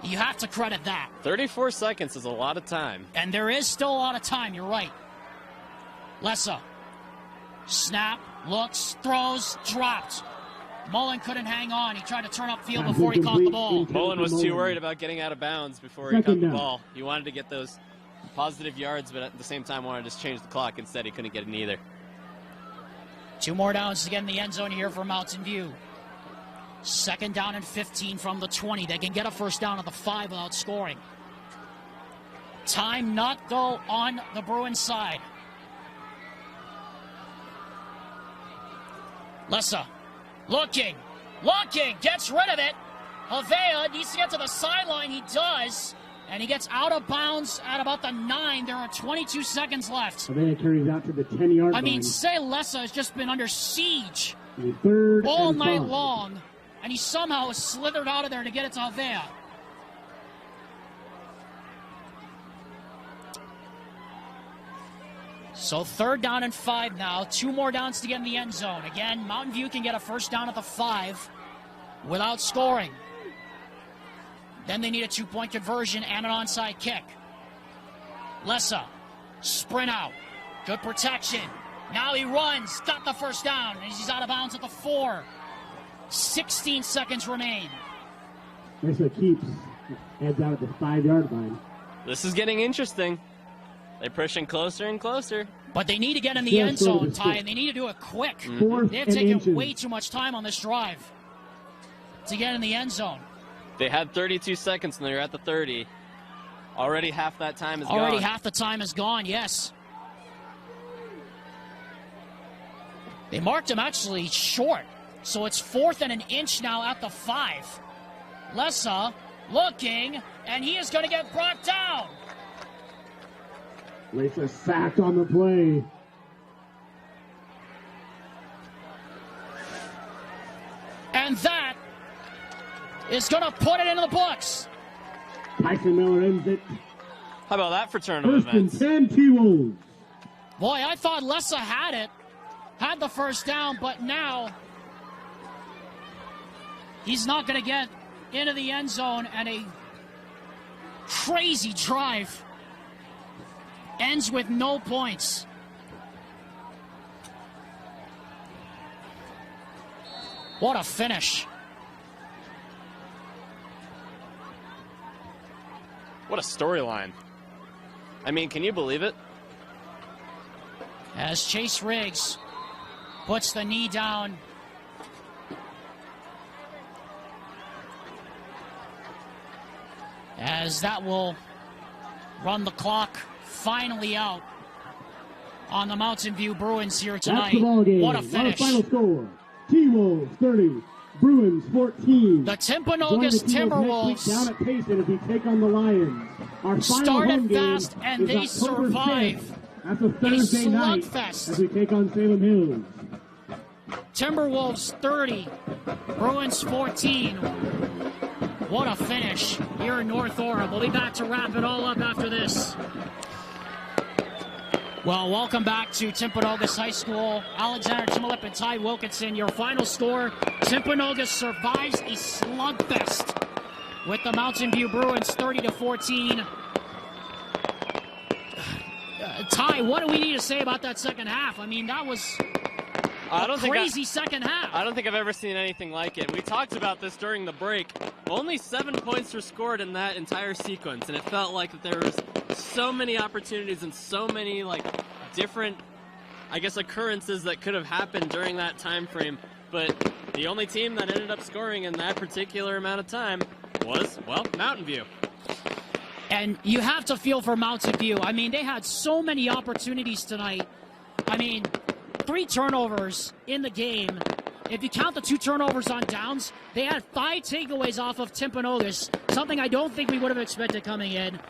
You have to credit that. 34 seconds is a lot of time. And there is still a lot of time, you're right. Lessa. Snap, looks, throws, dropped. Mullen couldn't hang on. He tried to turn upfield before he caught the ball. Mullen was too worried about getting out of bounds before he caught the ball. He wanted to get those positive yards, but at the same time wanted to just change the clock. Instead, he couldn't get it either. 2 more downs to get in the end zone here for Mountain View. 2nd down and 15 from the 20. They can get a first down at the 5 without scoring. Time not go on the Bruins side. Lessa. Looking, gets rid of it. Havea needs to get to the sideline. He does. And he gets out of bounds at about the 9. There are 22 seconds left. Havea carries out to the 10-yard line. I mean, say Lessa has just been under siege all all night long. And he somehow has slithered out of there to get it to Havea. So 3rd down and 5 now. 2 more downs to get in the end zone. Again, Mountain View can get a first down at the 5 without scoring. Then they need a 2-point conversion and an onside kick. Lessa, sprint out. Good protection. Now he runs. Got the first down. And he's out of bounds at the 4. 16 seconds remain. Lessa keeps Heads out at the 5-yard line. This is getting interesting. They're pushing closer and closer. But they need to get in the end zone, Ty, and they need to do it quick. They have taken way too much time on this drive to get in the end zone. They had 32 seconds, and they're at the 30. Already half that time is gone. Already half the time is gone, yes. They marked him actually short. So it's 4th and an inch now at the 5. Lessa looking, and he is going to get brought down. Lessa sacked on the play. And that is going to put it into the books. Tyson Miller ends it. How about that for turn of events? 1st and 10 T-Wolves. Boy, I thought Lessa had the first down, but now he's not going to get into the end zone, and a crazy drive ends with no points. What a finish. What a storyline. I mean, can you believe it? As Chase Riggs puts the knee down. As that will run the clock finally out on the Mountain View Bruins here tonight. That's the ball game. What a finish. Our final score, T-Wolves 30, Bruins 14. The Timpanogos Timberwolves down at Payson as we take on the Lions. Our started fast and they survive. That's a Thursday night slugfest. as we take on Salem Hills. Timberwolves 30, Bruins 14. What a finish here in North Orem. We'll be back to wrap it all up after this. Well, welcome back to Timpanogos High School. Alexander Timolip and Ty Wilkinson, your final score. Timpanogos survives a slugfest with the Mountain View Bruins 30-14. Ty, what do we need to say about that second half? I mean, that was crazy second half. I don't think I've ever seen anything like it. We talked about this during the break. Only 7 points were scored in that entire sequence, and it felt like that there was so many opportunities and so many different, occurrences that could have happened during that time frame. But the only team that ended up scoring in that particular amount of time was, well, Mountain View. And you have to feel for Mountain View. I mean, they had so many opportunities tonight. I mean, 3 turnovers in the game. If you count the 2 turnovers on downs, they had 5 takeaways off of Timpanogos, something I don't think we would have expected coming in.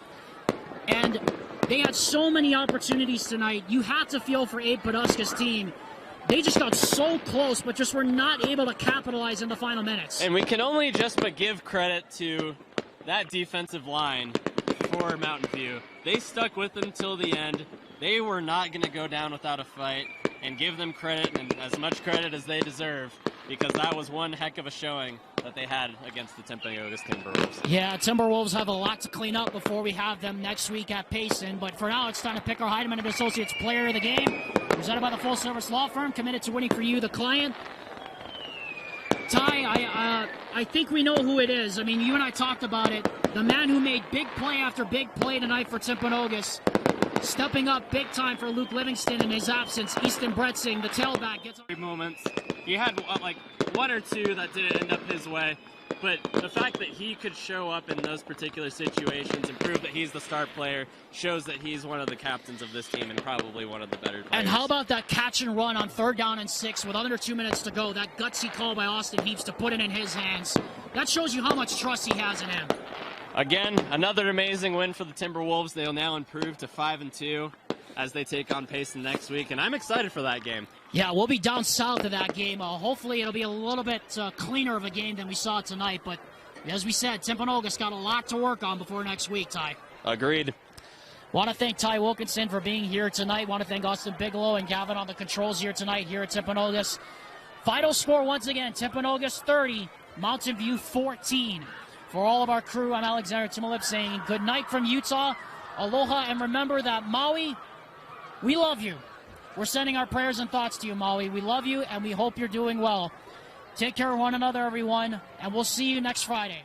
And they had so many opportunities tonight. You have to feel for Abe Poduska's team. They just got so close, but just were not able to capitalize in the final minutes. And we can only just but give credit to that defensive line for Mountain View. They stuck with them till the end. They were not going to go down without a fight, and give them credit, and as much credit as they deserve, because that was one heck of a showing that they had against the Timpanogos Timberwolves. Yeah, Timberwolves have a lot to clean up before we have them next week at Payson, but for now it's time to pick our Heidemann & Associates Player of the Game, presented by the full-service law firm, committed to winning for you, the client. Ty, I think we know who it is. I mean, you and I talked about it. The man who made big play after big play tonight for Timpanogos, stepping up big time for Luke Livingston in his absence. Easton Bretzing, the tailback, gets moments. He had 1 or 2 that didn't end up his way, but the fact that he could show up in those particular situations and prove that he's the star player shows that he's one of the captains of this team and probably one of the better players. And how about that catch and run on 3rd down and 6 with under 2 minutes to go? That gutsy call by Austin Heaps to put it in his hands. That shows you how much trust he has in him. Again, another amazing win for the Timberwolves. They'll now improve to 5-2 as they take on Payson next week, and I'm excited for that game. Yeah, we'll be down south of that game. Hopefully it'll be a little bit cleaner of a game than we saw tonight, but as we said, Timpanogos got a lot to work on before next week, Ty. Agreed. Want to thank Ty Wilkinson for being here tonight. Want to thank Austin Bigelow and Gavin on the controls here tonight here at Timpanogos. Final score once again, Timpanogos 30, Mountain View 14. For all of our crew, I'm Alexander Timolip saying good night from Utah, aloha, and remember that Maui, we love you. We're sending our prayers and thoughts to you, Maui. We love you, and we hope you're doing well. Take care of one another, everyone, and we'll see you next Friday.